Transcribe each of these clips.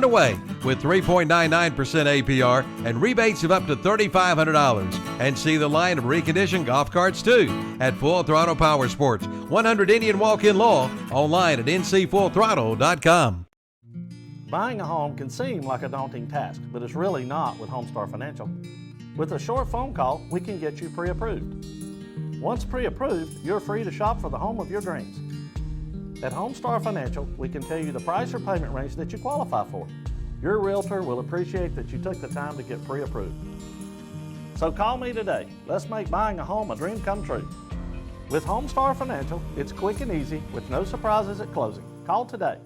away with 3.99% APR and rebates of up to $3,500. And see the line of reconditioned golf carts too at Full Throttle Power Sports, 100 Indian Walk-In Law, online at ncfullthrottle.com. Buying a home can seem like a daunting task, but it's really not with Homestar Financial. With a short phone call, we can get you pre-approved. Once pre-approved, you're free to shop for the home of your dreams. At Homestar Financial, we can tell you the price or payment range that you qualify for. Your realtor will appreciate that you took the time to get pre-approved. So call me today. Let's make buying a home a dream come true. With Homestar Financial, it's quick and easy with no surprises at closing. Call today.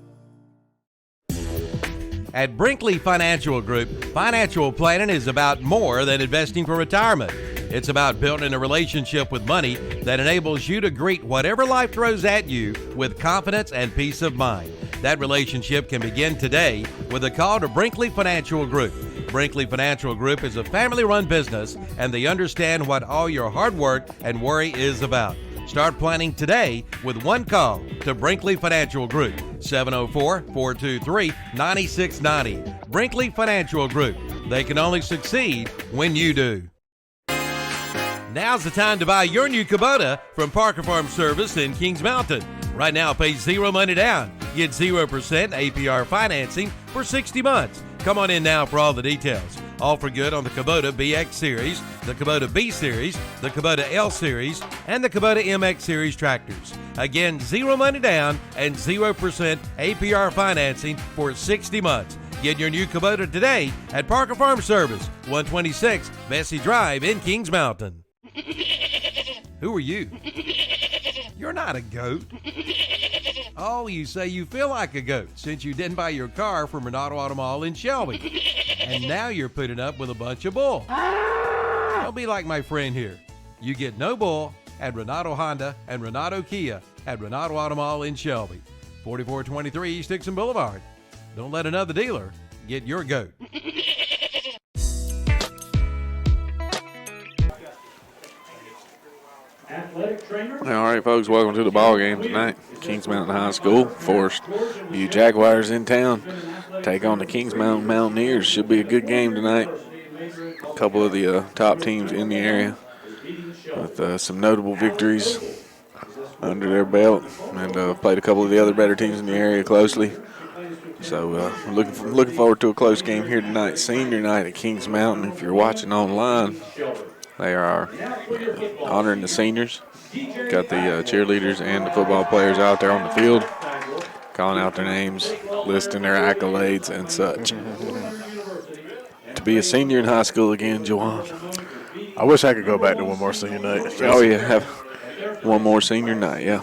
At Brinkley Financial Group, financial planning is about more than investing for retirement. It's about building a relationship with money that enables you to greet whatever life throws at you with confidence and peace of mind. That relationship can begin today with a call to Brinkley Financial Group. Brinkley Financial Group is a family-run business, and they understand what all your hard work and worry is about. Start planning today with one call to Brinkley Financial Group, 704-423-9690. Brinkley Financial Group. They can only succeed when you do. Now's the time to buy your new Kubota from Parker Farm Service in Kings Mountain. Right now, pay zero money down. Get 0% APR financing for 60 months. Come on in now for all the details. All for good on the Kubota BX Series, the Kubota B Series, the Kubota L Series, and the Kubota MX Series tractors. Again, zero money down and 0% APR financing for 60 months. Get your new Kubota today at Parker Farm Service, 126 Bessie Drive in Kings Mountain. Who are you? You're not a goat. Oh, you say you feel like a goat since you didn't buy your car from Renato Auto Mall in Shelby. And now you're putting up with a bunch of bull. Don't be like my friend here. You get no bull at Renato Honda and Renato Kia at Renato Auto Mall in Shelby, 4423 East Dixon Boulevard. Don't let another dealer get your goat. All right, folks, welcome to the ball game tonight. Kings Mountain High School, Forestview Jaguars in town. Take on the Kings Mountain Mountaineers. Should be a good game tonight. A couple of the top teams in the area with some notable victories under their belt, and played a couple of the other better teams in the area closely. So looking forward to a close game here tonight. Senior night at Kings Mountain. If you're watching online, they are honoring the seniors. Got the cheerleaders and the football players out there on the field, calling out their names, listing their accolades and such. To be a senior in high school again, Jawan. I wish I could go back to one more senior night. Oh, yeah, have one more senior night, yeah.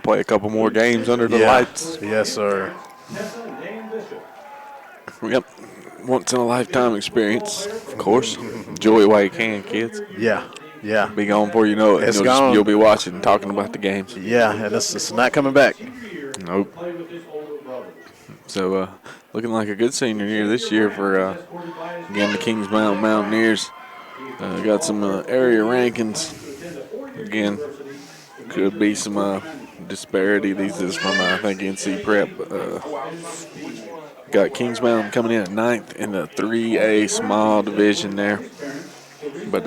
Play a couple more games under the lights. Yes, sir. Yep. Once in a lifetime experience, of course. Enjoy it while you can, kids. Yeah. Be gone before you know it. It's gone. You'll be watching and talking about the games. Yeah, and it's not coming back. Nope. So, looking like a good senior year this year for, again, the Kings Mountain Mountaineers. Got some area rankings. Again, could be some disparity. These is from, I think, NC Prep. Got Kings Mountain coming in at 9th in the 3A small division there. But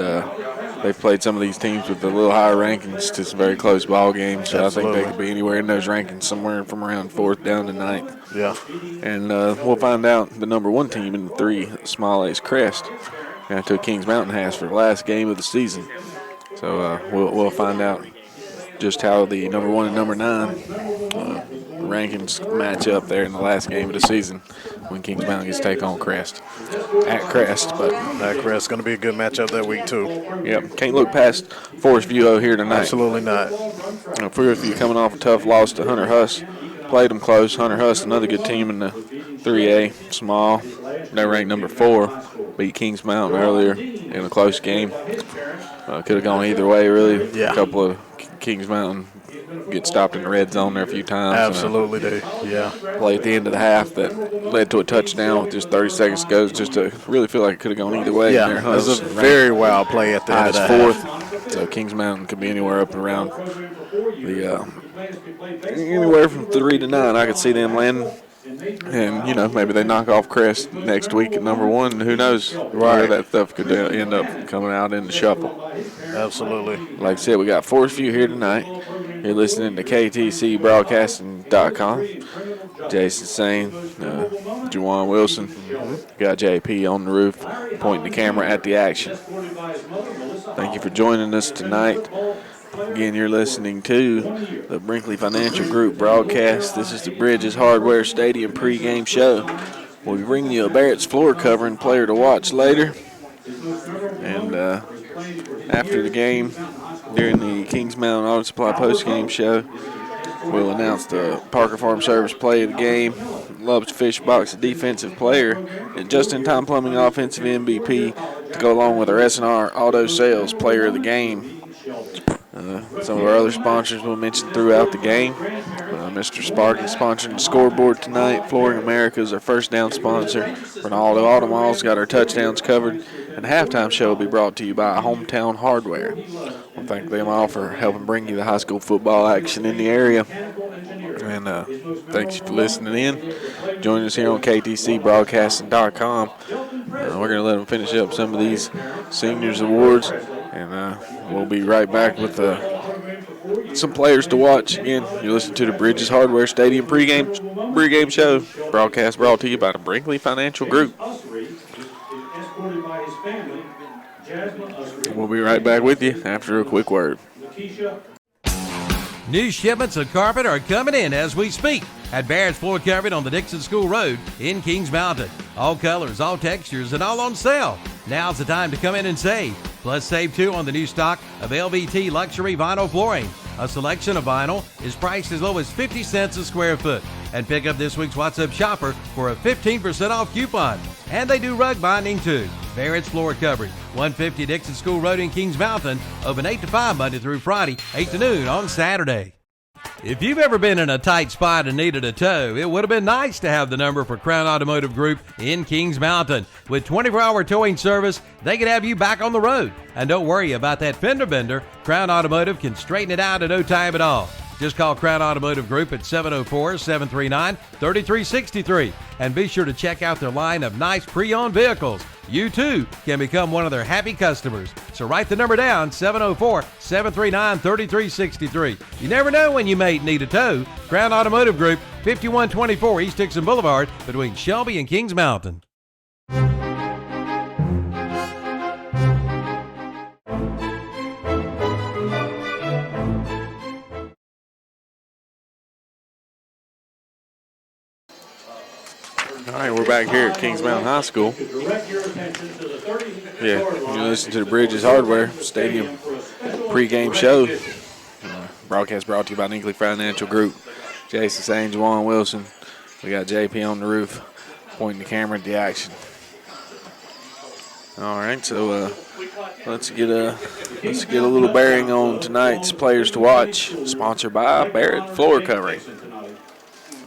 they've played some of these teams with a little higher rankings to some very close ball games. So Absolutely. I think they could be anywhere in those rankings, somewhere from around 4th down to 9th. Yeah. And we'll find out the number 1 team in the 3 small A's Crest. That's who Kings Mountain has for the last game of the season. So we'll find out just how the number 1 and number 9 rankings match up there in the last game of the season when Kings Mountain gets to take on Crest. At Crest, but That Crest's going to be a good matchup that week, too. Yep, can't look past Forestview here tonight. Absolutely not. Forestview coming off a tough loss to Hunter Huss. Played them close. Hunter Huss, another good team in the 3A small. They're ranked number 4. Beat Kings Mountain earlier in a close game. Could have gone either way, really. Yeah. A couple of Kings Mountain get stopped in the red zone there a few times. Absolutely do. Yeah. Play at the end of the half that led to a touchdown with just 30 seconds to go. Just to really feel like it could have gone either way. Yeah, it was a very wild play at the end of the half. 4th. So Kings Mountain could be anywhere up around the anywhere from 3 to 9. I could see them landing And, you know, maybe they knock off Crest next week at number 1. Who knows where that stuff could end up coming out in the shuffle. Absolutely. Like I said, we got Forestview here tonight. You're listening to KTC Broadcasting.com. Jason Sane, Juwan Wilson. Got JP on the roof, pointing the camera at the action. Thank you for joining us tonight. Again, you're listening to the Brinkley Financial Group broadcast. This is the Bridges Hardware Stadium pregame show. We'll be bringing you a Barrett's floor covering player to watch later. And after the game, during the Kings Mountain Auto Supply postgame show, we'll announce the Parker Farm Service play of the game, Love's Fish Box defensive player, and Just-in-Time Plumbing offensive MVP to go along with our S&R Auto Sales player of the game. Some of our other sponsors we'll mention throughout the game. Mr. Sparky sponsoring the scoreboard tonight. Flooring America is our first down sponsor. Ronaldo Automall's got our touchdowns covered. And the halftime show will be brought to you by Hometown Hardware. We'll thank them all for helping bring you the high school football action in the area. And thanks for listening in. Join us here on KTCBroadcasting.com. We're going to let them finish up some of these seniors awards. And we'll be right back with some players to watch. Again, you're listening to the Bridges Hardware Stadium pregame show. Broadcast brought to you by the Brinkley Financial Group. We'll be right back with you after a quick word. New shipments of carpet are coming in as we speak at Barrett's Floor Covering on the Dixon School Road in Kings Mountain. All colors, all textures, and all on sale. Now's the time to come in and save. Plus, save too on the new stock of LVT luxury vinyl flooring. A selection of vinyl is priced as low as 50 cents a square foot. And pick up this week's What's Up Shopper for a 15% off coupon. And they do rug binding too. Barrett's Floor Covering, 150 Dixon School Road in Kings Mountain. Open 8 to 5 Monday through Friday, 8 to noon on Saturday. If you've ever been in a tight spot and needed a tow, it would have been nice to have the number for Crown Automotive Group in Kings Mountain. With 24-hour towing service, they can have you back on the road. And don't worry about that fender bender. Crown Automotive can straighten it out in no time at all. Just call Crown Automotive Group at 704-739-3363. And be sure to check out their line of nice pre-owned vehicles. You, too, can become one of their happy customers. So write the number down, 704-739-3363. You never know when you may need a tow. Crown Automotive Group, 5124 East Dixon Boulevard, between Shelby and Kings Mountain. All right, we're back here at Kings Mountain High School. Yeah, you listen to the Bridges Hardware Stadium pregame show. Broadcast brought to you by Brinkley Financial Group. Jason Sane, Juwan Wilson. We got JP on the roof, pointing the camera at the action. All right, so let's get a little bearing on tonight's players to watch. Sponsored by Barrett Floor Covering.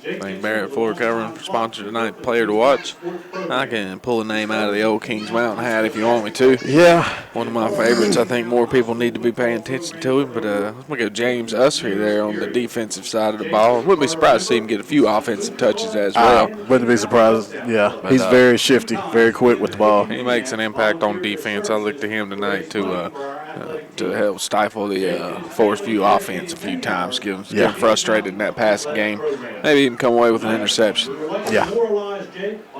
Thank Barrett Floor Covering, sponsor tonight, player to watch. I can pull a name out of the old Kings Mountain hat if you want me to. Yeah. One of my favorites. I think more people need to be paying attention to him. But let's look at James Ussery there on the defensive side of the ball. Wouldn't be surprised to see him get a few offensive touches as well. Wouldn't be surprised. Yeah, But, he's very shifty, very quick with the ball. He makes an impact on defense. I look to him tonight to help stifle the Forestview offense a few times, get him frustrated in that passing game. Maybe even come away with an interception. Yeah.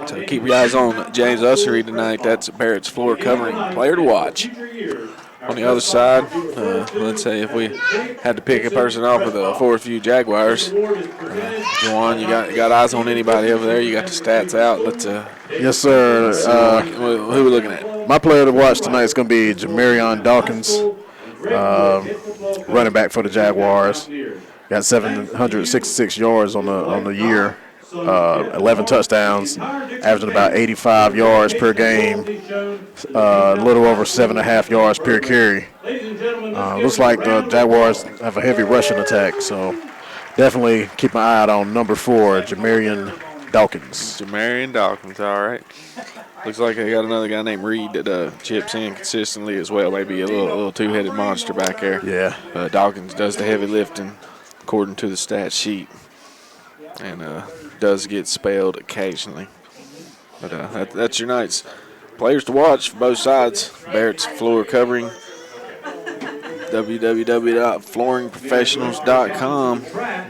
So keep your eyes on James Ussery tonight. That's Barrett's Floor Covering, player to watch. On the other side, let's say if we had to pick a person off of the Forestview Jaguars, Juwan, you got eyes on anybody over there? You got the stats out. Let's Yes, sir. who are we looking at? My player to watch tonight is going to be Jamarion Dawkins, running back for the Jaguars. Got 766 yards on the year, 11 touchdowns, averaging about 85 yards per game, a little over 7.5 yards per carry. Looks like the Jaguars have a heavy rushing attack, so definitely keep an eye out on number 4, Jamarion Dawkins. Jamarion Dawkins, all right. Looks like they got another guy named Reed that chips in consistently as well. Maybe a little two-headed monster back there. Yeah. Dawkins does the heavy lifting according to the stat sheet. And does get spelled occasionally. But that's your night's players to watch for both sides. Barrett's floor covering, www.flooringprofessionals.com.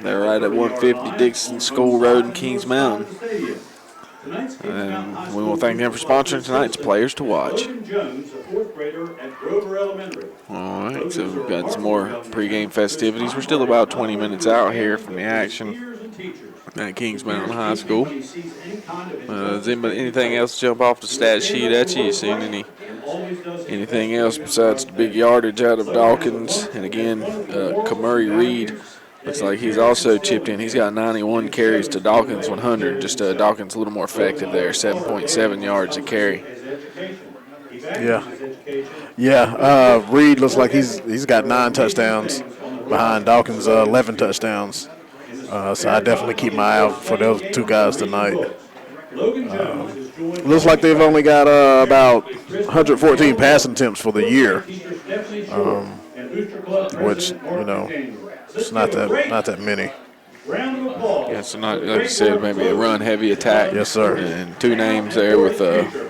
They're right at 150 Dixon School Road in Kings Mountain. And we want to thank them for sponsoring tonight's Players to Watch. All right, so we've got some more pregame festivities. We're still about 20 minutes out here from the action at Kings Mountain High School. Does anything else jump off the stat sheet at you? You seen anything else besides the big yardage out of Dawkins? And again, Kamari Reed looks like he's also chipped in. He's got 91 carries to Dawkins 100. Just Dawkins a little more effective there, 7.7 yards a carry. Yeah. Reed looks like he's got 9 touchdowns behind Dawkins' 11 touchdowns. So I definitely keep my eye out for those 2 guys tonight. Looks like they've only got about 114 passing attempts for the year, which it's not that many. Yeah, so not like you said, maybe a run-heavy attack. Yes, sir. And 2 names there with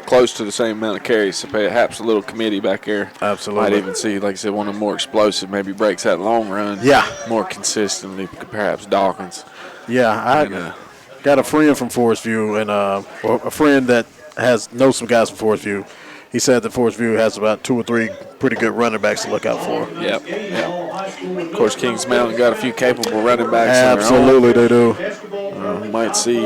close to the same amount of carries. So perhaps a little committee back there. Absolutely. Might even see, like I said, one of them more explosive, maybe breaks that long run. Yeah. More consistently, perhaps Dawkins. Yeah, I got a friend from Forestview and a friend that knows some guys from Forestview. He said that Forestview has about 2 or 3 pretty good running backs to look out for. Yep. Of course, Kings Mountain got a few capable running backs. Absolutely, they do. Might see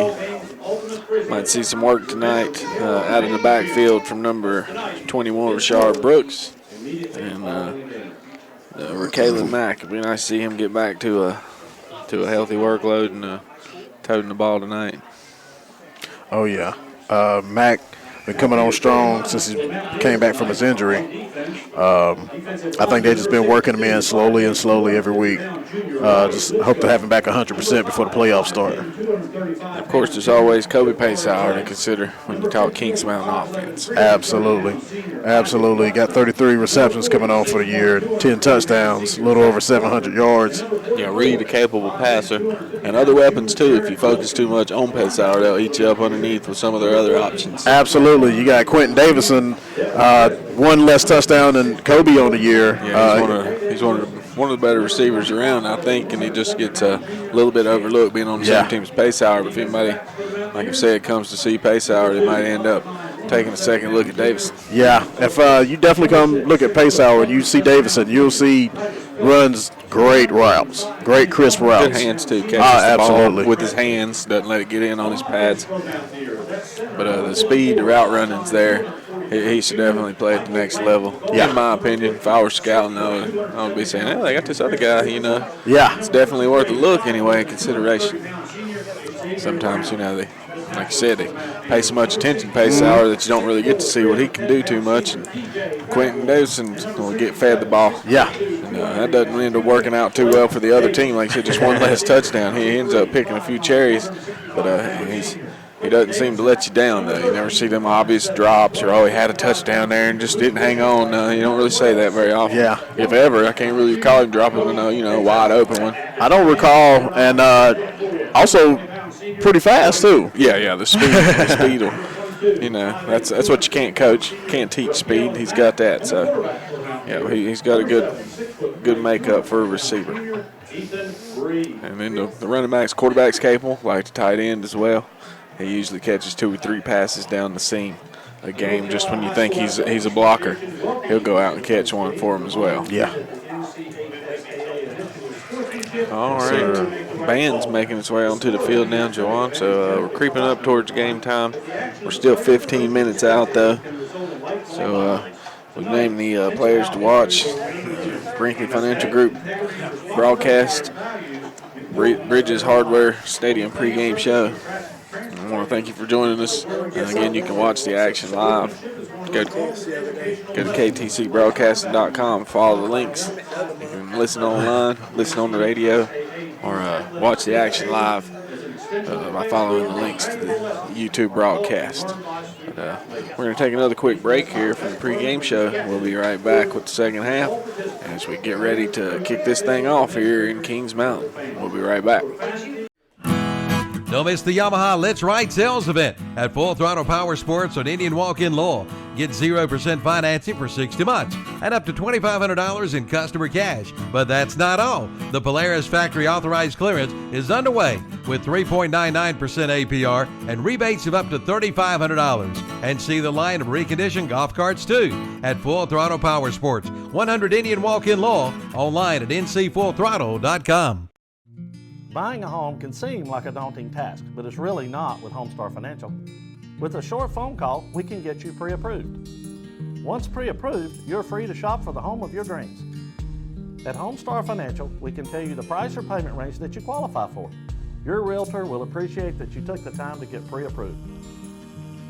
some work tonight out in the backfield from number 21, Rashard Brooks, and Raquelin Mack. It'd be nice to see him get back to a healthy workload and toting the ball tonight. Oh yeah, Mack been coming on strong since he came back from his injury. I think they've just been working him in slowly every week. Just hope to have him back 100% before the playoffs start. Of course, there's always Kobe Paysauer to consider when you talk Kings Mountain offense. Absolutely. Got 33 receptions coming on for the year, 10 touchdowns, a little over 700 yards. Yeah, Reed, a capable passer, and other weapons too. If you focus too much on Paysauer, they'll eat you up underneath with some of their other options. Absolutely. You got Quentin Davison, 1 less touchdown than Kobe on the year. Yeah, he's one of the better receivers around, I think, and he just gets a little bit overlooked being on the same team as Paysauer. But if anybody, like I said, comes to see Paysauer, they might end up taking a second look at Davison. Yeah, if you definitely come look at Paysauer and you see Davison, you'll see runs great routes, great crisp routes. Good hands too. Catches the ball with his hands, doesn't let it get in on his pads. But the speed, the route running's there. He should definitely play at the next level. Yeah. In my opinion, if I were scouting, I would be saying, hey, they got this other guy, Yeah. It's definitely worth a look anyway in consideration. Sometimes, they, like you said, they pay so much attention to Paysauer that you don't really get to see what he can do too much. And Quentin Davison will get fed the ball. Yeah. And, that doesn't end up working out too well for the other team. Like I said, just 1 less touchdown. He ends up picking a few cherries, but he doesn't seem to let you down, though. You never see them obvious drops or, he had a touchdown there and just didn't hang on. You don't really say that very often. Yeah. If ever. I can't really recall him dropping a wide open one. I don't recall, and also pretty fast, too. Yeah, the speed. That's what you can't coach. You can't teach speed. He's got that. So, he's got a good makeup for a receiver. And then the running backs, quarterback's capable, like the tight end as well. He usually catches 2 or 3 passes down the seam a game. Just when you think he's a blocker, he'll go out and catch one for him as well. Yeah. All right. Band's making its way onto the field now, Joanne. So we're creeping up towards game time. We're still 15 minutes out, though. So we've named the players to watch. Brinkley Financial Group broadcast Bridges Hardware Stadium pregame show. I want to thank you for joining us. And again, you can watch the action live. Go to KTCBroadcasting.com. Follow the links. You can listen online, listen on the radio, or watch the action live by following the links to the YouTube broadcast. But, we're going to take another quick break here from the pregame show. We'll be right back with the second half as we get ready to kick this thing off here in Kings Mountain. We'll be right back. Don't miss the Yamaha Let's Ride sales event at Full Throttle Power Sports on Indian Walk in Lowell. Get 0% financing for 60 months and up to $2,500 in customer cash. But that's not all. The Polaris factory authorized clearance is underway with 3.99% APR and rebates of up to $3,500. And see the line of reconditioned golf carts too at Full Throttle Power Sports, 100 Indian Walk in Lowell, online at ncfullthrottle.com. Buying a home can seem like a daunting task, but it's really not with Homestar Financial. With a short phone call, we can get you pre-approved. Once pre-approved, you're free to shop for the home of your dreams. At Homestar Financial, we can tell you the price or payment range that you qualify for. Your realtor will appreciate that you took the time to get pre-approved.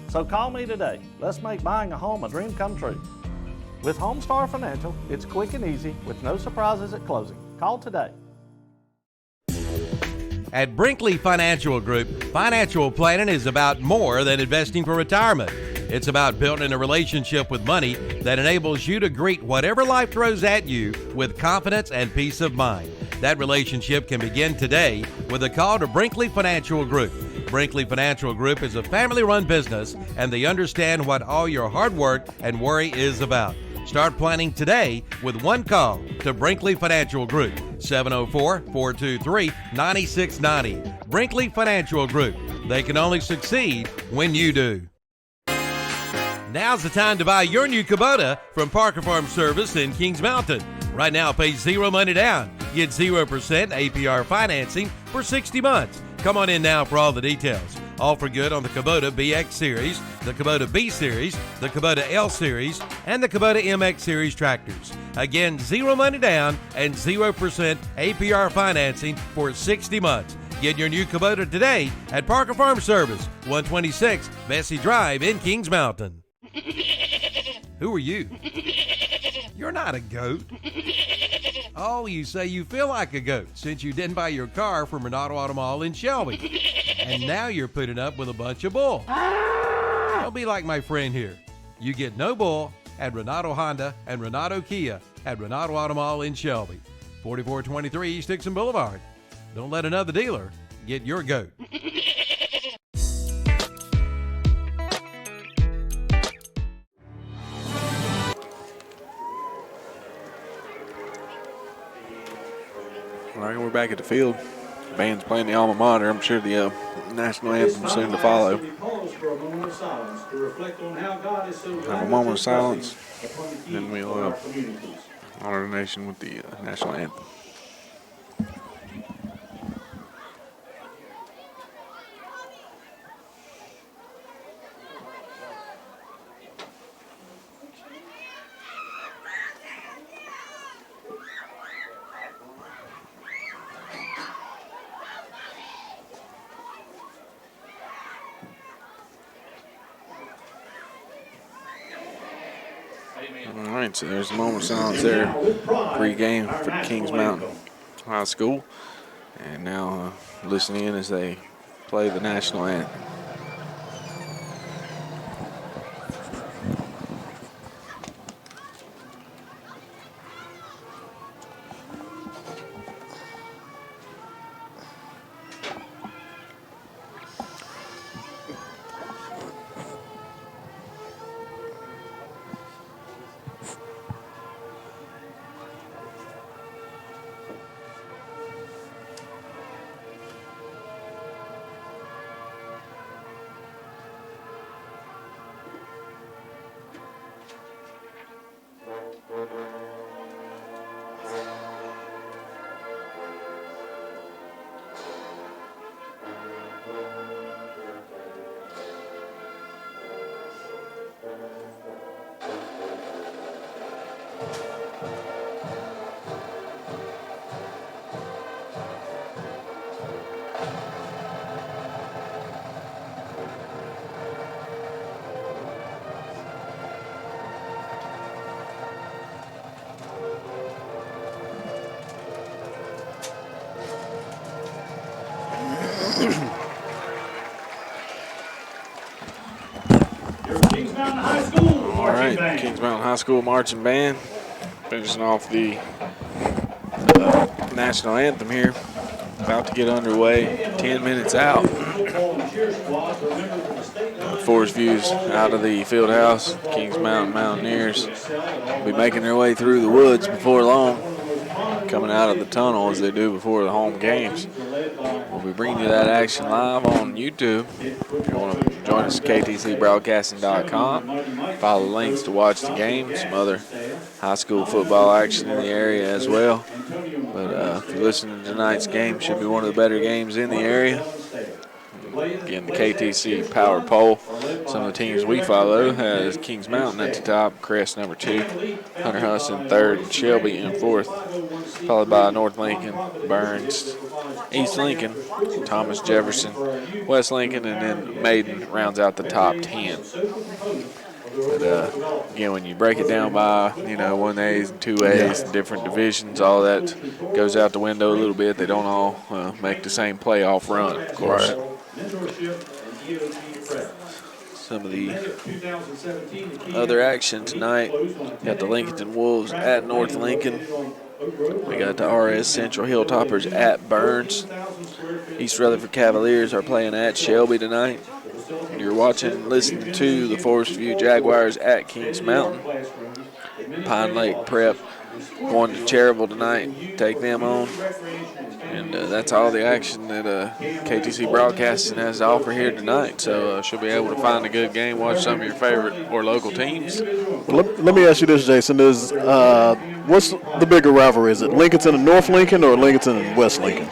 So call me today. Let's make buying a home a dream come true. With Homestar Financial, it's quick and easy with no surprises at closing. Call today. At Brinkley Financial Group, financial planning is about more than investing for retirement. It's about building a relationship with money that enables you to greet whatever life throws at you with confidence and peace of mind. That relationship can begin today with a call to Brinkley Financial Group. Brinkley Financial Group is a family-run business, and they understand what all your hard work and worry is about. Start planning today with one call to Brinkley Financial Group, 704-423-9690. Brinkley Financial Group. They can only succeed when you do. Now's the time to buy your new Kubota from Parker Farm Service in Kings Mountain. Right now, pay zero money down. Get 0% APR financing for 60 months. Come on in now for all the details. All for good on the Kubota BX Series, the Kubota B Series, the Kubota L Series, and the Kubota MX Series tractors. Again, zero money down and 0% APR financing for 60 months. Get your new Kubota today at Parker Farm Service, 126 Bessie Drive in Kings Mountain. Who are you? You're not a goat. Oh, you say you feel like a goat since you didn't buy your car from Renato Auto Mall in Shelby. And now you're putting up with a bunch of bull. Don't be like my friend here. You get no bull at Renato Honda and Renato Kia at Renato Auto Mall in Shelby, 4423 East Dixon Boulevard. Don't let another dealer get your goat. All right, we're back at the field. The band's playing the alma mater. I'm sure the national anthem soon to follow. Have a moment of silence, then we'll honor the nation with the national anthem. All right, so there's a moment of silence there pre-game for Kings Mountain High School. And now listen in as they play the national anthem. All right, Kings Mountain High School marching band finishing off the national anthem here. About to get underway, 10 minutes out. Forestviews out of the field house. Kings Mountain Mountaineers will be making their way through the woods before long, coming out of the tunnel as they do before the home games. We'll be bringing you that action live on YouTube. If you want to join us at ktcbroadcasting.com, follow the links to watch the game, some other high school football action in the area as well. But if you're listening to tonight's game, should be one of the better games in the area. Again, the KTC Power Poll. Some of the teams we follow has Kings Mountain at the top, Crest number 2, Hunter Huss in 3rd, and Shelby in 4th, followed by North Lincoln, Burns, East Lincoln, Thomas Jefferson, West Lincoln, and then Maiden rounds out the top 10. But again, when you break it down by 1As and 2As, different divisions, all that goes out the window a little bit. They don't all make the same playoff run, of course. Right. Some of the other action tonight, got the Lincoln Wolves at North Lincoln. We got the RS Central Hilltoppers at Burns. East Rutherford Cavaliers are playing at Shelby tonight. You're watching and listening to the Forestview Jaguars at Kings Mountain. Pine Lake Prep going to Cherryville tonight. Take them on. And that's all the action that KTC Broadcasting has to offer here tonight. So she'll be able to find a good game, watch some of your favorite or local teams. Well, let me ask you this, Jason. What's the bigger rivalry? Is it Lincoln and North Lincoln or Lincoln and West Lincoln?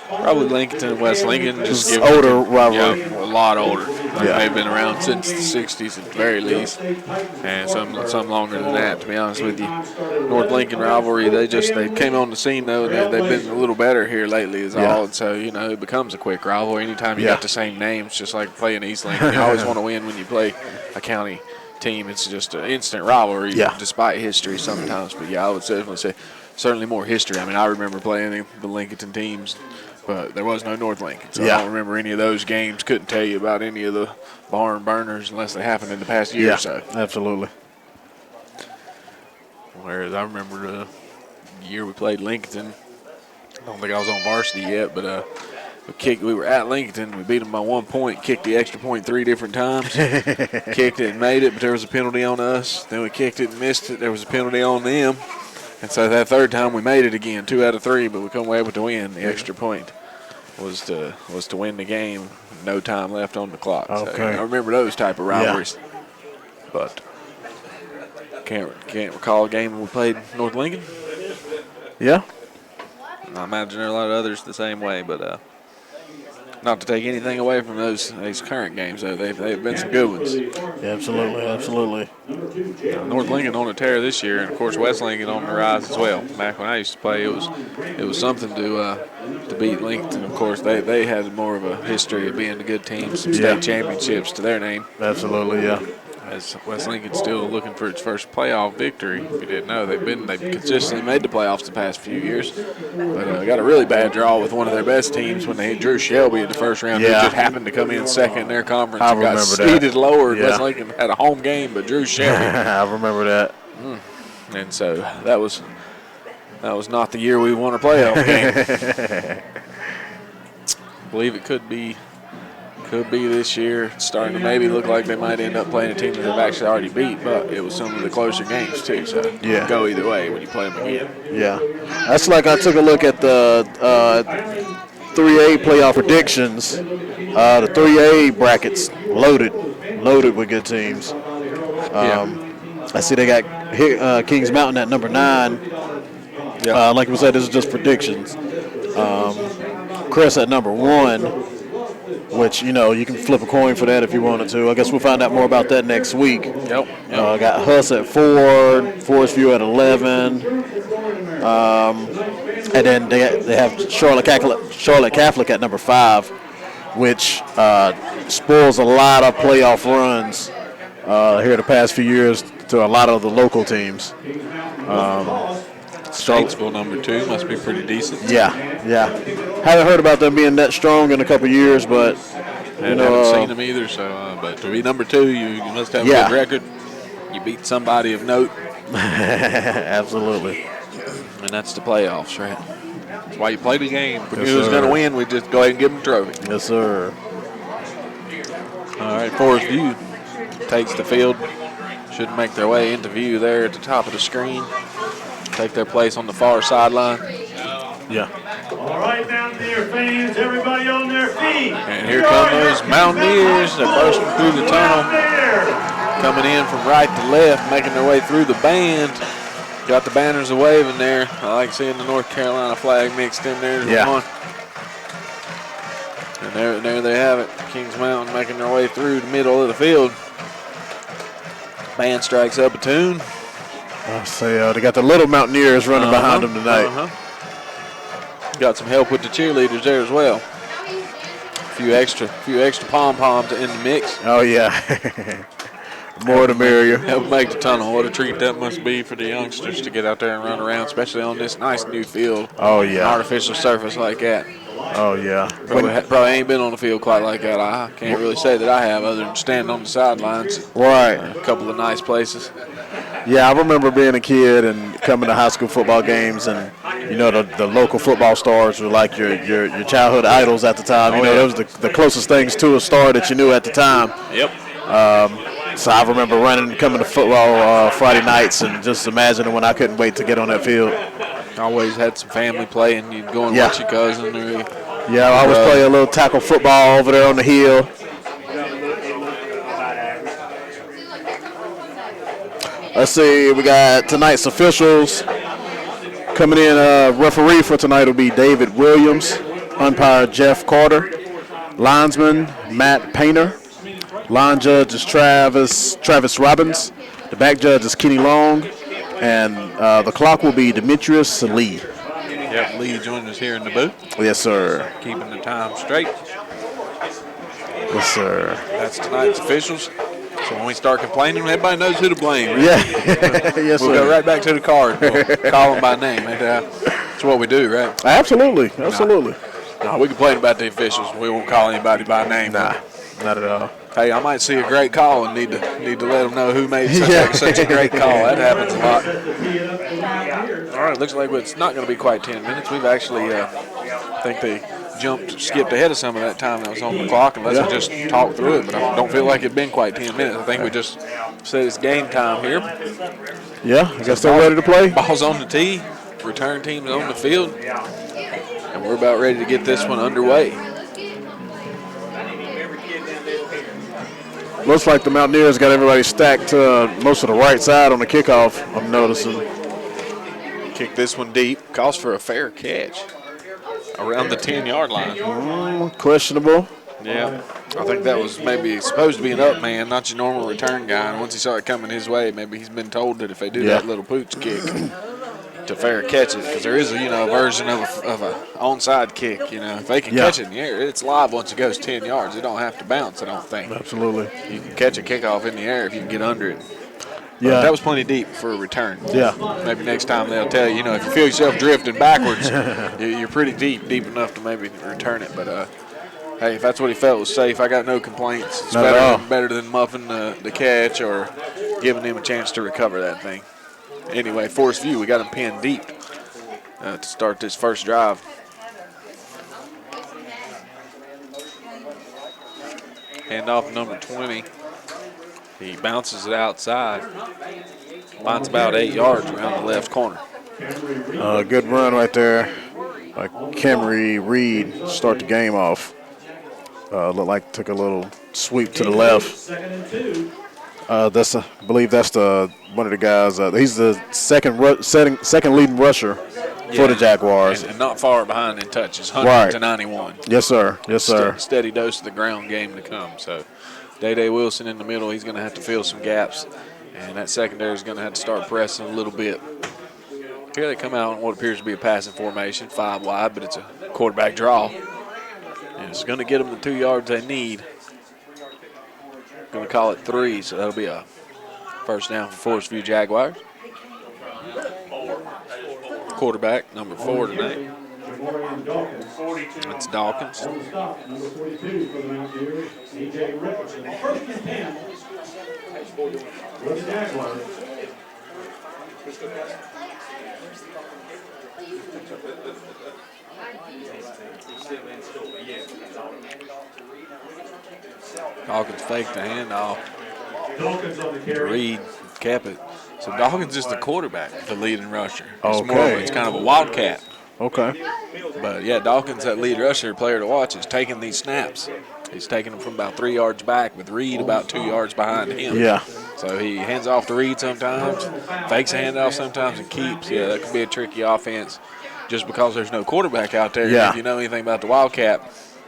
Probably Lincoln and West Lincoln. Just older rivalry. Yeah, a lot older. They've been around since the 60s at the very least, and some longer than that, to be honest with you. North Lincoln rivalry, they came on the scene, though, and they've been a little better here lately is all. And so, it becomes a quick rivalry. Anytime you got the same names, just like playing East Lincoln, you always want to win when you play a county team. It's just an instant rivalry, despite history sometimes. But, I would definitely say certainly more history. I mean, I remember playing the Lincoln teams, but there was no North Lincoln, so I don't remember any of those games. Couldn't tell you about any of the barn burners unless they happened in the past year or so. Absolutely. Whereas I remember the year we played Lincoln, I don't think I was on varsity yet, but we were at Lincoln. We beat them by 1 point, kicked the extra point 3 different times, kicked it and made it, but there was a penalty on us. Then we kicked it and missed it. There was a penalty on them. And so that third time we made it again, 2 out of 3, but we couldn't able to win. The extra point was to win the game. No time left on the clock. Okay. So, I remember those type of rivalries. But can't recall a game when we played North Lincoln. Yeah. I imagine there are a lot of others the same way, but not to take anything away from these current games, though. They've been some good ones. Yeah, absolutely. North Lincoln on a tear this year, and of course West Lincoln on the rise as well. Back when I used to play, it was something to beat Lincoln. Of course, they had more of a history of being a good team, some state championships to their name. Absolutely, yeah. As West Lincoln's still looking for its first playoff victory. If you didn't know, they've consistently made the playoffs the past few years. But got a really bad draw with one of their best teams when they drew Shelby in the first round. They just happened to come in second in their conference and got seeded lower. West Lincoln had a home game, but drew Shelby. I remember that. And so that was not the year we won a playoff game. I believe it could be this year. It's starting to maybe look like they might end up playing a team that they've actually already beat, but it was some of the closer games too, so it can go either way when you play them again. Yeah. That's like I took a look at the 3A playoff predictions. The 3A brackets loaded with good teams. I see they got Kings Mountain at number 9. Like we said, this is just predictions. Chris at number 1. Which, you can flip a coin for that if you wanted to. I guess we'll find out more about that next week. Got Huss at 4, Forestview at 11. And then they have Charlotte Catholic at number 5, which spoils a lot of playoff runs here the past few years to a lot of the local teams. Statesville number 2 must be pretty decent. Yeah. Haven't heard about them being that strong in a couple years, but haven't seen them either. So, but to be number 2, you must have a good record. You beat somebody of note. Absolutely. And that's the playoffs, right? That's why you play the game. If we knew who was going to win, we just go ahead and give them a trophy. Yes, sir. All right, Forestview takes the field. Should make their way into view there at the top of the screen. Take their place on the far sideline. Yeah. All right, Mountaineer fans, everybody on their feet. And here come those Mountaineers. They're bursting through the tunnel. Coming in from right to left, making their way through the band. Got the banners waving there. I like seeing the North Carolina flag mixed in there. Yeah. And there they have it. Kings Mountain making their way through the middle of the field. Band strikes up a tune. I'll say they got the little Mountaineers running behind them tonight. Got some help with the cheerleaders there as well. Few extra pom-poms in the mix. Oh, yeah. More the merrier. Help make the tunnel. What a treat that must be for the youngsters to get out there and run around, especially on this nice new field. Oh, An yeah. artificial surface like that. Oh, yeah. Probably ain't been on a field quite like that. I can't really say that I have, other than standing on the sidelines. Right. A couple of nice places. Yeah, I remember being a kid and coming to high school football games, and you know the local football stars were like your childhood idols at the time. You know, those were the closest things to a star that you knew at the time. Yep. So I remember running and coming to football Friday nights, and just imagining when I couldn't wait to get on that field. Always had some family playing. You'd go and watch your cousin. Yeah, I always play a little tackle football over there on the hill. Let's see, we got tonight's officials. Coming in, referee for tonight will be David Williams, umpire Jeff Carter, linesman Matt Painter, line judge is Travis Robbins, the back judge is Kenny Long, and the clock will be Demetrius Lee. Yep, Lee joined us here in the booth. Yes, sir. Keeping the time straight. Yes, sir. That's tonight's officials. So when we start complaining, everybody knows who to blame. Right? Yeah. Yes, We'll sir. go right back to the card. We'll call them by name. That's what we do, right? Absolutely. Absolutely. No, we complain about the officials. We won't call anybody by name. Nah, not at all. Hey, I might see a great call and need to let them know who made such a great call. That happens a lot. All right, looks like it's not going to be quite 10 minutes. We've actually, I think they skipped ahead of some of that time that was on the clock, unless we just talked through it. But I don't feel like it's been quite 10 minutes. I think we just said it's game time here. Yeah, I guess they're ready to play. Ball's on the tee, return team's on the field, and we're about ready to get this one underway. Looks like the Mountaineers got everybody stacked most of the right side on the kickoff, I'm noticing. Kick this one deep. Calls for a fair catch around the 10-yard line. Questionable. Yeah, I think that was maybe supposed to be an up man, not your normal return guy. And once he saw it coming his way, maybe he's been told that if they do that little pooch kick to fair catch it, because there is a version of a onside kick. If they can catch it in the air, it's live once it goes 10 yards. It don't have to bounce, I don't think. Absolutely. You can catch a kickoff in the air if you can get under it. Yeah. But that was plenty deep for a return. Yeah. Maybe next time they'll tell you, if you feel yourself drifting backwards, you're pretty deep enough to maybe return it. But, hey, if that's what he felt was safe, I got no complaints. It's better than muffing the catch or giving him a chance to recover that thing. Anyway, Forestview, we got him pinned deep to start this first drive. Handoff number 20. He bounces it outside. Finds about 8 yards around the left corner. Good run right there by Camry Reed. Start the game off. Looked like took a little sweep to the left. I believe that's one of the guys. He's the second leading rusher for the Jaguars. And not far behind in touches, 100 to 91. Yes, sir. Yes, sir. Steady dose of the ground game to come. So Day Wilson in the middle, he's going to have to fill some gaps. And that secondary is going to have to start pressing a little bit. Here they come out in what appears to be a passing formation, 5 wide, but it's a quarterback draw. And it's going to get them the 2 yards they need. Going to call it 3, so that'll be a first down for Forestview Jaguars. Quarterback, number 4 tonight. That's Dawkins. Dawkins faked the handoff. Dawkins on the carry. Reed kept it. So Dawkins is the quarterback, the leading rusher. Okay. It's kind of a wildcat. Okay. But, yeah, Dawkins, that lead rusher, player to watch, is taking these snaps. He's taking them from about 3 yards back with Reed about 2 yards behind him. Yeah. So he hands off to Reed sometimes, fakes a handoff sometimes, and keeps. Yeah, that could be a tricky offense just because there's no quarterback out there. Yeah. If you know anything about the Wildcat,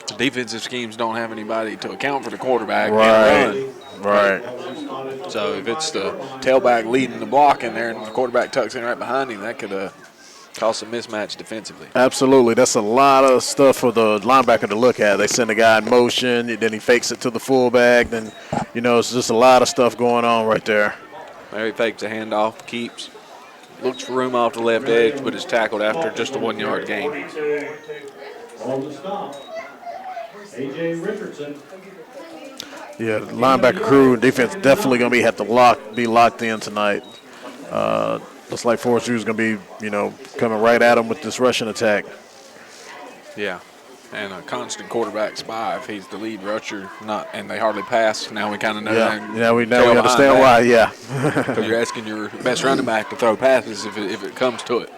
the defensive schemes don't have anybody to account for the quarterback Right. and run. Right. So if it's the tailback leading the block in there and the quarterback tucks in right behind him, that could cause some mismatch defensively. Absolutely. That's a lot of stuff for the linebacker to look at. They send a guy in motion, then he fakes it to the fullback. Then, it's just a lot of stuff going on right there. There he fakes a handoff, keeps, looks for room off the left edge, but is tackled after just a 1 yard gain. On the stop, A.J. Richardson. Yeah, the linebacker crew and defense definitely going to have to be locked in tonight. Looks like Forestview is going to be, coming right at him with this rushing attack. Yeah, and a constant quarterback spy if he's the lead rusher, and they hardly pass. Now we kind of know that. Yeah, we understand why, yeah. Because you're asking your best running back to throw passes if it comes to it.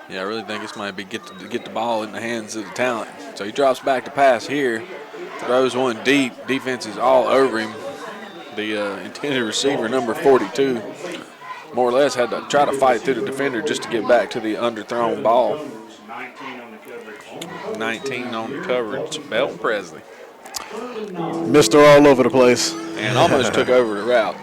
Yeah, I really think this might be get the ball in the hands of the talent. So he drops back to pass here, throws one deep. Defense is all over him. The intended receiver, number 42, more or less had to try to fight through the defender just to get back to the underthrown ball. 19 on the coverage, Belton Presley. Missed her all over the place. And almost took over the route.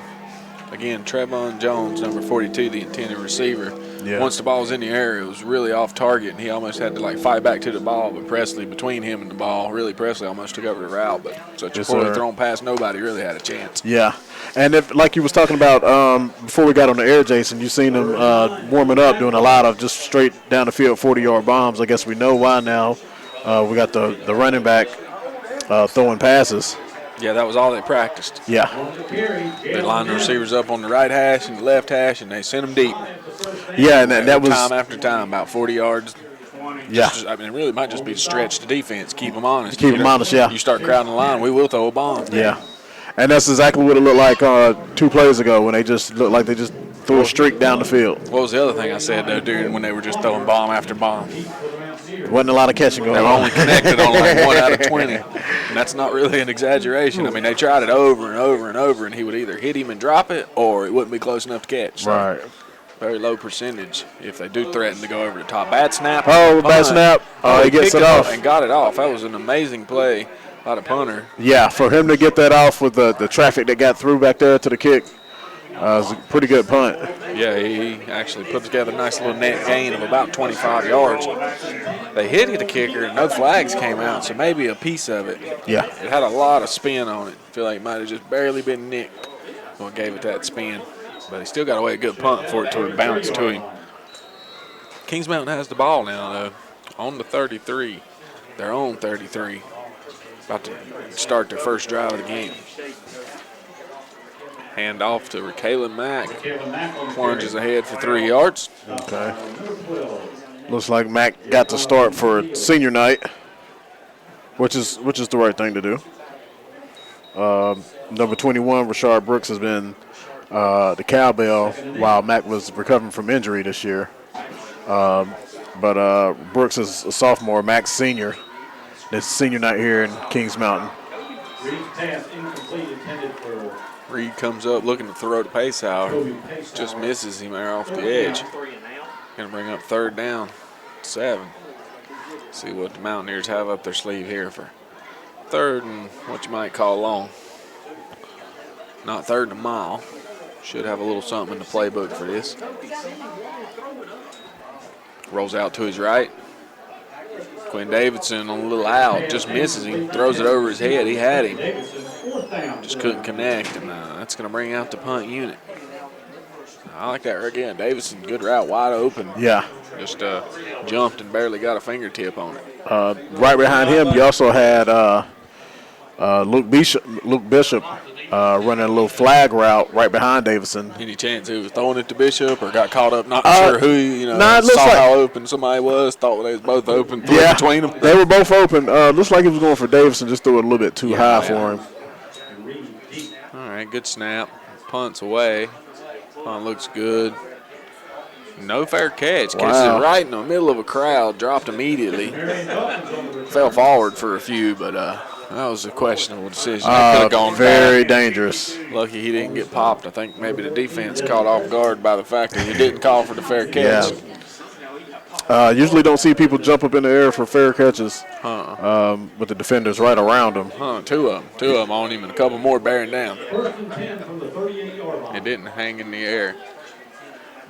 Again, Trevon Jones, number 42, the intended receiver. Yeah. Once the ball was in the air, it was really off target, and he almost had to fight back to the ball. But Presley, between him and the ball, Presley almost took over the route. But such a poorly thrown pass, nobody really had a chance. Yeah, and if like you was talking about before we got on the air, Jason, you seen him warming up, doing a lot of just straight down the field 40-yard bombs. I guess we know why now. We got the running back throwing passes. Yeah, that was all they practiced. Yeah. They lined the receivers up on the right hash and the left hash, and they sent them deep. Yeah, and that was time after time, about 40 yards. Yeah. It really might just be to stretch the defense, keep them honest. Keep them honest, yeah. You start crowding the line, we will throw a bomb. Yeah. And that's exactly what it looked like 2 plays ago when they just looked like they just threw a streak down the field. What was the other thing I said, though, during when they were just throwing bomb after bomb? Wasn't a lot of catching going on. They were only connected on 1 out of 20. And that's not really an exaggeration. I mean, they tried it over and over and over, and he would either hit him and drop it or it wouldn't be close enough to catch. So Right. very low percentage if they do threaten to go over the top. Bad snap. Oh, bad snap. He gets it off. And got it off. That was an amazing play by the punter. Yeah, for him to get that off with the traffic that got through back there to the kick, it was a pretty good punt. Yeah, he actually put together a nice little net gain of about 25 yards. They hit the kicker, and no flags came out, so maybe a piece of it. Yeah. It had a lot of spin on it. I feel like it might have just barely been nicked when it gave it that spin. But he still got away a good punt for it to bounce to him. Kings Mountain has the ball now, though, on the 33. Their own 33. About to start their first drive of the game. Hand off to Kalen Mack. Plunges ahead for 3 yards. Okay. Looks like Mac got to start for senior night, which is the right thing to do. Number 21, Rashard Brooks, has been the cowbell while Mac was recovering from injury this year. But Brooks is a sophomore, Mac's senior. It's senior night here in Kings Mountain. Reed comes up looking to throw the pace out. Just misses him there off the edge. Going to bring up 3rd down, 7. See what the Mountaineers have up their sleeve here for 3rd and what you might call long. Not 3rd and a mile. Should have a little something in the playbook for this. Rolls out to his right. Quinn Davidson on a little out, just misses him, throws it over his head. He had him. Just couldn't connect, and that's going to bring out the punt unit. I like that again. Davidson, good route, wide open. Yeah. Just jumped and barely got a fingertip on it. Right behind him, you also had Luke Bishop running a little flag route right behind Davison. Any chance he was throwing it to Bishop or got caught up? Not sure who, it looks saw like, how open somebody was, thought they was both open, threw it between them. They were both open. Looks like he was going for Davison, just threw it a little bit too high for him. All right, good snap. Punts away. Punt looks good. No fair catch. Wow. Catches it right in the middle of a crowd. Dropped immediately. Fell forward for a few, but that was a questionable decision. That could have gone very back. dangerous. Lucky he didn't get popped. I think maybe the defense caught off guard by the fact that he didn't call for the fair catch. Yeah. Usually don't see people jump up in the air for fair catches with the defenders right around them. Two of them on him and a couple more bearing down. It didn't hang in the air,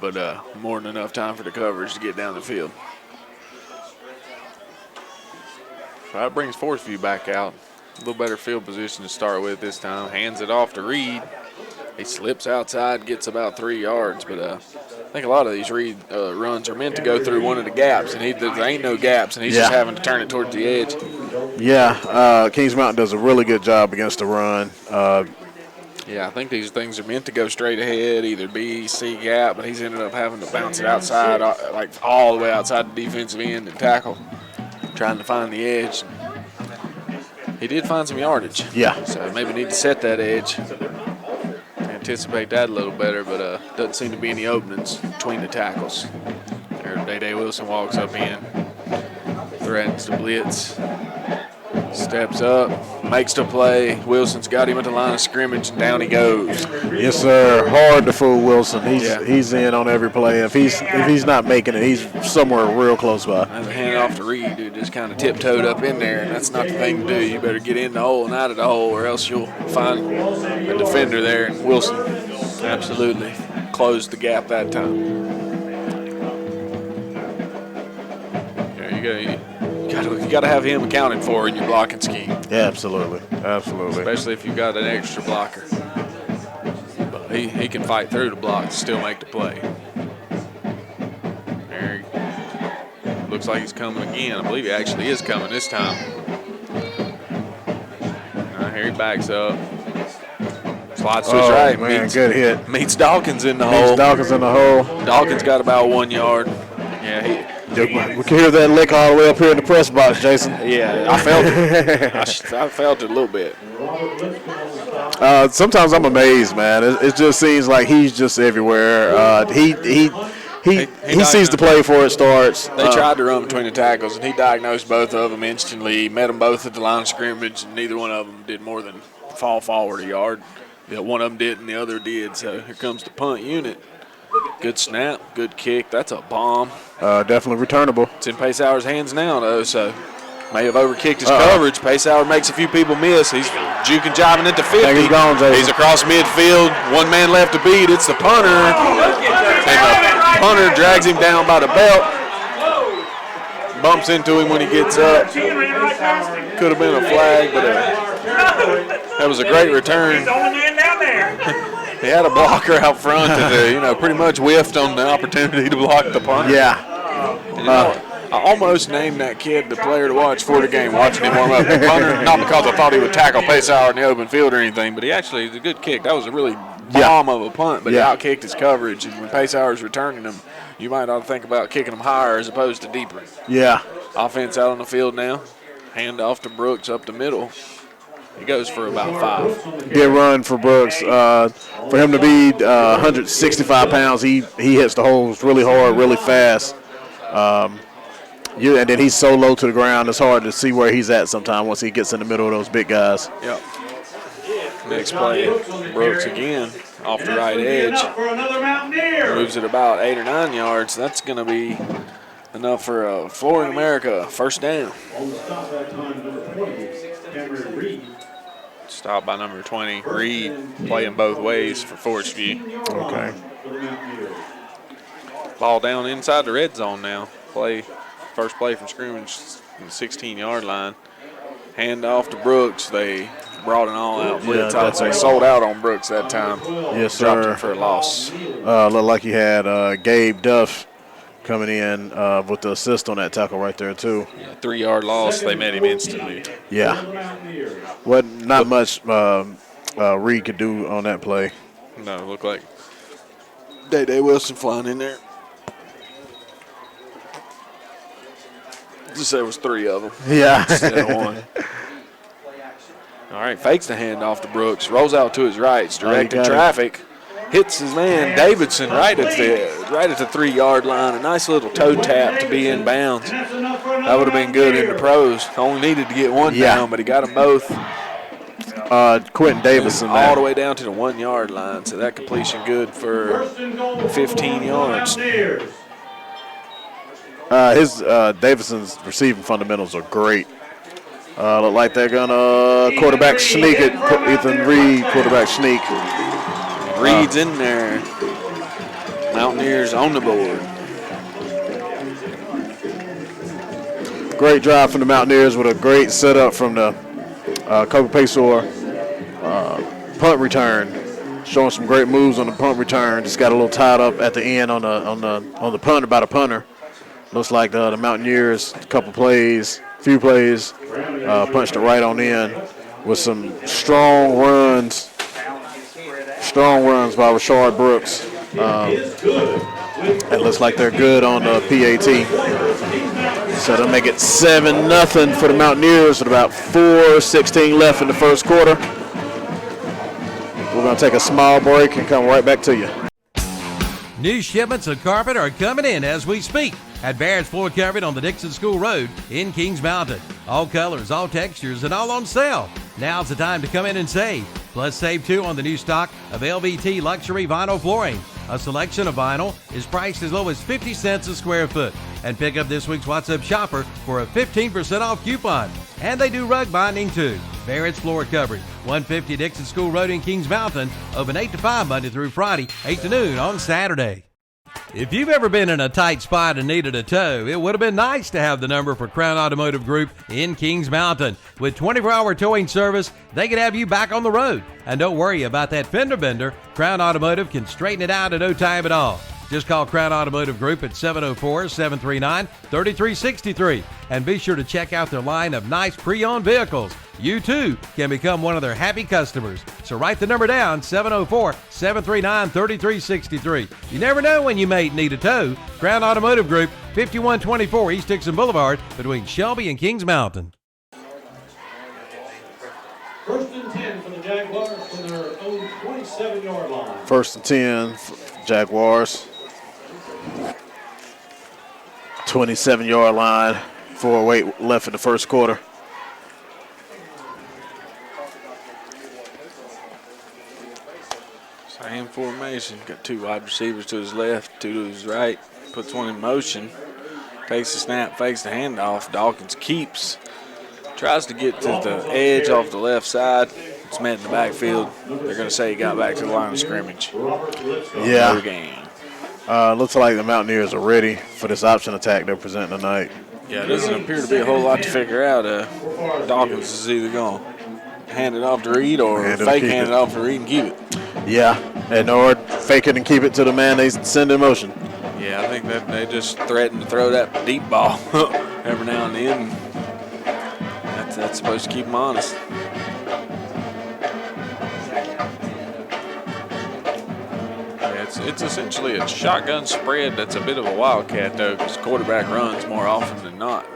but more than enough time for the coverage to get down the field. So that brings Forestview back out. A little better field position to start with this time. Hands it off to Reed. He slips outside, gets about 3 yards, but I think a lot of these Reed runs are meant to go through one of the gaps, and there ain't no gaps, and he's just having to turn it towards the edge. Yeah, Kings Mountain does a really good job against the run. Yeah, I think these things are meant to go straight ahead, either B, C gap, but he's ended up having to bounce it outside, like all the way outside the defensive end and tackle, trying to find the edge. He did find some yardage. Yeah. So maybe need to set that edge. Anticipate that a little better, but doesn't seem to be any openings between the tackles. There, Day Wilson walks up in, threatens to blitz, steps up, makes the play. Wilson's got him at the line of scrimmage, and down he goes. Yes, sir. Hard to fool Wilson. He's in on every play. If he's not making it, he's somewhere real close by. As a hand off to Reed, who just kind of tiptoed up in there, and that's not the thing to do. You better get in the hole and out of the hole, or else you'll find a defender there. And Wilson absolutely closed the gap that time. There you go. You got to have him accounted for in your blocking scheme. Yeah, absolutely. Especially if you've got an extra blocker. But he can fight through the block to still make the play. There he looks like he's coming again. I believe he actually is coming this time. Here he backs up. Slide switch right. Man, good hit. Meets Dawkins in the hole. Dawkins got about 1 yard. Yeah, we can hear that lick all the way up here in the press box, Jason. Yeah, I felt it. I felt it a little bit. Sometimes I'm amazed, man. It just seems like he's just everywhere. He sees the play before it starts. They tried to run between the tackles, and he diagnosed both of them instantly. Met them both at the line of scrimmage, and neither one of them did more than fall forward a yard. Yeah, one of them did, and the other did. So here comes the punt unit. Good snap, good kick. That's a bomb. Definitely returnable. It's in Pacehour's hands now, though, so may have overkicked his coverage. Pacehour makes a few people miss. He's juking, jiving at the 50. He's gone, Jason. He's across midfield. 1 man left to beat. It's the punter. And the punter drags him down by the belt. Bumps into him when he gets up. Could have been a flag, but that was a great return. He had a blocker out front that pretty much whiffed on the opportunity to block the punter. Yeah. I almost named that kid the player to watch for the game, watching him warm up. The punter, not because I thought he would tackle Pacehour in the open field or anything, but he actually is a good kick. That was a really bomb of a punt, but he outkicked his coverage. And when Pacehour's returning him, you might ought to think about kicking him higher as opposed to deeper. Yeah. Offense out on the field now. Hand off to Brooks up the middle. He goes for about 5. Good run for Brooks. For him to be 165 pounds, he hits the holes really hard, really fast. And then he's so low to the ground, it's hard to see where he's at sometimes once he gets in the middle of those big guys. Yep. Next play, Brooks again off the right edge. Moves it about 8 or 9 yards. That's going to be enough for Flooring America first down. Stop by number 20, Reed, playing both ways for Forestview. Okay. Ball down inside the red zone now. First play from scrimmage in the 16-yard line. Hand off to Brooks. They brought an all-out blitz. They sold out on Brooks that time. Yes, sir. Dropped him for a loss. Looked like he had Gabe Duff coming in with the assist on that tackle right there, too. Yeah, 3-yard loss. They met him instantly. Yeah. Not much Reed could do on that play. No, it looked like Day Wilson flying in there. Just say it was 3 of them. Yeah. Instead of 1. All right, fakes the handoff to Brooks. Rolls out to his right. It's directed traffic. Hits his man Davidson right at the 3-yard line. A nice little toe tap to be in bounds. That would have been good in the pros. Only needed to get one down, but he got them both. Quentin Davison all the way down to the 1-yard line. So that completion good for 15 yards. His Davison's receiving fundamentals are great. Look like they're gonna quarterback sneak it. Ethan Reed quarterback sneak. Reed's in there. Mountaineers on the board. Great drive from the Mountaineers with a great setup from the Kobe Pesor punt return. Showing some great moves on the punt return. Just got a little tied up at the end on the punt about a punter. Looks like the Mountaineers, few plays, punched it right on in with some strong runs by Rashard Brooks. It looks like they're good on the PAT. So they'll make it 7-0 for the Mountaineers with about 4:16 left in the first quarter. We're going to take a small break and come right back to you. New shipments of carpet are coming in as we speak at Barrett's Floor Carpet on the Dixon School Road in Kings Mountain. All colors, all textures, and all on sale. Now's the time to come in and save. Plus, save too on the new stock of LVT luxury vinyl flooring. A selection of vinyl is priced as low as 50 cents a square foot. And pick up this week's What's Up Shopper for a 15% off coupon. And they do rug binding too. Barrett's Floor Coverage, 150 Dixon School Road in Kings Mountain. Open 8 to 5 Monday through Friday, 8 to noon on Saturday. If you've ever been in a tight spot and needed a tow, it would have been nice to have the number for Crown Automotive Group in Kings Mountain. With 24-hour towing service, they can have you back on the road. And don't worry about that fender bender. Crown Automotive can straighten it out in no time at all. Just call Crown Automotive Group at 704-739-3363. And be sure to check out their line of nice pre-owned vehicles. You, too, can become one of their happy customers. So write the number down, 704-739-3363. You never know when you may need a tow. Crown Automotive Group, 5124 East Dixon Boulevard between Shelby and Kings Mountain. 1st and 10 for the Jaguars from their own 27-yard line. 1st and 10 for Jaguars. 27-yard line, 4:08 left in the first quarter. Same formation. Got 2 wide receivers to his left, 2 to his right. Puts one in motion. Takes the snap, fakes the handoff. Dawkins keeps. Tries to get to the edge off the left side. It's met in the backfield. They're going to say he got back to the line of scrimmage. Yeah. No gain. Looks like the Mountaineers are ready for this option attack they're presenting tonight. Yeah, it doesn't appear to be a whole lot to figure out. Dawkins is either going to hand it off to Reed or fake hand it off to Reed and keep it. Yeah, and or fake it and keep it to the man they send in motion. Yeah, I think that they just threaten to throw that deep ball every now and then. That's supposed to keep them honest. It's essentially a shotgun spread that's a bit of a wildcat, though, because quarterback runs more often than not.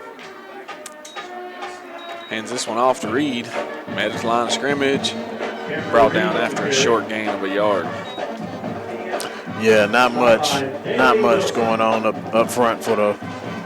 Hands this one off to Reed. Met his line of scrimmage. Brought down after a short gain of a yard. Yeah, not much going on up front for the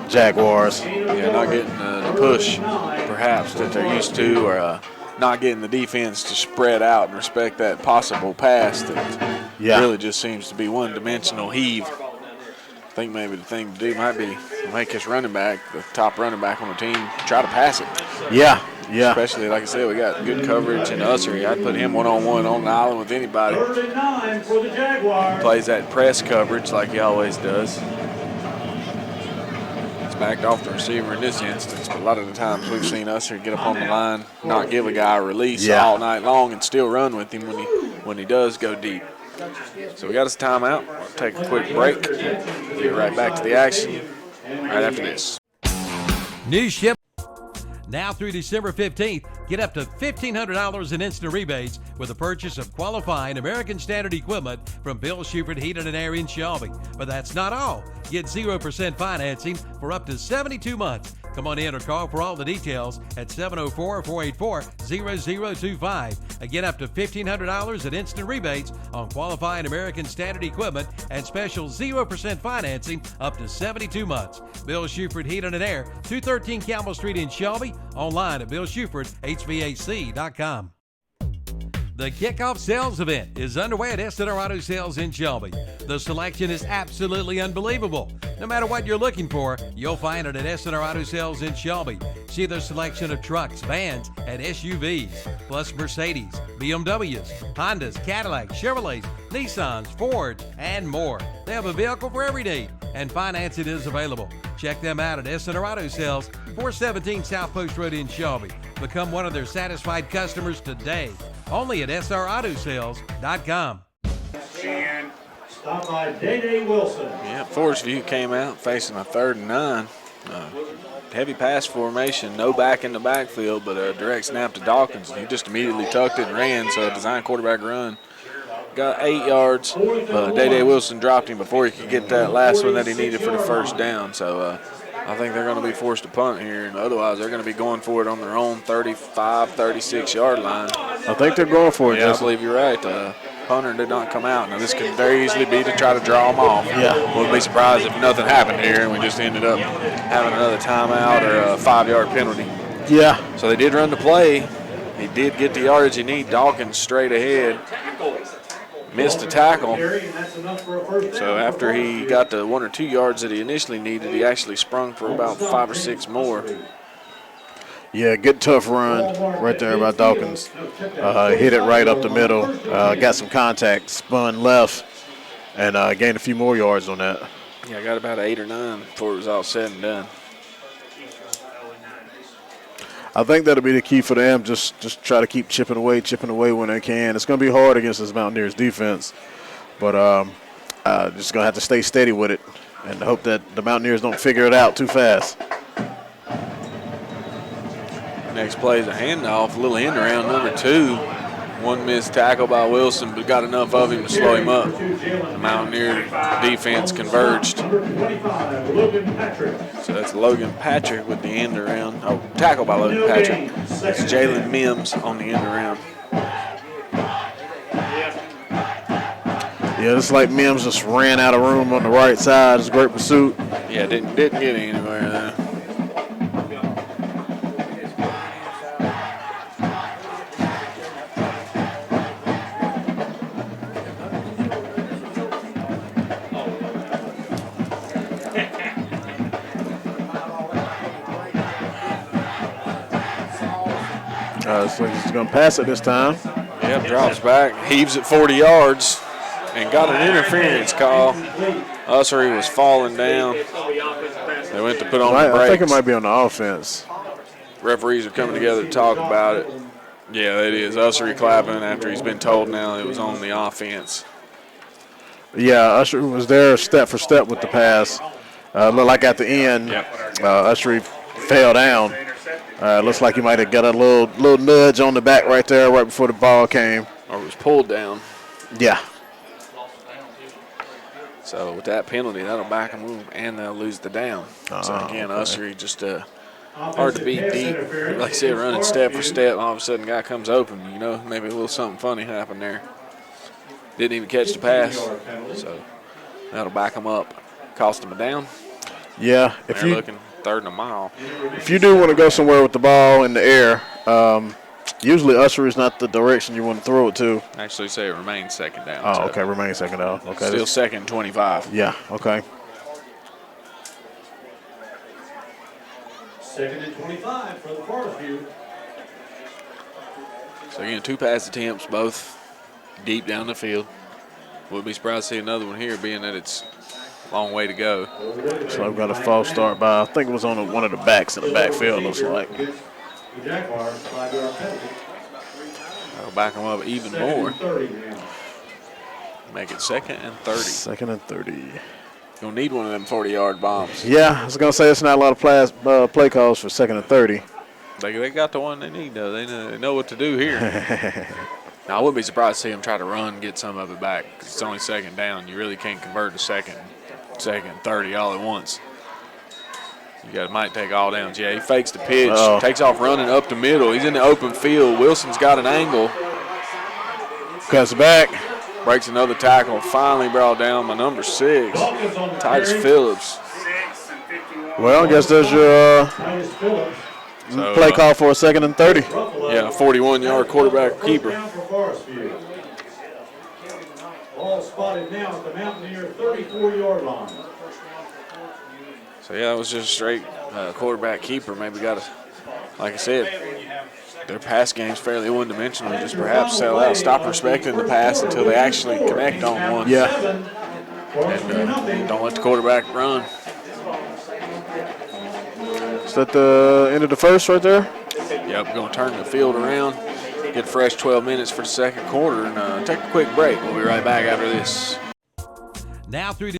Jaguars. Yeah, not getting the push, perhaps, that they're used to, or not getting the defense to spread out and respect that possible pass that really just seems to be one-dimensional heave. I think maybe the thing to do might be make his running back, the top running back on the team, try to pass it. Yeah. Especially, like I said, we got good coverage in Ussery. I'd put him one-on-one on the island with anybody. 3rd and 9 for the Jaguars. Plays that press coverage like he always does. It's backed off the receiver in this instance, but a lot of the times we've seen Ussery get up on the line, not give a guy a release all night long and still run with him when he does go deep. So we got us a timeout. We'll take a quick break. Get right back to the action right after this. New ship. Now through December 15th, get up to $1,500 in instant rebates with the purchase of qualifying American Standard equipment from Bill Shuford Heating and Air in Shelby. But that's not all. Get 0% financing for up to 72 months. Come on in or call for all the details at 704-484-0025. Again, up to $1,500 in instant rebates on qualifying American Standard equipment and special 0% financing up to 72 months. Bill Shuford Heating and Air, 213 Campbell Street in Shelby. Online at BillShufordHVAC.com. The kickoff sales event is underway at S&R Auto Sales in Shelby. The selection is absolutely unbelievable. No matter what you're looking for, you'll find it at S&R Auto Sales in Shelby. See their selection of trucks, vans, and SUVs, plus Mercedes, BMWs, Hondas, Cadillacs, Chevrolets, Nissans, Fords, and more. They have a vehicle for every need, and financing is available. Check them out at S&R Auto Sales, 417 South Post Road in Shelby. Become one of their satisfied customers today. Only at srautosales.com. Stop by Day Wilson. Yeah, Forestview came out facing a 3rd and 9. Heavy pass formation, no back in the backfield, but a direct snap to Dawkins. He just immediately tucked it and ran, so a design quarterback run. Got 8 yards, but Day Wilson dropped him before he could get that last one that he needed for the first down. So I think they're going to be forced to punt here, and otherwise they're going to be going for it on their own 35, 36-yard line. I think they're going for it. Yeah, I believe you're right. Punter did not come out. Now, this could very easily be to try to draw them off. Yeah. Wouldn't be surprised if nothing happened here and we just ended up having another timeout or a 5-yard penalty. Yeah. So they did run the play. He did get the yardage he need. Dawkins straight ahead. Missed a tackle. So after he got the 1 or 2 yards that he initially needed, he actually sprung for about 5 or 6 more. Yeah, good tough run right there by Dawkins. Hit it right up the middle. Got some contact, spun left, and gained a few more yards on that. Yeah, I got about 8 or 9 before it was all said and done. I think that'll be the key for them. Just try to keep chipping away when they can. It's going to be hard against this Mountaineers defense, but just going to have to stay steady with it and hope that the Mountaineers don't figure it out too fast. Next play is a handoff, a little end around number 2. One missed tackle by Wilson, but got enough of him to slow him up. The Mountaineer defense converged. So that's Logan Patrick with the end around. Oh, tackle by Logan Patrick. That's Jalen Mims on the end around. Yeah, it's like Mims just ran out of room on the right side. It's a great pursuit. Yeah, didn't get anywhere there. So he's going to pass it this time. Yep, drops back, heaves it 40 yards, and got an interference call. Ussery was falling down. They went to put on the brakes. I think it might be on the offense. Referees are coming together to talk about it. Yeah, it is. Ussery clapping after he's been told now it was on the offense. Yeah, Usher was there step for step with the pass. Looked like at the end, Ussery fell down. Looks like he might have got a little nudge on the back right there right before the ball came. Or was pulled down. Yeah. So with that penalty, that'll back them up and they'll lose the down. So again, Ussery just hard to beat deep. Like I said, running step for step, all of a sudden guy comes open. You know, maybe a little something funny happened there. Didn't even catch the pass. So that'll back them up. Cost them a down. Yeah. They're looking 3rd and a mile. If you do want to go somewhere with the ball in the air, usually Usher is not the direction you want to throw it to. Actually say it remains 2nd down. Oh, okay, remains 2nd down. Okay. Still 2nd and 25. Yeah, okay. 2nd and 25 for the Forestview. So again, 2 pass attempts, both deep down the field. Wouldn't be surprised to see another one here, being that it's a long way to go. So I've got a false start by, I think it was on one of the backs in the backfield, looks like. The Jaguars, 5-yard penalty. That'll back them up even more. Make it 2nd and 30. 2nd and 30. You'll need one of them 40-yard bombs. Yeah, I was going to say it's not a lot of play calls for 2nd and 30. They got the one they need, though. They know what to do here. Now, I wouldn't be surprised to see him try to run and get some of it back because it's only second down. You really can't convert to second, 30 all at once. Might take all downs. Yeah, he fakes the pitch, takes off running up the middle. He's in the open field. Wilson's got an angle. Cuts back. Breaks another tackle. Finally brought down by number 6, Titus Phillips. Well, I guess there's your play call for a 2nd and 30. Yeah, 41-yard quarterback keeper. Ball spotted now at the Mountaineer 34-yard line. So, yeah, it was just a straight quarterback keeper. Maybe got to, like I said, their pass game's fairly one-dimensional. Just perhaps sell out, stop respecting the pass until they actually connect on one. Yeah. And don't let the quarterback run. Is that the end of the first right there? Yep, going to turn the field around, get fresh 12 minutes for the second quarter, and take a quick break. We'll be right back after this. Now through to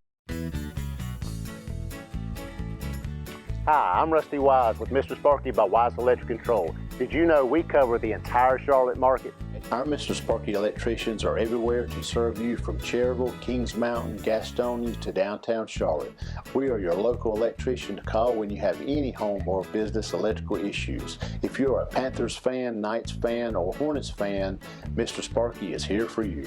Hi, I'm Rusty Wise with Mr. Sparky by Wise Electric Control. Did you know we cover the entire Charlotte market? Our Mr. Sparky electricians are everywhere to serve you from Cherryville, Kings Mountain, Gastonia to downtown Charlotte. We are your local electrician to call when you have any home or business electrical issues. If you're a Panthers fan, Knights fan, or Hornets fan, Mr. Sparky is here for you.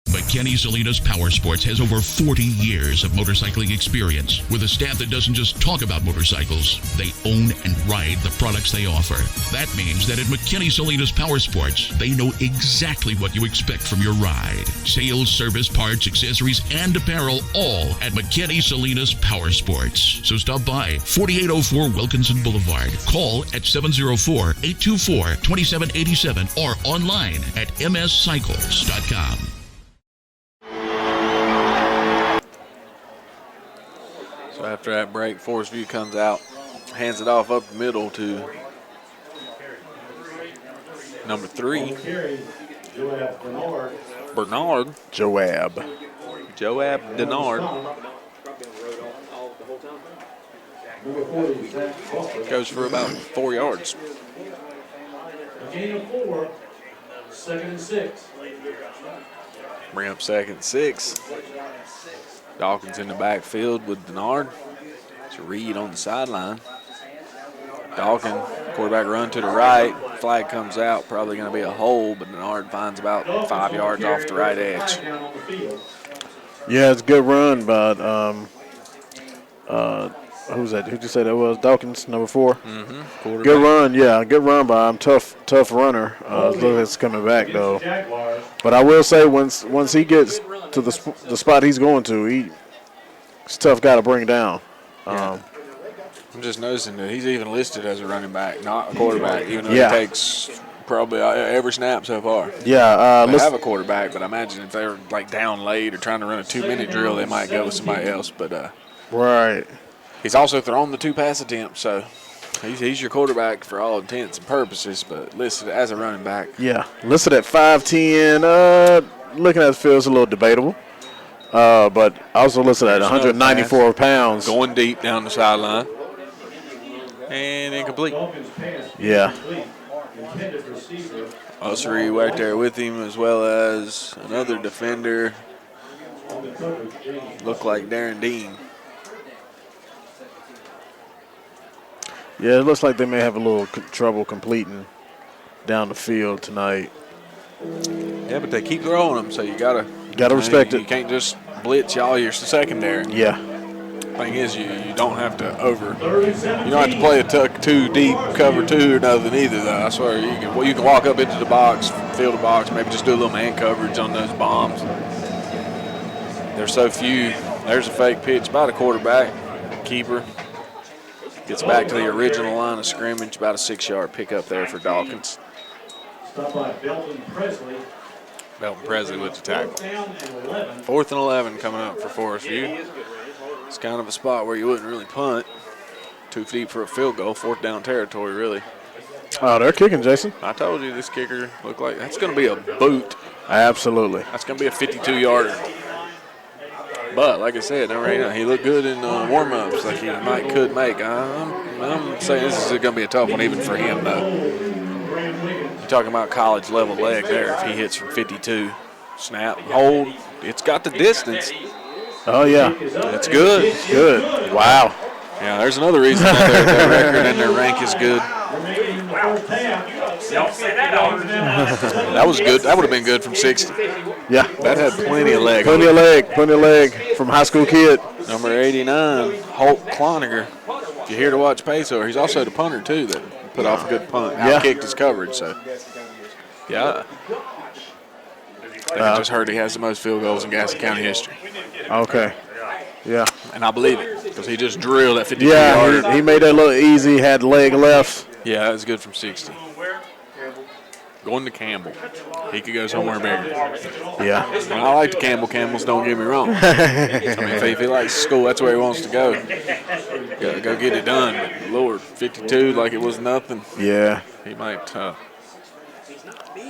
McKinney Salinas Power Sports has over 40 years of motorcycling experience with a staff that doesn't just talk about motorcycles, they own and ride the products they offer. That means that at McKinney Salinas Power Sports, they know exactly what you expect from your ride. Sales, service, parts, accessories, and apparel, all at McKinney Salinas Power Sports. So stop by 4804 Wilkinson Boulevard. Call at 704-824-2787 or online at mscycles.com. So after that break, Forestview comes out, hands it off up the middle to number 3, Bernard. Joab Denard. Goes for about 4 yards. A gain of 4, 2nd and 6. Bring up 2nd and 6. Dawkins in the backfield with Denard. It's a read on the sideline. Dawkins, quarterback run to the right. Flag comes out, probably going to be a hole, but Denard finds about 5 yards off the right edge. Yeah, it's a good run, but who's that? Who'd you say that was? Dawkins, number 4. Mm-hmm. Good run, yeah, good run by him. Tough runner. Looks like it's coming back though. But I will say, once he gets to the spot he's going to, he's a tough guy to bring down. I'm just noticing that he's even listed as a running back, not a quarterback, even though he takes probably every snap so far. Yeah, they have a quarterback, but I imagine if they're like down late or trying to run a 2-minute drill, they might go with somebody else. But right. He's also thrown the 2 pass attempts, so he's your quarterback for all intents and purposes, but listed as a running back. Yeah, listed at 5'10". Looking at the field is a little debatable, but also listed at 194 pounds. Going deep down the sideline. And incomplete. Yeah. Ossery right there with him, as well as another defender. Looked like Darren Dean. Yeah, it looks like they may have a little trouble completing down the field tonight. Yeah, but they keep throwing them, so you gotta respect it. You can't just blitz y'all your secondary. Yeah. Thing is, you don't have to play a tuck 2 deep, cover 2 or nothing either. Though I swear you can walk up into the box, field the box, maybe just do a little man coverage on those bombs. There's so few. There's a fake pitch by the quarterback, keeper. Gets back to the original line of scrimmage, about a 6-yard pickup there for Dawkins. Stopped by Belton Presley. Belton Presley with the tackle. 4th and 11 coming up for Forestview. It's kind of a spot where you wouldn't really punt. 2 feet for a field goal, 4th down territory, really. Oh, they're kicking, Jason. I told you this kicker looked like that's going to be a boot. Absolutely. That's going to be a 52-yarder. But like I said, he looked good in warm-ups, like he could make. I'm saying this is going to be a tough one even for him, though. You're talking about college level leg there. If he hits from 52, snap, hold, it's got the distance. Oh yeah, it's good. It's good. Wow. Yeah, there's another reason that their record and their rank is good. That was good. That would have been good from 60. Yeah. That had plenty of leg. Plenty of leg from high school kid. Number 89, Holt Cloninger. If you're here to watch Peso, he's also the punter, too, that put off a good punt. Out-kicked his coverage, so. Yeah. I just heard he has the most field goals in Gaston County history. Okay. Yeah. And I believe it, because he just drilled that 52-yarder. Yeah, he made that look easy, had leg left. Yeah, that was good from 60. Going to Campbell. He could go somewhere bigger. Yeah. And I like the Camels, don't get me wrong. I mean, if he likes school, that's where he wants to go. Go get it done. But Lord, 52 like it was nothing. Yeah. He might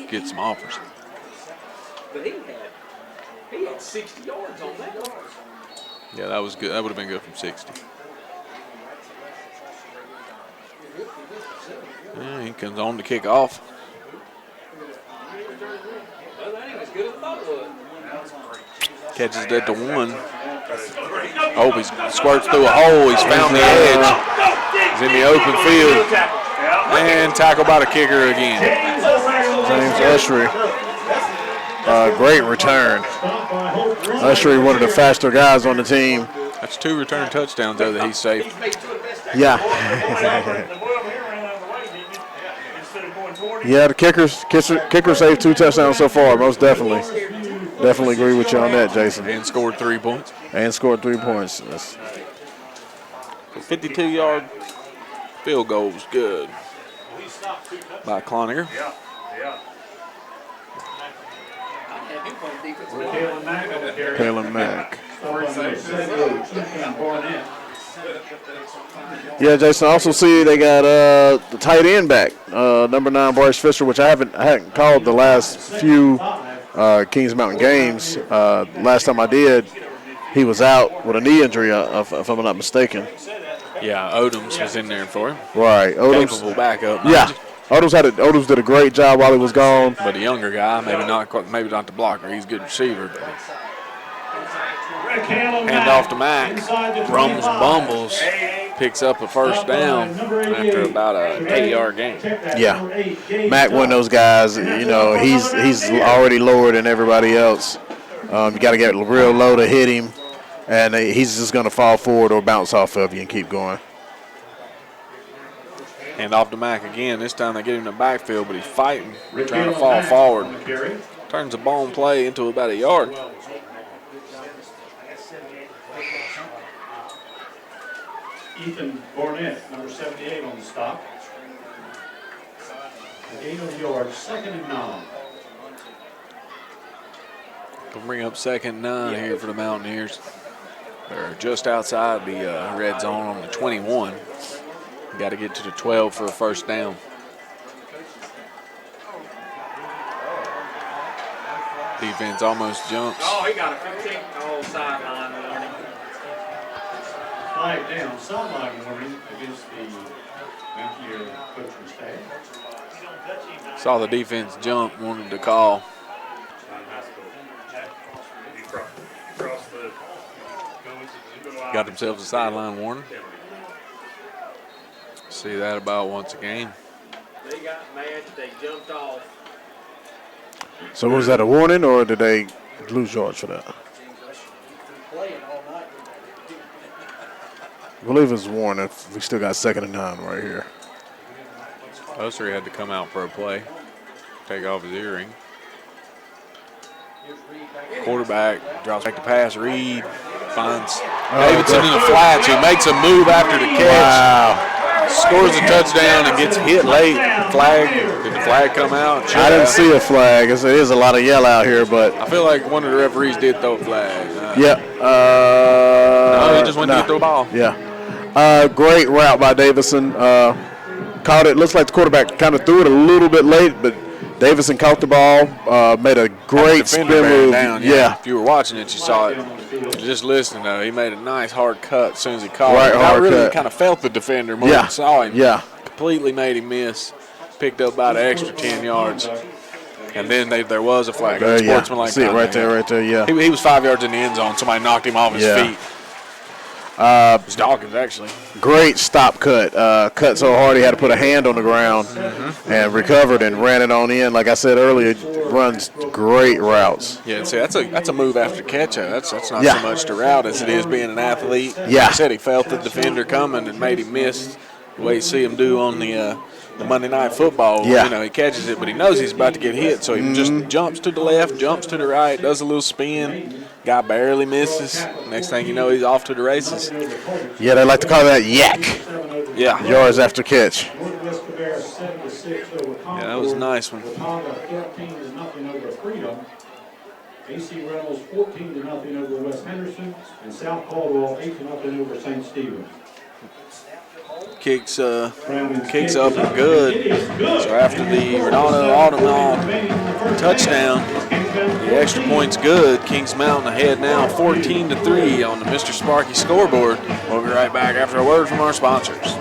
get some offers. But he had 60 yards on that. Yeah, that was good. That would have been good from 60. Yeah, he comes on to kick off. Catches it at the 1. Oh, he squirts through a hole. He's found the edge. He's in the open field. And tackled by the kicker again. James Ushery. Great return. Ushery, one of the faster guys on the team. That's 2 return touchdowns, though, that he's saved. Yeah. Yeah, the kicker saved 2 touchdowns so far, most definitely. Definitely agree with you on that, Jason. And scored 3 points. And scored 3 points. That's 52-yard field goal was good by Cloninger. Kalen Mack. Yeah, Jason. I also see they got the tight end back, number 9, Bryce Fisher, which I hadn't called the last few Kings Mountain games. Last time I did, he was out with a knee injury, if I'm not mistaken. Yeah, Odoms was in there for him. Right, Odoms. Capable backup. Yeah, Odoms did a great job while he was gone. But a younger guy, maybe not the blocker. He's a good receiver. But hand off to Mack. Bumbles. Picks up a first down after about a 8-yard gain. Yeah, Mack, one of those guys. You know, he's already lower than everybody else. You got to get real low to hit him, and he's just going to fall forward or bounce off of you and keep going. Hand off to Mack again. This time they get him in the backfield, but he's fighting, trying to fall forward. Turns the ball and play into about a yard. Ethan Barnett, number 78 on the stop. A gain of yards, 2nd and 9. We'll bring up 2nd and 9 here for the Mountaineers. They're just outside the red zone on the 21. Got to get to the 12 for a first down. Defense almost jumps. Oh, he got a 15 sideline warning. Flag down, sideline warning against the Mountaineer coaching staff. Saw the defense jump, wanted to call. Got themselves a sideline warning. See that about once a game. They got mad, they jumped off. So was that a warning, or did they lose yards for that? I believe it was a warning. We still got 2nd and 9 right here. Ushery had to come out for a play. Take off his earring. Quarterback drops back to pass. Reed finds Davidson in the flats, who makes a move after the catch. Wow. Scores a touchdown and gets hit late. Flag. Did the flag come out? I didn't see a flag. There is a lot of yell out here, but I feel like one of the referees did throw a flag. yeah. No, he just went to get the ball. Yeah. Great route by Davison. Caught it. Looks like the quarterback kind of threw it a little bit late, but Davison caught the ball, made a great spin move. Down, yeah. If you were watching it, you saw it. Just listening, though, he made a nice hard cut as soon as he caught it. I really kind of felt the defender more than saw him. Yeah. Completely made him miss. Picked up about an extra 10 yards. And then there was a flag. Sportsmanlike see it right there, yeah. He was 5 yards in the end zone. Somebody knocked him off his feet. It was Dawkins, actually. Great stop cut. Cut so hard he had to put a hand on the ground and recovered and ran it on in. Like I said earlier, runs great routes. Yeah, see, that's a move after catch. That's not so much to route as it is being an athlete. Yeah. Like I said, he felt the defender coming and made him miss the way you see him do on the Monday Night Football. Yeah. You know, he catches it, but he knows he's about to get hit, so he just jumps to the left, jumps to the right, does a little spin. Guy barely misses. Next thing you know, he's off to the races. Yeah, they like to call that yak. Yeah. Yards after catch. Yeah, that was a nice one. AC Reynolds 14-0 over West Henderson, and South Caldwell 8-0 over St. Stephen. Kicks up and good. So after the Ronaldo Autumn touchdown, the extra point's good. Kings Mountain ahead now 14-3 on the Mr. Sparky scoreboard. We'll be right back after a word from our sponsors.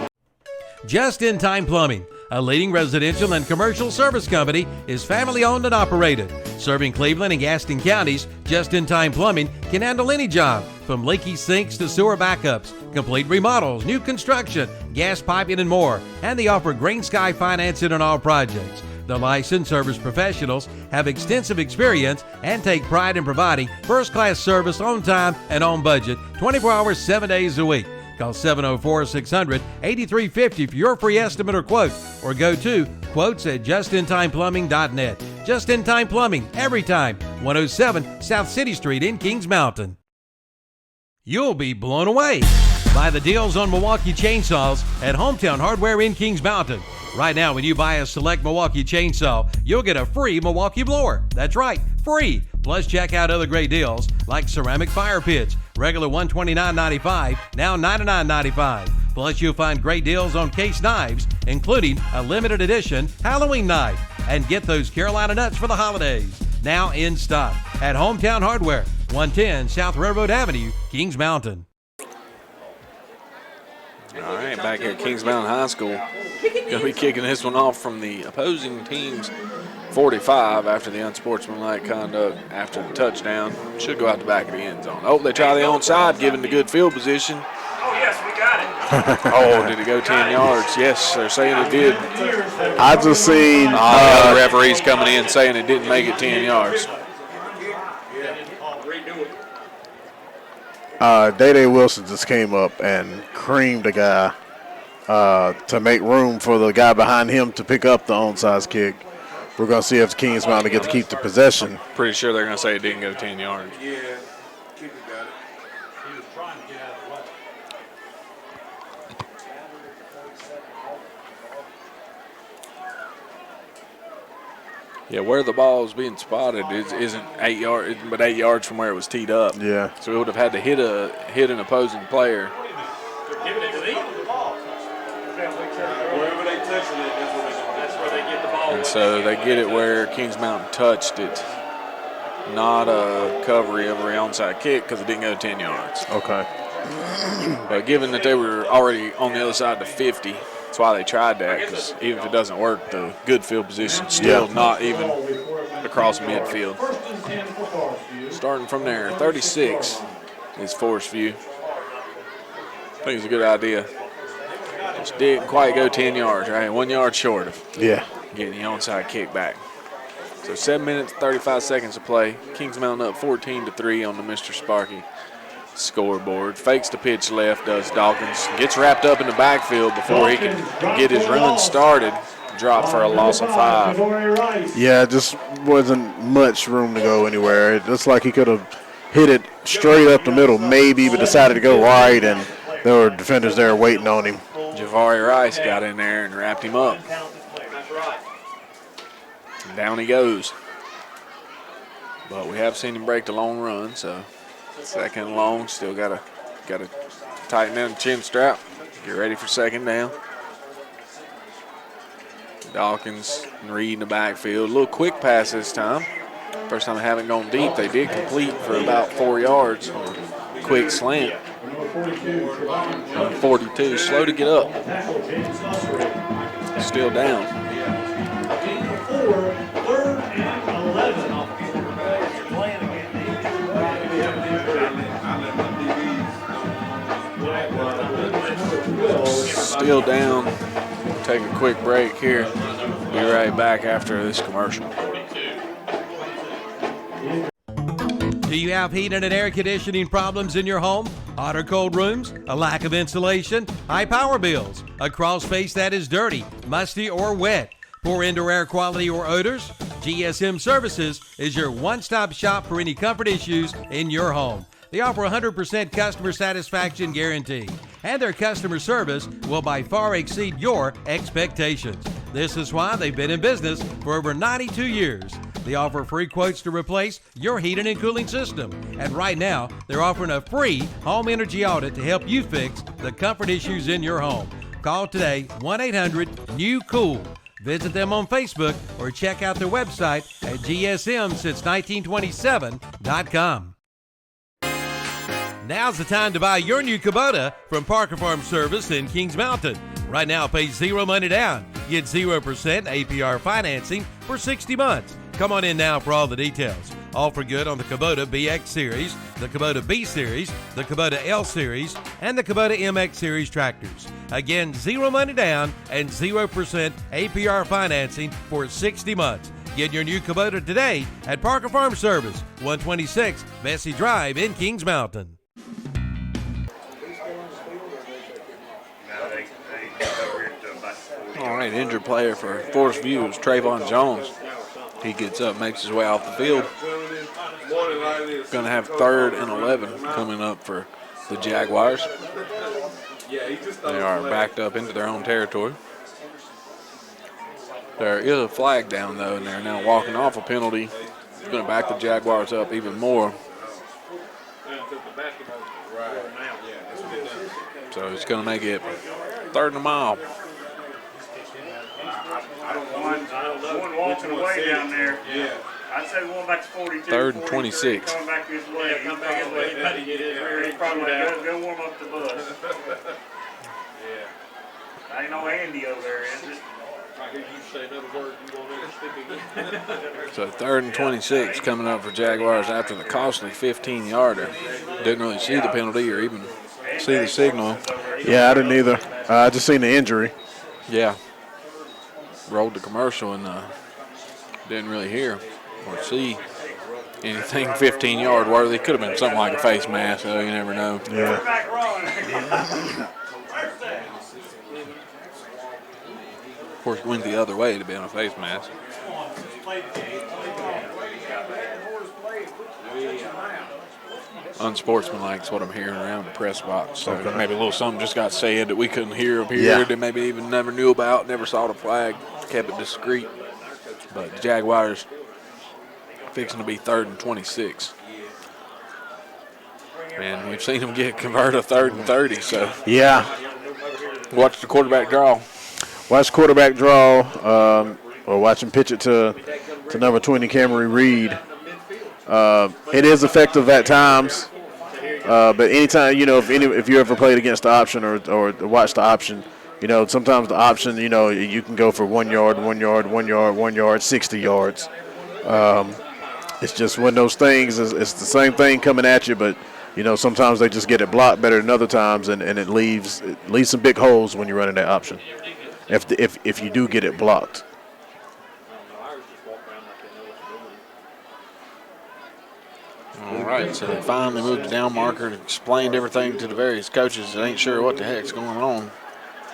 Just in Time Plumbing, a leading residential and commercial service company, is family owned and operated. Serving Cleveland and Gaston counties, Just in Time Plumbing can handle any job, from leaky sinks to sewer backups, complete remodels, new construction, gas piping, and more. And they offer Green Sky financing on all projects. The licensed service professionals have extensive experience and take pride in providing first-class service on time and on budget, 24 hours, 7 days a week. Call 704-600-8350 for your free estimate or quote, or go to quotes@justintimeplumbing.net. Just in Time Plumbing, every time. 107 South City Street in Kings Mountain. You'll be blown away by the deals on Milwaukee chainsaws at Hometown Hardware in Kings Mountain. Right now, when you buy a select Milwaukee chainsaw, you'll get a free Milwaukee blower. That's right, free. Plus, check out other great deals like ceramic fire pits, regular $129.95, now $99.95. Plus, you'll find great deals on case knives, including a limited edition Halloween knife. And get those Carolina nuts for the holidays. Now in stock at Hometown Hardware, 110 South Railroad Avenue, Kings Mountain. All right, back here at Kings Mountain High School. Going to be kicking this one off from the opposing team's 45 after the unsportsmanlike conduct after the touchdown. Should go out the back of the end zone. Oh, they try the onside, giving the good field position. Oh, yes, we got it. Oh, did it go 10 yards? Yes, they're saying it did. I just seen the other referees coming in saying it didn't make it 10 yards. Day Wilson just came up and creamed a guy to make room for the guy behind him to pick up the onside kick. We're going to see if Kings Mountain get to keep the possession. Pretty sure they're going to say it didn't go 10 yards. Yeah, Kicker got it. He was trying to get out of the way. Yeah, where the ball is being spotted isn't 8 yards, but 8 yards from where it was teed up. Yeah. So it would have had to hit an opposing player. Give it to me. Wherever they touching it, that's where they get the ball. And so they get it where Kings Mountain touched it. Not a recovery of a onside kick because it didn't go 10 yards. Okay. But given that they were already on the other side of the 50, that's why they tried that, because even if it doesn't work, the good field position still not even across midfield. Starting from there, 36 is Forestview. I think it's a good idea. Just didn't quite go 10 yards, right? 1 yard short of getting the onside kick back. So 7 minutes, 35 seconds to play. Kings Mountain up 14-3 on the Mr. Sparky scoreboard. Fakes the pitch left, does Dawkins. Gets wrapped up in the backfield before he can get his run started. Drop for a loss of 5. Yeah, just wasn't much room to go anywhere. It looks like he could have hit it straight up the middle maybe, but decided to go right, and there were defenders there waiting on him. Javari Rice got in there and wrapped him up. And down he goes. But we have seen him break the long run, so second and long, still gotta tighten down the chin strap. Get ready for second down. Dawkins and Reed in the backfield. A little quick pass this time. First time they haven't gone deep. They did complete for about 4 yards on a quick slant. 42, slow to get up. Still down. Still down. Take a quick break here. Be right back after this commercial. Do you have heating and air conditioning problems in your home? Hot or cold rooms? A lack of insulation? High power bills? A crawl space that is dirty, musty, or wet? Poor indoor air quality or odors? GSM Services is your one-stop shop for any comfort issues in your home. They offer 100% customer satisfaction guarantee, and their customer service will by far exceed your expectations. This is why they've been in business for over 92 years. They offer free quotes to replace your heating and cooling system. And right now, they're offering a free home energy audit to help you fix the comfort issues in your home. Call today, 1-800-NEW-COOL. Visit them on Facebook or check out their website at gsmsince1927.com. Now's the time to buy your new Kubota from Parker Farm Service in Kings Mountain. Right now, pay zero money down. Get 0% APR financing for 60 months. Come on in now for all the details. All for good on the Kubota BX Series, the Kubota B Series, the Kubota L Series, and the Kubota MX Series tractors. Again, zero money down and 0% APR financing for 60 months. Get your new Kubota today at Parker Farm Service, 126 Bessie Drive in Kings Mountain. All right, injured player for Forestview is Trayvon Jones. He gets up, makes his way off the field. Going to have 3rd and 11 coming up for the Jaguars. They are backed up into their own territory. There is a flag down, though, and they're now walking off a penalty. It's going to back the Jaguars up even more. So it's going to make it 3rd and a mile. One walking away down there. Yeah. I'd say going back to 42. 3rd and 26. Going back this way. Come back this way. He's probably go warm up the bus. Yeah. Ain't no Andy over there, is it? I hear you say another word. You won't ever speak again. So 3rd and 26 coming up for Jaguars after the costly 15-yarder. Didn't really see the penalty or even see the signal. Yeah, I didn't either. I just seen the injury. Yeah. Rolled the commercial and didn't really hear or see anything 15-yard worthy. Could have been something like a face mask, though. You never know. Yeah. Of course, it went the other way to be on a face mask. Unsportsmanlike is what I'm hearing around the press box. So maybe a little something just got said that we couldn't hear up here, that maybe even never knew about, never saw the flag, kept it discreet. But the Jaguars fixing to be 3rd and 26. And we've seen them convert a 3rd and 30. So yeah, watch the quarterback draw. Watch quarterback draw, or watch him pitch it to number 20, Cameron Reed. It is effective at times, but anytime, if you ever played against the option or watch the option, sometimes the option, you can go for 1 yard, 1 yard, 1 yard, 1 yard, 60 yards. It's just one of those things. It's the same thing coming at you, but sometimes they just get it blocked better than other times, and it leaves some big holes when you're running that option. If you do get it blocked. All right, so they finally moved the down marker and explained everything to the various coaches that ain't sure what the heck's going on.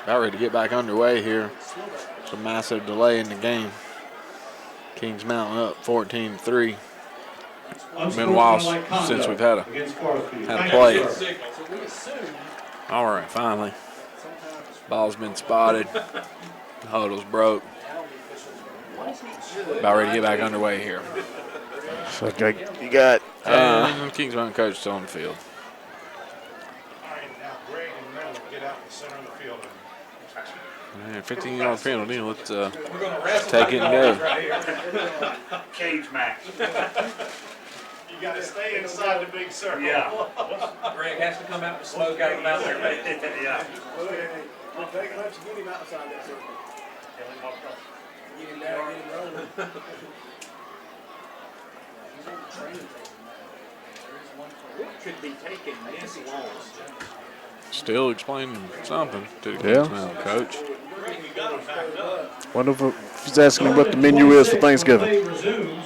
About ready to get back underway here. It's a massive delay in the game. Kings Mountain up 14-3. It's been a while since we've had a play. All right, finally. Ball's been spotted. The huddle's broke. About ready to get back underway here. So you got Kings Mountain coach still on the field. 15-yard penalty. Let's take it and go. Cage match. You got to stay inside the big circle. Yeah. Greg has to come out and smoke out of the mouth there. Yeah. Greg, let's get him outside that circle. Get him down, get him rolling. He's on the training table. What could be taking this long? Still explaining something to the Kings Mountain coach. Wonder if he's asking him what the menu is for Thanksgiving.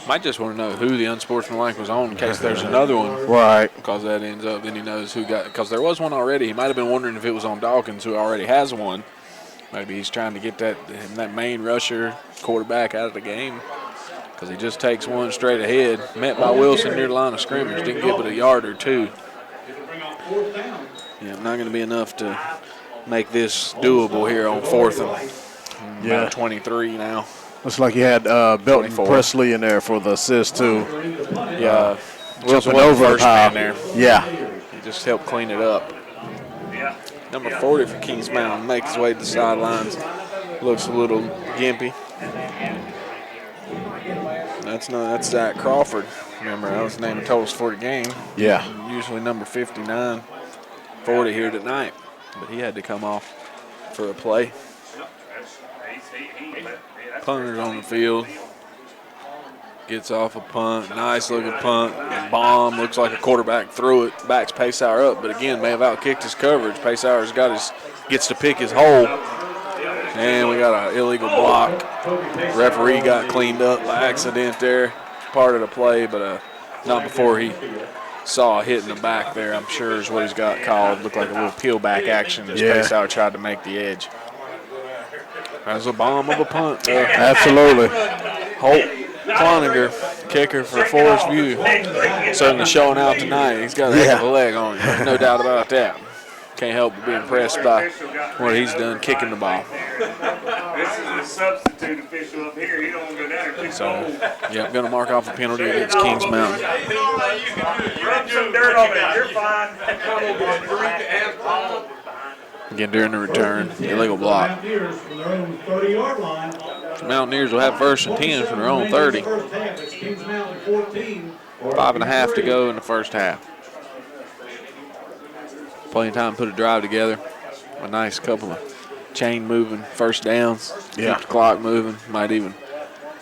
Might just want to know who the unsportsmanlike was on in case there's another one. Right. Because that ends up, then he knows who got, because there was one already. He might have been wondering if it was on Dawkins, who already has one. Maybe he's trying to get that main rusher quarterback out of the game because he just takes one straight ahead. Met by Wilson near the line of scrimmage. Didn't get but a yard or two. Yeah, not going to be enough to make this doable here on 4th and about 23 now. Looks like he had Belton Presley in there for the assist, too. Yeah. Jumping over first man there. Yeah. He just helped clean it up. Number 40 for Kings Mountain makes his way to the sidelines. Looks a little gimpy. That's Zach Crawford. Remember, that was the name and totals for the game. Yeah. Usually number 59, 40 here tonight, but he had to come off for a play. Punter's on the field. Gets off a punt. Nice looking punt. Bomb. Looks like a quarterback threw it. Backs Paysauer up, but again, may have outkicked his coverage. Paysauer's gets to pick his hole. And we got an illegal block. Referee got cleaned up by accident there. Part of the play, but not before he saw a hit in the back there, I'm sure is what he's got called. Looked like a little peel back action as Paysauer tried to make the edge. That was a bomb of a punt. Absolutely. Holt Cloninger, kicker for Forestview, certainly showing out tonight. He's got a heck of a leg on him, no doubt about that. Can't help but be impressed by what he's done kicking the ball. This is the substitute official up here. He don't want to go down there and kick Yep, going to mark off a penalty against Kings Mountain. Rub some dirt on it. You're fine. Again, during the return, illegal block. Mountaineers will have 1st and 10 from their own 30. 5.5 to go in the first half. Plenty of time to put a drive together. A nice couple of chain moving first downs. Keep the clock moving. Might even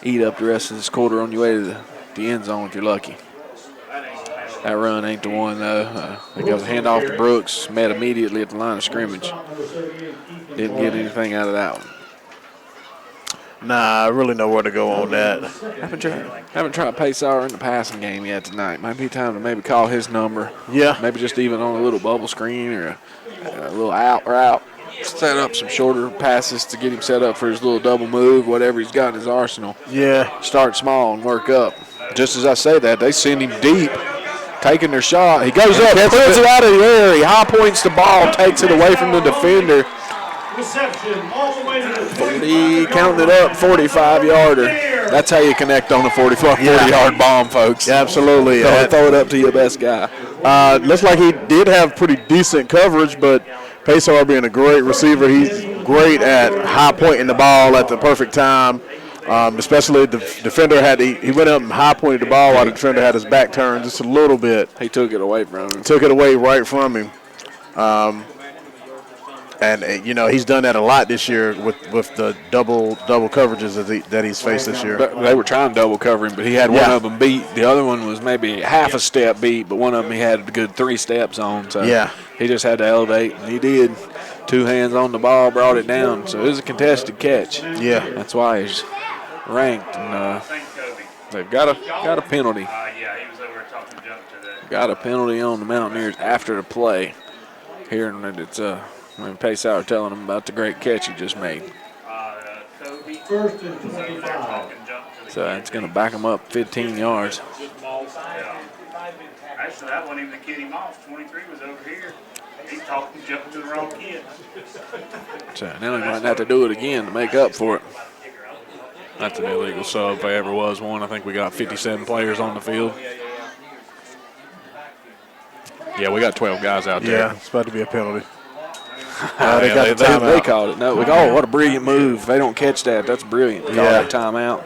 eat up the rest of this quarter on your way to the end zone if you're lucky. That run ain't the one, though. It goes a handoff to Brooks, met immediately at the line of scrimmage. Didn't get anything out of that one. Nah, I really know where to go on that. Haven't tried Paysauer in the passing game yet tonight. Might be time to maybe call his number. Yeah. Maybe just even on a little bubble screen or a little out route. Set up some shorter passes to get him set up for his little double move, whatever he's got in his arsenal. Yeah. Start small and work up. Just as I say that, they send him deep, taking their shot. He goes up, pulls it out of the air. He high points the ball, takes it away from the defender. Reception all the way to the 40, counting it up, 45-yarder. That's how you connect on a 40-yard bomb, folks. Absolutely. Throw it up to your best guy. Looks like he did have pretty decent coverage, but Paysauer being a great receiver, he's great at high pointing the ball at the perfect time. Especially the defender he went up and high pointed the ball while the defender had his back turned just a little bit. He took it away from him. Took it away right from him. And he's done that a lot this year with the double coverages that he's faced this year. But they were trying to double cover him, but he had one of them beat. The other one was maybe half a step beat, but one of them he had a good 3 steps on. So he just had to elevate, and he did. 2 hands on the ball, brought it down. So it was a contested catch. Yeah, that's why he's ranked, and they've got a penalty. Yeah, he was over talking junk to that. Got a penalty on the Mountaineers after the play. Hearing that it's Paysauer telling them about the great catch he just made. First and 25. So it's going to back them up 15 yards. Actually, that wasn't even the kid he off. 23 was over here. He's talking junk to the wrong kid. So now he might have to do it again to make up for it. That's an illegal sub if there ever was one. I think we got 57 players on the field. Yeah, we got 12 guys out there. Yeah, it's about to be a penalty. They called it. No, what a brilliant move. If they don't catch that, that's brilliant. Call that timeout.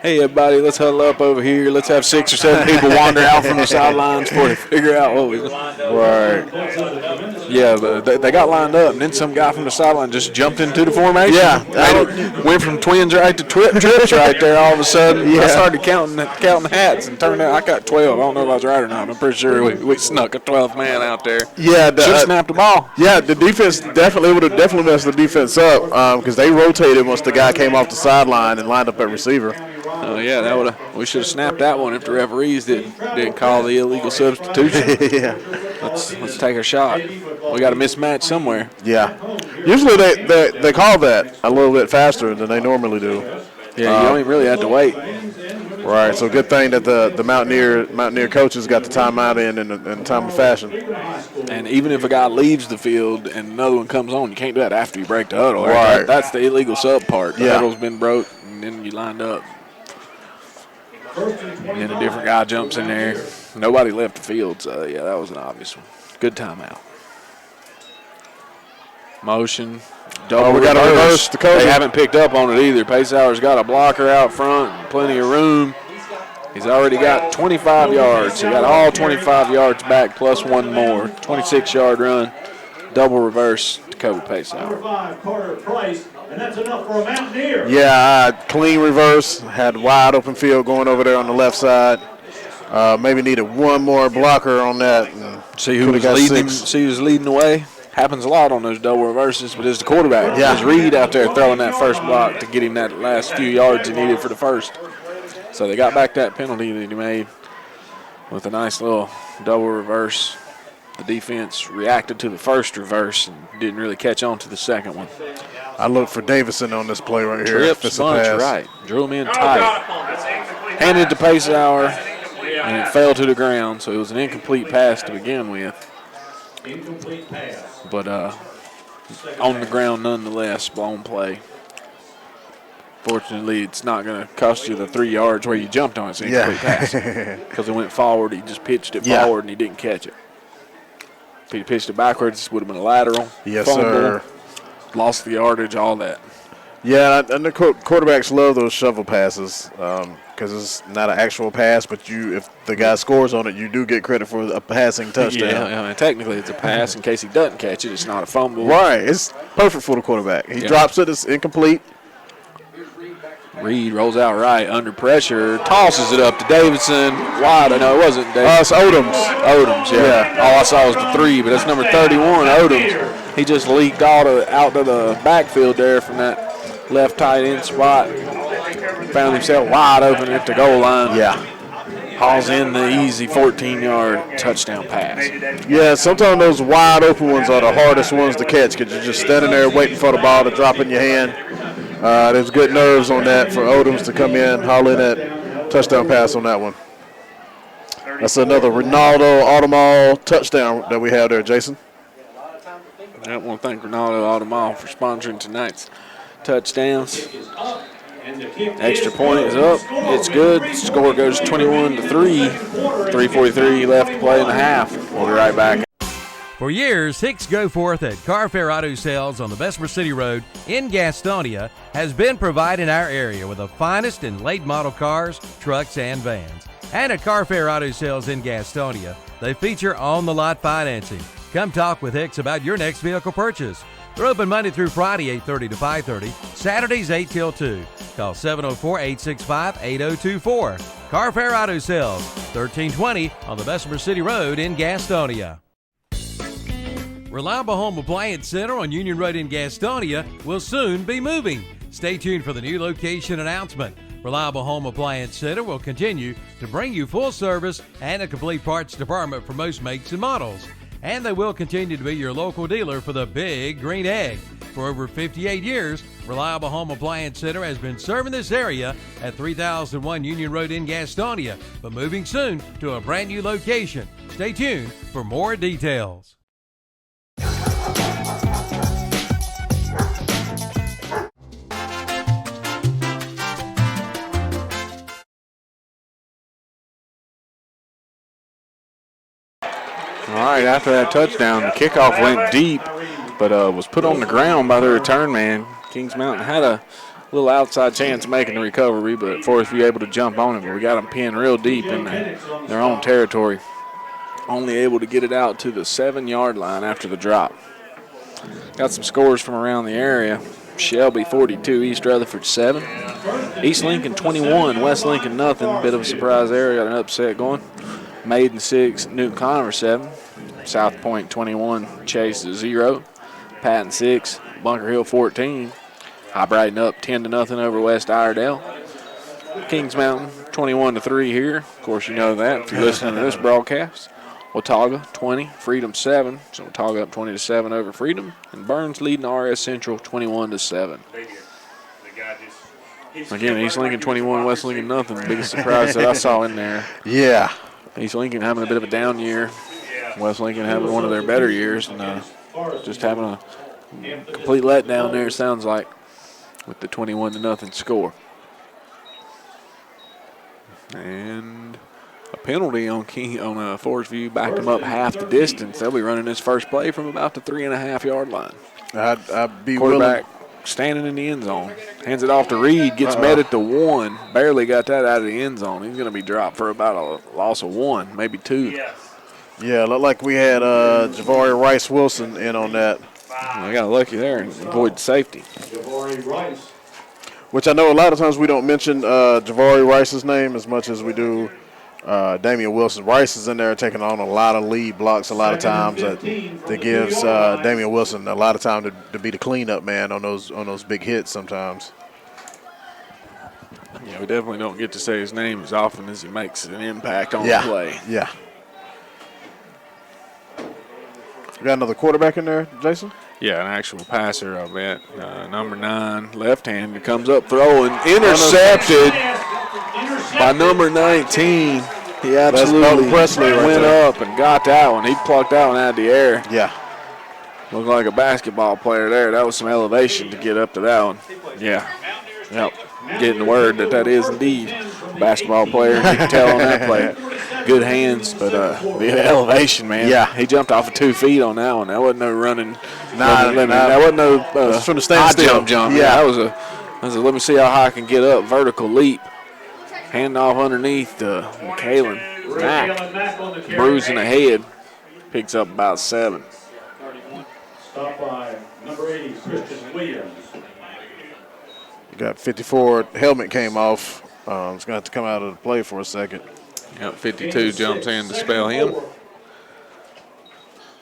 Hey, everybody, let's huddle up over here. Let's have 6 or 7 people wander out from the sidelines before they figure out what we Right. Yeah, they got lined up, and then some guy from the sideline just jumped into the formation. Yeah. Went from twins right to trips right there all of a sudden. Yeah. I started counting the hats, and turned out I got 12. I don't know if I was right or not. I'm pretty sure we snuck a 12th man out there. Yeah. Should have snapped the ball. Yeah, the defense would have definitely messed the defense up because they rotated once the guy came off the sideline and lined up at receiver. Oh yeah, we should have snapped that one if the referees didn't call the illegal substitution. Yeah. Let's take a shot. We got a mismatch somewhere. Yeah. Usually they call that a little bit faster than they normally do. Yeah, you don't really have to wait. Right. So good thing that the Mountaineer coaches got the timeout in timely fashion. And even if a guy leaves the field and another one comes on, you can't do that after you break the huddle. Right. That's the illegal sub part. The huddle's been broke, and then you lined up. And then a different guy jumps in there. Nobody left the field, so yeah, that was an obvious one. Good timeout. Motion. We got to reverse the coach. They haven't picked up on it either. Pacehour's got a blocker out front, plenty of room. He's already got 25 yards. He got all 25 yards back plus one more. 26-yard run, double reverse to Kobe Pacehour. And that's enough for a Mountaineer. Yeah, clean reverse. Had wide open field going over there on the left side. Maybe needed one more blocker on that. See who was leading? See who's leading the way? Happens a lot on those double reverses, but it's the quarterback. Yeah. There's Reed out there throwing that first block to get him that last few yards he needed for the first. So they got back that penalty that he made with a nice little double reverse. The defense reacted to the first reverse and didn't really catch on to the second one. I look for Davison on this play right here. Trips bunch, right. Drew him in tight. Handed to Pacehour, and it fell to the ground, so it was an incomplete pass to begin with. Incomplete pass. But on the ground nonetheless, blown play. Fortunately, it's not going to cost you the 3 yards where you jumped on it. It's an incomplete pass. Because it went forward, he just pitched it forward, and he didn't catch it. If he pitched it backwards, it would have been a lateral. Yes, fumble, sir. Lost the yardage, all that. Yeah, and the quarterbacks love those shovel passes because it's not an actual pass, but if the guy scores on it, you do get credit for a passing touchdown. Yeah, and technically it's a pass. In case he doesn't catch it, it's not a fumble. Right, it's perfect for the quarterback. He drops it, it's incomplete. Reed rolls out right under pressure, tosses it up to Davidson. Wide, I know it wasn't Davidson. It's Odoms. Odoms, yeah. All I saw was the 3, but that's number 31, Odoms. He just leaked out to the backfield there from that left tight end spot. Found himself wide open at the goal line. Yeah. Hauls in the easy 14-yard touchdown pass. Yeah, sometimes those wide open ones are the hardest ones to catch because you're just standing there waiting for the ball to drop in your hand. There's good nerves on that for Odoms to come in, haul in that touchdown pass on that one. That's another Ronaldo Audemars touchdown that we have there, Jason. I want to thank Ronaldo Audemars for sponsoring tonight's touchdowns. Extra point is up. It's good. Score goes 21-3. 3:43 left to play in the half. We'll be right back. For years, Hicks Go Forth at Carfair Auto Sales on the Bessemer City Road in Gastonia has been providing our area with the finest in late model cars, trucks, and vans. And at Carfair Auto Sales in Gastonia, they feature on-the-lot financing. Come talk with Hicks about your next vehicle purchase. They're open Monday through Friday, 8:30 to 5:30, Saturdays 8 till 2. Call 704-865-8024. Carfair Auto Sales, 1320 on the Bessemer City Road in Gastonia. Reliable Home Appliance Center on Union Road in Gastonia will soon be moving. Stay tuned for the new location announcement. Reliable Home Appliance Center will continue to bring you full service and a complete parts department for most makes and models. And they will continue to be your local dealer for the Big Green Egg. For over 58 years, Reliable Home Appliance Center has been serving this area at 3001 Union Road in Gastonia, but moving soon to a brand new location. Stay tuned for more details. All right, after that touchdown, the kickoff went deep but was put on the ground by the return man. Kings Mountain had a little outside chance of making the recovery, but Forestview able to jump on it. But we got them pinned real deep in their own territory. Only able to get it out to the 7-yard line after the drop. Got some scores from around the area. Shelby 42, East Rutherford 7. East Lincoln 21, West Lincoln nothing. Bit of a surprise there. Got an upset going. Maiden 6, Newton Conover 7. South Point 21, Chase 0. Patton 6, Bunker Hill 14. High Brighton up 10-0 over West Iredell. Kings Mountain 21-3 here. Of course, you know that if you're listening to this broadcast. Watauga 20, Freedom 7. So Watauga up 20-7 over Freedom. And Burns leading RS Central 21-7. Again, East Lincoln 21, West Lincoln nothing. Biggest surprise that I saw in there. Yeah. East Lincoln having a bit of a down year. West Lincoln having one of their better years. And just having a complete letdown there, sounds like, with the 21-0 score. And a penalty on Forestview backed them up half the distance. They'll be running this first play from about the 3.5-yard line. I'd be Quarterback standing in the end zone. Hands it off to Reed. Gets met at the 1. Barely got that out of the end zone. He's going to be dropped for about a loss of 1, maybe 2. Yeah, looked like we had Javari Rice Wilson in on that. I got lucky there and avoided safety. Javari Rice. Which I know a lot of times we don't mention Javari Rice's name as much as we do Damian Wilson. Rice is in there taking on a lot of lead blocks a lot of times that gives Damian Wilson a lot of time to be the cleanup man on those big hits sometimes. Yeah, we definitely don't get to say his name as often as he makes an impact on the play. Yeah. We got another quarterback in there, Jason? Yeah, an actual passer, I bet. Number 9, left-handed, comes up throwing, intercepted by number 19. He absolutely went up and got that one. He plucked that one out of the air. Yeah. Looked like a basketball player there. That was some elevation to get up to that one. Yeah. Yep. Getting the word that is indeed a basketball player. You can tell on that play. Good hands, but the elevation, man. Yeah. He jumped off of 2 feet on that one. That wasn't no running. That wasn't no from the standstill. jump. Yeah. That was a let me see how high I can get up. Vertical leap. Hand off underneath to Kalen Mack. Bruising the head. Picks up about 7. Stopped by number 80, Christian Williams. Got 54. Helmet came off. It's going to have to come out of the play for a second. Yep, 52 jumps in to spell him.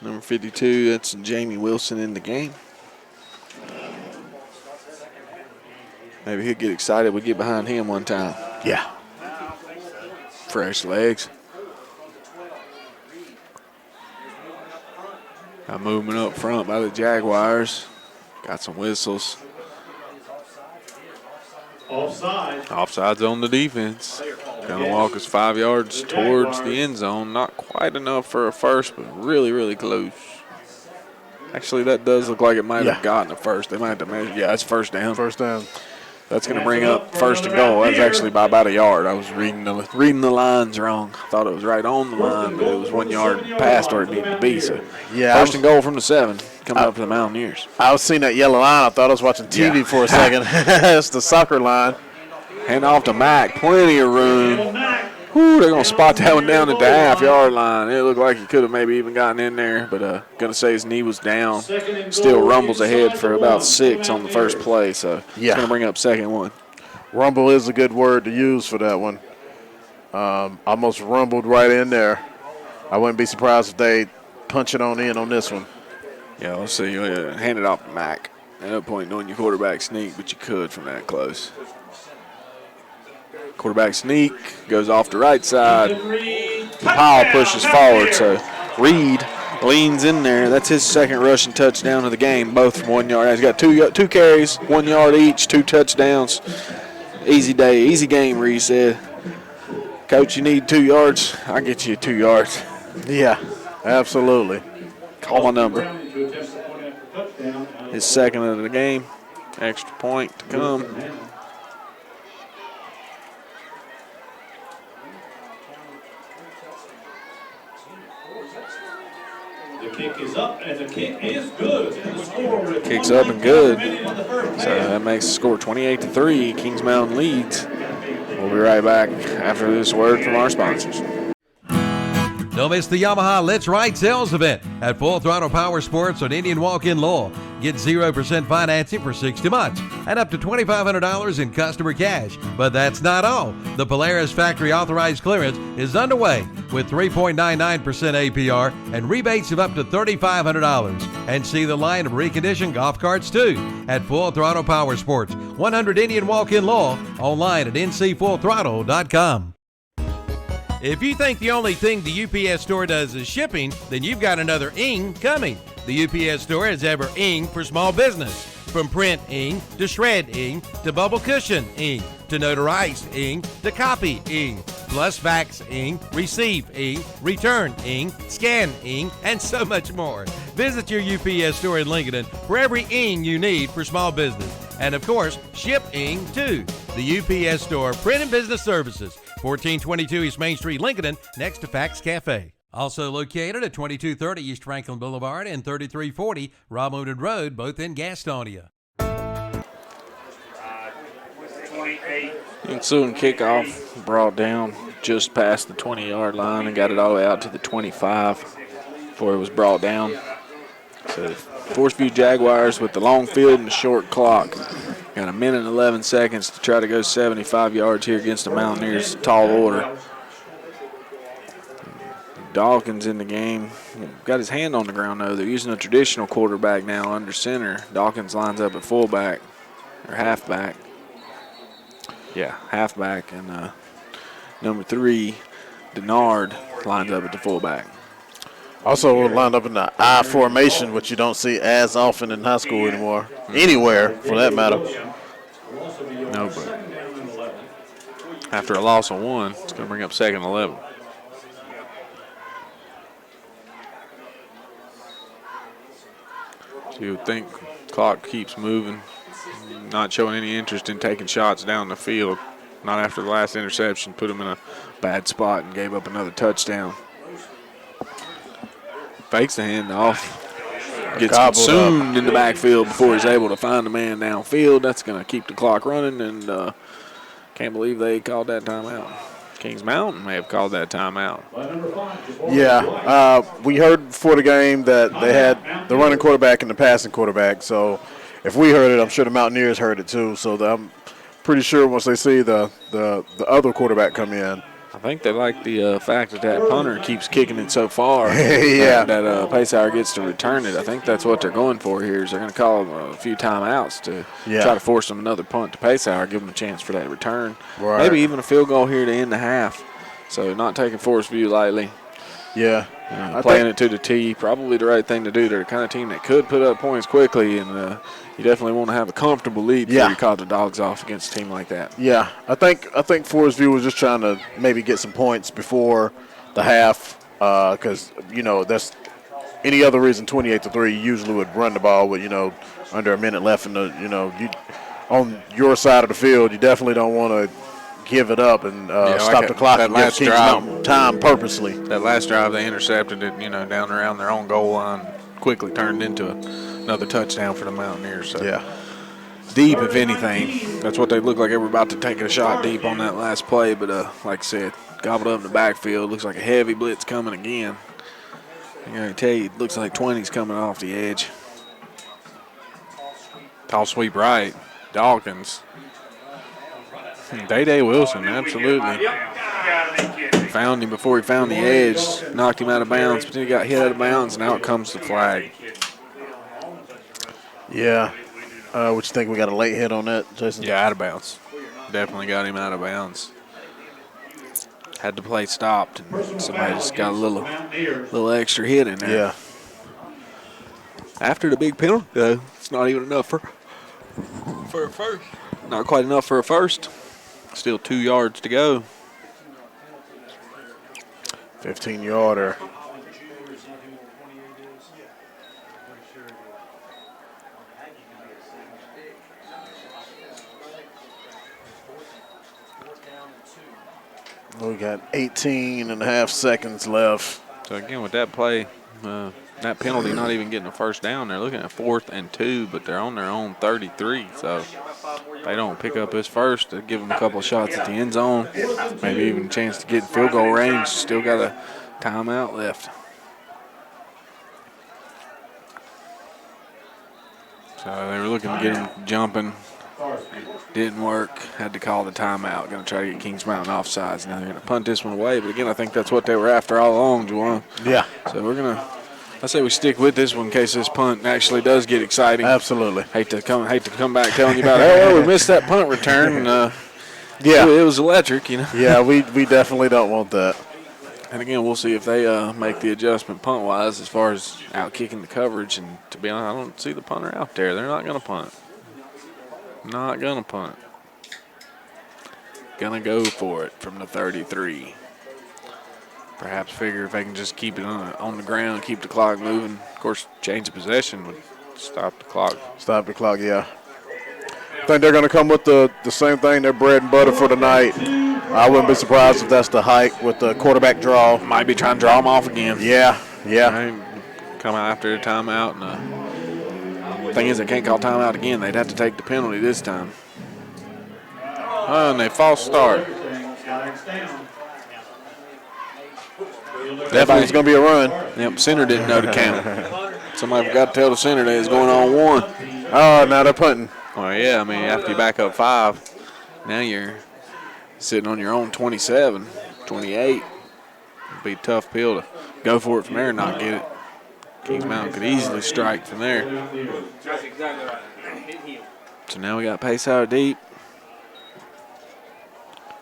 Number 52, that's Jamie Wilson in the game. Maybe he'll get excited. We get behind him one time. Yeah. Fresh legs. Got movement up front by the Jaguars. Got some whistles. Offside's on the defense. Gonna walk us 5 yards towards the end zone. Not quite enough for a first, but really, really close. Actually, that does look like it might have gotten a first. They might have to measure. Yeah, it's first down. First down. That's going to bring up first and goal. That's actually by about a yard. I was reading the lines wrong. I thought it was right on the line, but it was 1 yard past where it needed to be. So first and goal from the 7, coming up to the Mountaineers. I was seeing that yellow line. I thought I was watching TV for a second. It's the soccer line. Hand off to Mack. Plenty of room. Whew, they're going to spot that one down at the half-yard line. It looked like he could have maybe even gotten in there, but going to say his knee was down. Still rumbles ahead for about 6 on the first play, so it's going to bring up second one. Rumble is a good word to use for that one. Almost rumbled right in there. I wouldn't be surprised if they punch it on in on this one. Yeah, let's see. Hand it off to Mack. At no point knowing your quarterback sneak, but you could from that close. Quarterback sneak, goes off the right side. Powell pushes forward, so Reed leans in there. That's his second rushing touchdown of the game, both from 1 yard. He's got two carries, 1 yard each, 2 touchdowns. Easy day, easy game, Reed said. Coach, you need 2 yards? I'll get you 2 yards. Yeah, absolutely. Call my number. His second of the game. Extra point to come. The kick is up, and the kick is good. And the score is Kicks up and good. remaining in the first So half. that makes the score 28-3. Kings Mountain leads. We'll be right back after this word from our sponsors. Don't miss the Yamaha Let's Ride sales event at Full Throttle Power Sports on Indian Walk in Lowell. Get 0% financing for 60 months and up to $2,500 in customer cash. But that's not all. The Polaris factory authorized clearance is underway with 3.99% APR and rebates of up to $3,500. And see the line of reconditioned golf carts too at Full Throttle Power Sports, 100 Indian Walk in Lowell, online at ncfullthrottle.com. If you think the only thing the UPS store does is shipping, then you've got another ing coming. The UPS store has ever ing for small business. From print ing to shred ing to bubble cushion ing to notarized ing to copy ing, plus fax ing, receive ing, return ing, scan ing, and so much more. Visit your UPS store in Lincoln for every ing you need for small business. And of course, ship ing too. The UPS store, Print and Business Services, 1422 East Main Street, Lincoln, next to Fax Cafe. Also located at 2230 East Franklin Boulevard and 3340 Robinwood Road, both in Gastonia. Ensuing kickoff brought down just past the 20-yard line and got it all the way out to the 25 before it was brought down. So Forestview Jaguars with the long field and the short clock. Got a minute and 11 seconds to try to go 75 yards here against the Mountaineers' tall order. Dawkins in the game. Got his hand on the ground, though. They're using a traditional quarterback now under center. Dawkins lines up at fullback, or halfback. Yeah, halfback. And number 3, Denard, lines up at the fullback. Also lined up in the I formation, which you don't see as often in high school anymore. Anywhere, for that matter. No, but after a loss of 1, it's going to bring up 2nd and 11. So you would think clock keeps moving, not showing any interest in taking shots down the field. Not after the last interception, put him in a bad spot and gave up another touchdown. Fakes the handoff. Gets consumed in the backfield before he's able to find the man downfield. That's going to keep the clock running, and can't believe they called that timeout. Kings Mountain may have called that timeout. Yeah, we heard before the game that they had the running quarterback and the passing quarterback. So if we heard it, I'm sure the Mountaineers heard it too. So I'm pretty sure once they see the other quarterback come in. I think they like the fact that punter keeps kicking it so far. Yeah. That Pacehour gets to return it. I think that's what they're going for here. Is they're going to call a few timeouts to try to force them another punt to Pacehour, give them a chance for that return. Right. Maybe even a field goal here to end the half. So not taking Forestview lightly. Yeah. Playing it to the tee, probably the right thing to do. They're the kind of team that could put up points quickly, and you definitely want to have a comfortable lead before you call the dogs off against a team like that. Yeah, I think Forestview was just trying to maybe get some points before the half, because that's any other reason 28-3 you usually would run the ball with under a minute left in the you on your side of the field. You definitely don't want to give it up and stop the clock and give Kings Mountain time purposely. That last drive they intercepted it, down around their own goal line, quickly turned into another touchdown for the Mountaineers. So deep, if anything. That's what they looked like. They were about to take a shot deep on that last play, but like I said, gobbled up in the backfield. Looks like a heavy blitz coming again. I gotta tell you, it looks like 20's coming off the edge. Tall sweep right. Dawkins. Day Wilson, absolutely. Found him before he found the edge, knocked him out of bounds, but then he got hit out of bounds, and out comes the flag. Yeah. What you think? We got a late hit on that, Jason? Yeah, out of bounds. Definitely got him out of bounds. Had the play stopped, and somebody just got a little extra hit in there. Yeah. After the big penalty, though, it's not even enough for a first. Not quite enough for a first. Still 2 yards to go. 15-yarder. We got 18 and a half seconds left. So, again, with that play, That penalty not even getting a first down. They're looking at 4th and 2, but they're on their own 33. So if they don't pick up his first, they'll give them a couple of shots at the end zone. Maybe even a chance to get in field goal range. Still got a timeout left. So they were looking to get him jumping. Didn't work. Had to call the timeout. Going to try to get Kings Mountain offsides. Now they're going to punt this one away. But again, I think that's what they were after all along, Juwan. Yeah. So we're going to, I say we stick with this one in case this punt actually does get exciting. Absolutely. Hate to come back telling you about, oh, we missed that punt return. Yeah. It was electric, you know. Yeah, we definitely don't want that. And again, we'll see if they make the adjustment punt-wise as far as out-kicking the coverage. And to be honest, I don't see the punter out there. They're not going to punt. Not going to punt. Going to go for it from the 33. Perhaps figure if they can just keep it on the ground, keep the clock moving. Of course, change of possession would stop the clock. Stop the clock, yeah. I think they're going to come with the same thing, their bread and butter for tonight. I wouldn't be surprised if that's the hike with the quarterback draw. Might be trying to draw them off again. Yeah. Right. Come out after a timeout. And the thing is, they can't call timeout again. They'd have to take the penalty this time. Oh, and they false start. Definitely it's going to be a run. Yep, center didn't know to count. Somebody forgot to tell the center they was going on 1. Oh, now they're punting. Well, yeah, I mean, after you back up 5, now you're sitting on your own 27, 28. It'd be a tough pill to go for it from there and not get it. Kings Mountain could easily strike from there. That's exactly right. So now we got pace out deep.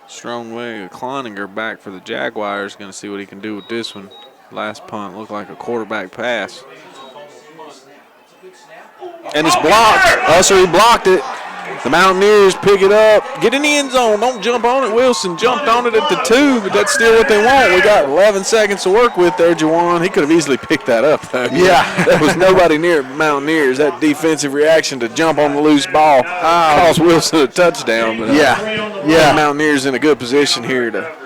Strong way, Cloninger back for the Jaguars. Going to see what he can do with this one. Last punt looked like a quarterback pass. And it's blocked. Ussery blocked it. The Mountaineers pick it up. Get in the end zone. Don't jump on it. Wilson jumped on it at the 2, but that's still what they want. We got 11 seconds to work with there, Jawan. He could have easily picked that up, though. Yeah. There was nobody near Mountaineers. That defensive reaction to jump on the loose ball cost Wilson a touchdown. But, yeah. Mountaineers in a good position here to.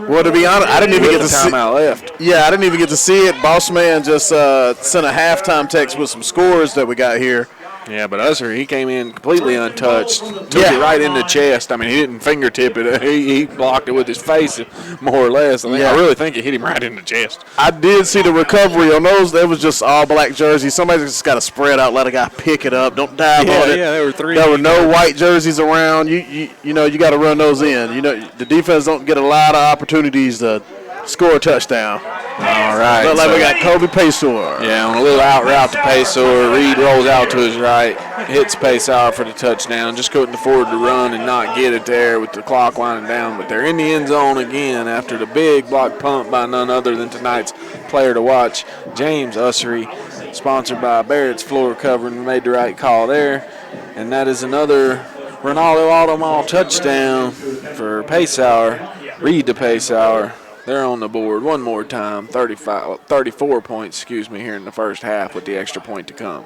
Well, to be honest, I didn't even get to see. Timeout left. Yeah, I didn't even get to see it. Boss man just sent a halftime text with some scores that we got here. Yeah, but Ussery, he came in completely untouched. Took it right in the chest. I mean, he didn't fingertip it. He blocked it with his face, more or less. I really think it hit him right in the chest. I did see the recovery on those. That was just all black jerseys. Somebody just got to spread out, let a guy pick it up. Don't dive on it. Yeah, there were 3. There were no white jerseys around. You know, you got to run those in. You know, the defense don't get a lot of opportunities to score a touchdown. All right. Look like we got Kobe Paysor. Yeah, on a little out route to Paysor. Reed rolls out to his right, hits Paysor for the touchdown. Just couldn't afford to run and not get it there with the clock winding down. But they're in the end zone again after the big block punt by none other than tonight's player to watch, James Ussery, sponsored by Barrett's Floor Covering. Made the right call there. And that is another Ronaldo Automall touchdown for Paysor. Reed to Paysor. They're on the board one more time, 34 points, here in the first half with the extra point to come.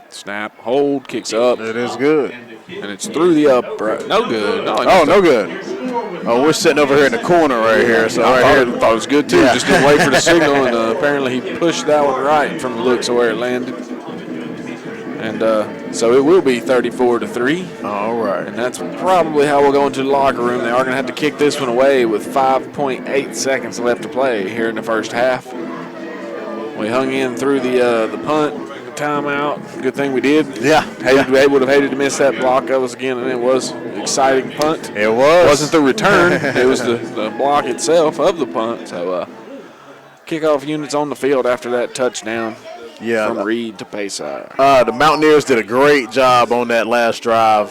Snap, hold, kicks up. It is good. And it's through the upright. No good. No good. Oh, we're sitting over here in the corner right here. So I thought it was good, too. Yeah. Just didn't wait for the signal, and apparently he pushed that one right from the looks of where it landed. And so it will be 34-3. All right. And that's probably how we'll go into the locker room. They are going to have to kick this one away with 5.8 seconds left to play here in the first half. We hung in through the punt, timeout. Good thing we did. Yeah. We would have hated to miss that block. That was, again, and it was an exciting punt. It was. It wasn't the return. It was the block itself of the punt. So kickoff units on the field after that touchdown. Yeah, from Reed to Payside. The Mountaineers did a great job on that last drive.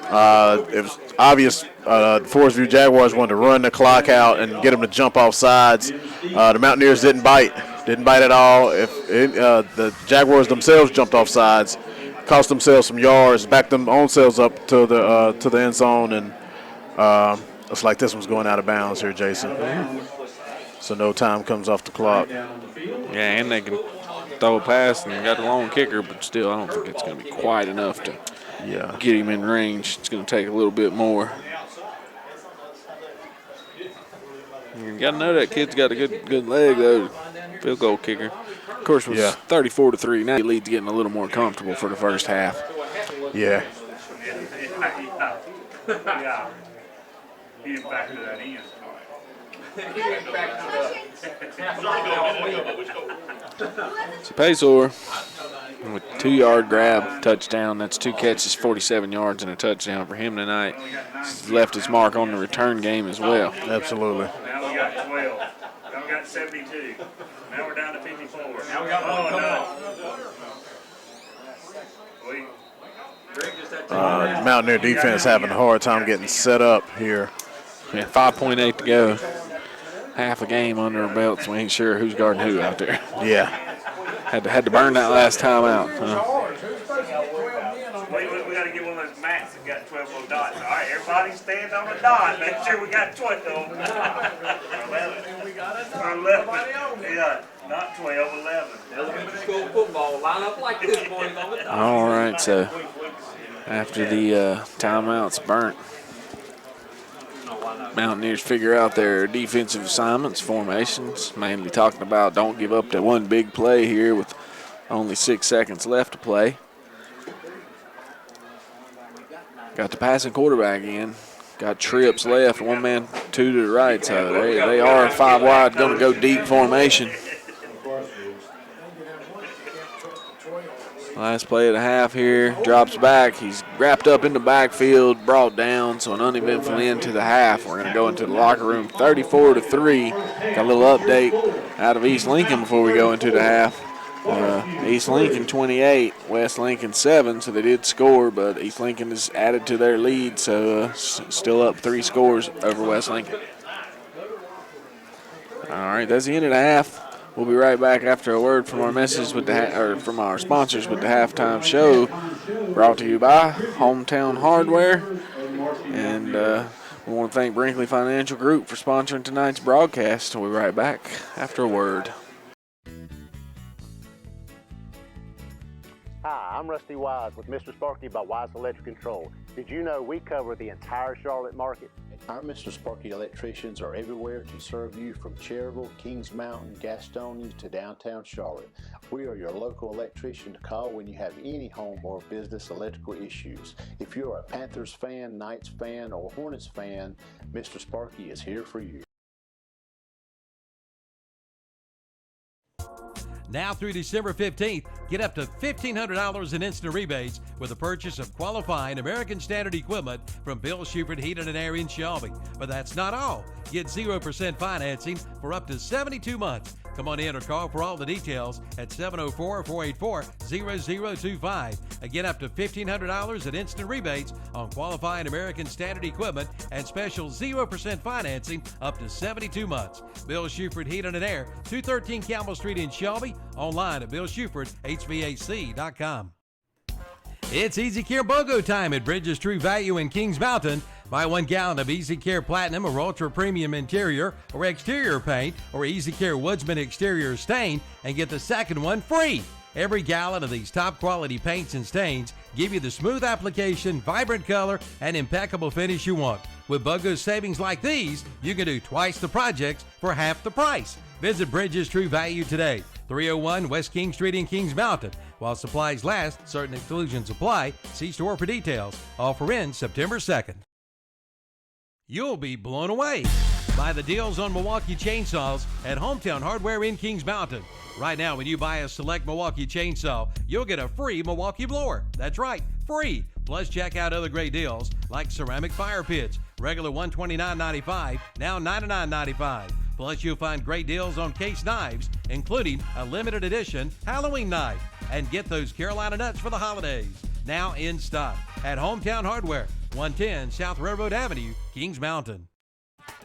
It was obvious Forestview Jaguars wanted to run the clock out and get them to jump off sides. The Mountaineers didn't bite at all. The Jaguars themselves jumped off sides, cost themselves some yards, backed them own selves up to the end zone, and looks like this one's going out of bounds here, Jason. So no time comes off the clock. Yeah, and they can throw a pass and got the long kicker, but still I don't think it's going to be quite enough to get him in range. It's going to take a little bit more. You got to know that kid's got a good leg, though. field goal kicker. Of course, it was 34-3. Now the lead's getting a little more comfortable for the first half. Yeah. Yeah. He didn't factor that in. So Pazor with 2-yard grab, touchdown. That's 2 catches, 47 yards, and a touchdown for him tonight. He's left his mark on the return game as well. Absolutely. Now we got 12. Now we got 72. Now we're down to 54. Now we got Mountaineer defense having a hard time getting set up here. Yeah, 5.8 to go. Half a game under our belts. We ain't sure who's guarding who out there. Yeah. Had to burn that last time out. We got to get one of those mats that got 12 little dots. All right, everybody stand on a dot. Make sure we got 12. 11. Yeah, not 12, 11. Elementary school football line up like this, boys, on the dot. All right, so after the timeout's burnt, Mountaineers figure out their defensive assignments, formations, mainly talking about don't give up that one big play here with only 6 seconds left to play. Got the passing quarterback in. Got trips left, 1 man, 2 to the right. So they are 5 wide, going to go deep formation. Last play of the half here, drops back. He's wrapped up in the backfield, brought down, so an uneventful end to the half. We're going to go into the locker room, 34-3. Got a little update out of East Lincoln before we go into the half. East Lincoln 28, West Lincoln 7, so they did score, but East Lincoln has added to their lead, so still up 3 scores over West Lincoln. All right, that's the end of the half. We'll be right back after a word from our message with from our sponsors with the halftime show, brought to you by Hometown Hardware, and we want to thank Brinkley Financial Group for sponsoring tonight's broadcast. We'll be right back after a word. Hi, I'm Rusty Wise with Mr. Sparky by Wise Electric Control. Did you know we cover the entire Charlotte market? Our Mr. Sparky electricians are everywhere to serve you from Cherryville, Kings Mountain, Gastonia to downtown Charlotte. We are your local electrician to call when you have any home or business electrical issues. If you're a Panthers fan, Knights fan, or Hornets fan, Mr. Sparky is here for you. Now through December 15th, get up to $1,500 in instant rebates with the purchase of qualifying American Standard equipment from Bill Shuford Heating and Air in Shelby. But that's not all. Get 0% financing for up to 72 months. Come on in or call for all the details at 704-484-0025. Again, up to $1,500 in instant rebates on qualifying American Standard equipment and special 0% financing up to 72 months. Bill Shuford Heating and Air, 213 Campbell Street in Shelby. Online at BillShufordHVAC.com. It's Easy Care BOGO time at Bridges True Value in Kings Mountain. Buy 1 gallon of Easy Care Platinum or Ultra Premium interior or exterior paint or Easy Care Woodsman exterior stain and get the second one free. Every gallon of these top quality paints and stains give you the smooth application, vibrant color, and impeccable finish you want. With BOGO savings like these, you can do twice the projects for half the price. Visit Bridges True Value today. 301 West King Street in Kings Mountain. While supplies last, certain exclusions apply. See store for details. Offer ends September 2nd. You'll be blown away by the deals on Milwaukee chainsaws at Hometown Hardware in Kings Mountain. Right now, when you buy a select Milwaukee chainsaw, you'll get a free Milwaukee blower. That's right, free. Plus, check out other great deals like ceramic fire pits, regular $129.95, now $99.95. Plus, you'll find great deals on case knives, including a limited edition Halloween knife. And get those Carolina nuts for the holidays. Now in stock at Hometown Hardware, 110 South Railroad Avenue, Kings Mountain.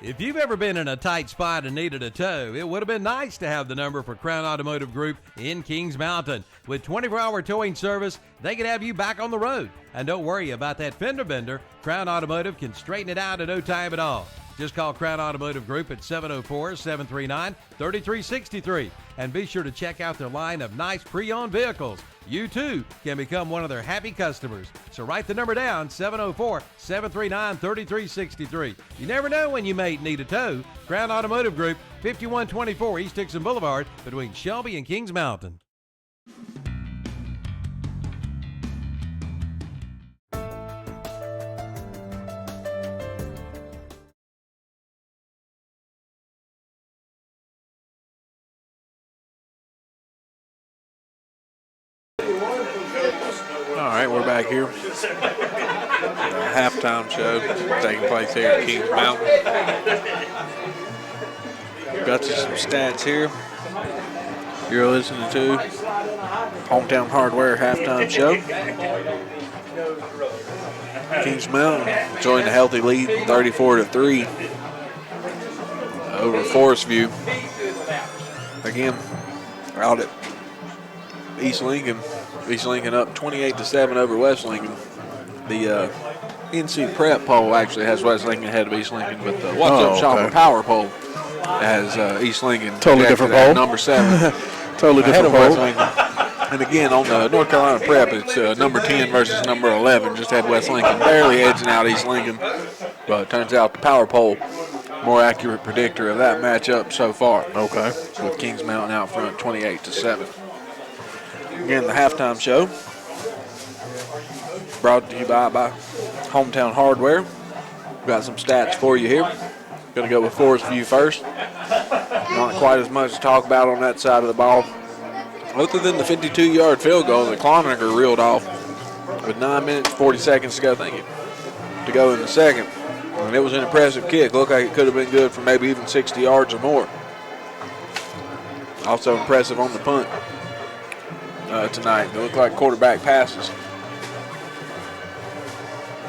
If you've ever been in a tight spot and needed a tow, it would have been nice to have the number for Crown Automotive Group in Kings Mountain. With 24-hour towing service, they can have you back on the road. And don't worry about that fender bender. Crown Automotive can straighten it out in no time at all. Just call Crown Automotive Group at 704-739-3363 and be sure to check out their line of nice pre-owned vehicles. You too can become one of their happy customers. So write the number down, 704-739-3363. You never know when you may need a tow. Crown Automotive Group, 5124 East Dixon Boulevard between Shelby and Kings Mountain. All right, we're back here. The halftime show taking place here at Kings Mountain. Got you some stats here. You're listening to Hometown Hardware halftime show. Kings Mountain enjoying a healthy lead, 34-3 over Forestview. Again, out at East Lincoln. East Lincoln up 28-7 over West Lincoln. The NC Prep poll actually has West Lincoln ahead of East Lincoln, but the What's Up Shopper Power poll has East Lincoln totally different poll. Number 7. Totally different poll. And again, on the North Carolina Prep, it's number 10 versus number 11. Just had West Lincoln barely edging out East Lincoln. But it turns out the power poll, more accurate predictor of that matchup so far. Okay. With Kings Mountain out front 28-7. Again, the halftime show brought to you by Hometown Hardware. We've got some stats for you here. Going to go with Forestview first. Not quite as much to talk about on that side of the ball. Other than the 52-yard field goal that Cloninger reeled off with 9 minutes, 40 seconds to go, to go in the second. And it was an impressive kick. Looked like it could have been good for maybe even 60 yards or more. Also impressive on the punt tonight. They look like quarterback passes.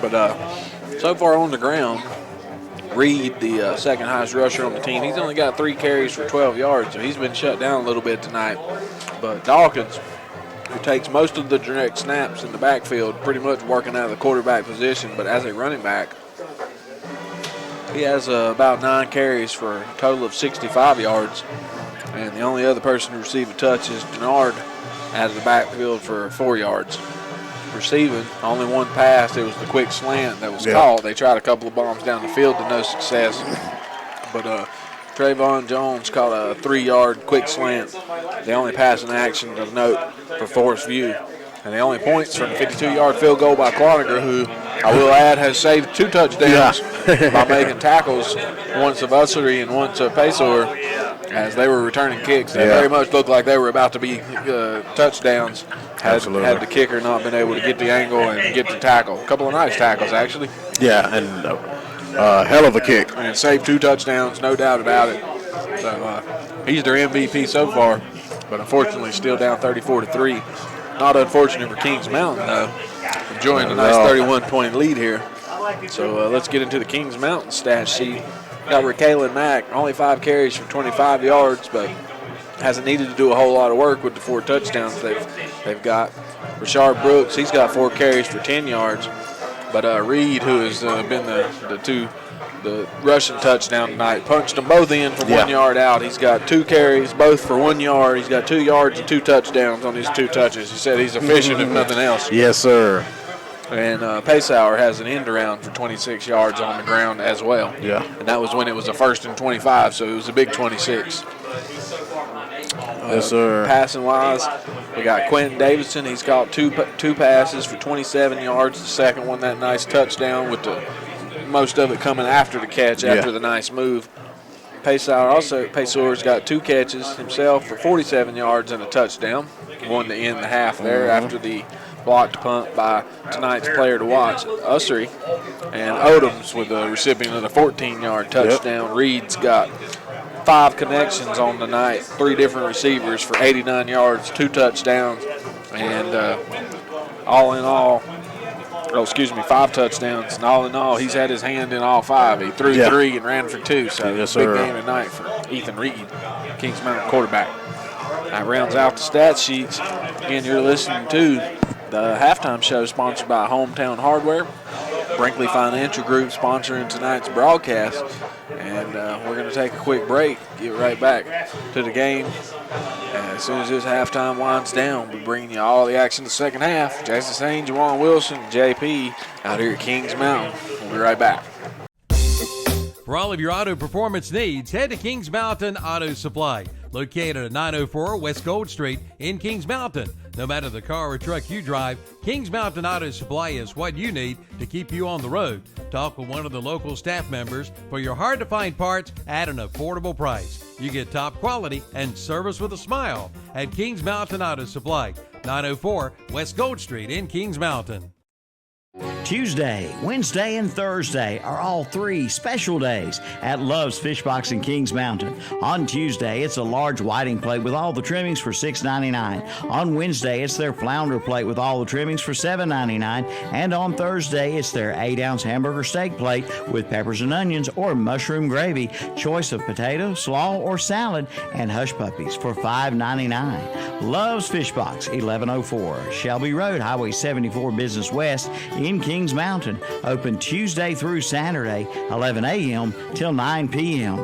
But so far on the ground, Reed, the second highest rusher on the team, he's only got 3 carries for 12 yards, so he's been shut down a little bit tonight. But Dawkins, who takes most of the direct snaps in the backfield, pretty much working out of the quarterback position, but as a running back, he has about 9 carries for a total of 65 yards. And the only other person to receive a touch is Denard out of the backfield for 4 yards. Receiving, only one pass. It was the quick slant that was called. They tried a couple of bombs down the field to no success. But Trayvon Jones caught a 3-yard quick slant. The only pass in action of note for Forestview. And the only points from the 52-yard field goal by Cloninger, who I will add has saved 2 touchdowns by making tackles, once of Ussery and once of Pesor, as they were returning kicks. They very much looked like they were about to be touchdowns. Had the kicker not been able to get the angle and get the tackle. A couple of nice tackles, actually. Yeah, and hell of a kick. And saved 2 touchdowns, no doubt about it. So he's their MVP so far, but unfortunately still down 34-3. Not unfortunate for Kings Mountain, though. Enjoying a nice 31-point lead here. So let's get into the Kings Mountain stat sheet. Got Raquelin Mack, only 5 carries for 25 yards, but hasn't needed to do a whole lot of work with the 4 touchdowns they've got. Rashard Brooks, he's got 4 carries for 10 yards. But Reed, who has been the rushing touchdown tonight, punched them both in from 1 yard out. He's got 2 carries, both for 1 yard. He's got 2 yards and 2 touchdowns on his 2 touches. He said he's efficient if nothing else. Yes, sir. And Paysauer has an end around for 26 yards on the ground as well. Yeah. And that was when it was a 1st and 25, so it was a big 26. Yes, sir. Passing wise, we got Quentin Davidson. He's caught two passes for 27 yards. The second one, that nice touchdown with the most of it coming after the catch, after the nice move. Paysaur's got 2 catches himself for 47 yards and a touchdown. One to end the half there after the blocked punt by tonight's player to watch, Ussery. And Odoms with the recipient of the 14-yard touchdown. Reed's got 5 connections on the night, 3 different receivers for 89 yards, 2 touchdowns, and all in all, 5 touchdowns. And all in all, he's had his hand in all 5. He threw 3 and ran for 2. So big game tonight for Ethan Reed, Kings Mountain quarterback. That rounds out the stat sheets. Again, you're listening to the halftime show sponsored by Hometown Hardware. Brinkley Financial Group sponsoring tonight's broadcast. And we're going to take a quick break, get right back to the game. And as soon as this halftime winds down, we'll be bringing you all the action in the second half. Jason Sane, Juwan Wilson, JP out here at Kings Mountain. We'll be right back. For all of your auto performance needs, head to Kings Mountain Auto Supply, located at 904 West Gold Street in Kings Mountain. No matter the car or truck you drive, Kings Mountain Auto Supply is what you need to keep you on the road. Talk with one of the local staff members for your hard-to-find parts at an affordable price. You get top quality and service with a smile at Kings Mountain Auto Supply, 904 West Gold Street in Kings Mountain. Tuesday, Wednesday, and Thursday are all 3 special days at Love's Fish Box in Kings Mountain. On Tuesday, it's a large whiting plate with all the trimmings for $6.99. On Wednesday, it's their flounder plate with all the trimmings for $7.99. And on Thursday, it's their 8-ounce hamburger steak plate with peppers and onions or mushroom gravy, choice of potato, slaw, or salad, and hush puppies for $5.99. Love's Fish Box, 1104 Shelby Road, Highway 74 Business West in Kings Mountain, open Tuesday through Saturday, 11 a.m. till 9 p.m.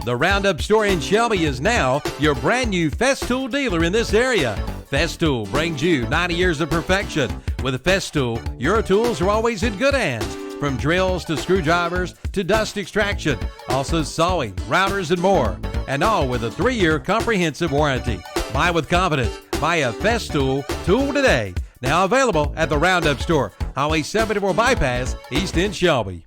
The Roundup store in Shelby is now your brand new Festool dealer in this area. Festool brings you 90 years of perfection. With Festool, your tools are always in good hands. From drills to screwdrivers to dust extraction, also sawing, routers, and more. And all with a 3-year comprehensive warranty. Buy with confidence. Buy a Festool tool today. Now available at the Roundup store, Highway 74 Bypass, East End Shelby.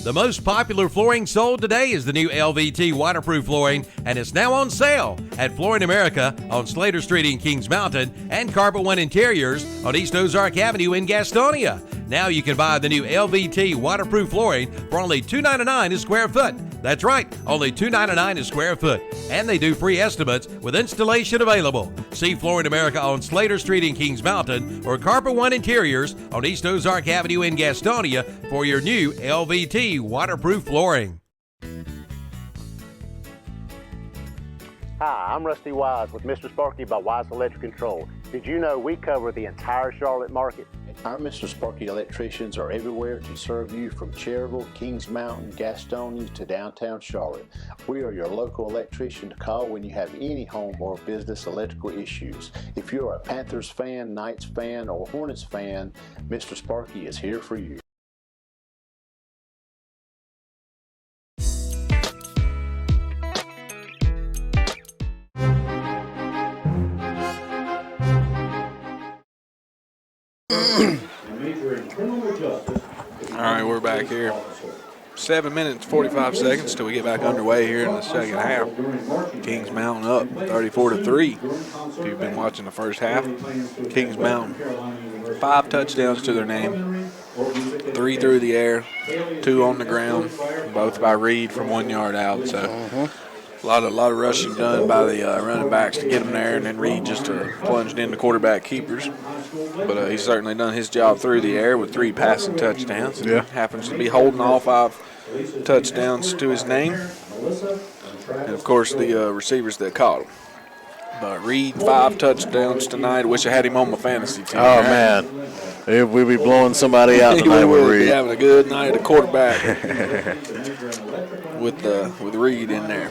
The most popular flooring sold today is the new LVT waterproof flooring, and it's now on sale at Flooring America on Slater Street in Kings Mountain and Carpet One Interiors on East Ozark Avenue in Gastonia. Now you can buy the new LVT waterproof flooring for only $2.99 a square foot. That's right, only $2.99 a square foot. And they do free estimates with installation available. See Flooring America on Slater Street in Kings Mountain or Carpet One Interiors on East Ozark Avenue in Gastonia for your new LVT waterproof flooring. Hi, I'm Rusty Wise with Mr. Sparky by Wise Electric Control. Did you know we cover the entire Charlotte market? Our Mr. Sparky electricians are everywhere to serve you from Cherryville, Kings Mountain, Gastonia to downtown Charlotte. We are your local electrician to call when you have any home or business electrical issues. If you're a Panthers fan, Knights fan, or Hornets fan, Mr. Sparky is here for you. All right, we're back here. 7 minutes, 45 seconds till we get back underway here in the second half. Kings Mountain up 34-3. If you've been watching the first half, Kings Mountain 5 touchdowns to their name, 3 through the air, 2 on the ground, both by Reed from 1 yard out. So a lot of rushing done by the running backs to get them there, and then Reed just plunged into quarterback keepers. But he's certainly done his job through the air with 3 passing touchdowns. Yeah. Happens to be holding all 5 touchdowns to his name. And, of course, the receivers that caught him. But Reed, 5 touchdowns tonight. Wish I had him on my fantasy team. Oh, man. We'll be blowing somebody out tonight with Reed. Be having a good night at quarterback with Reed in there.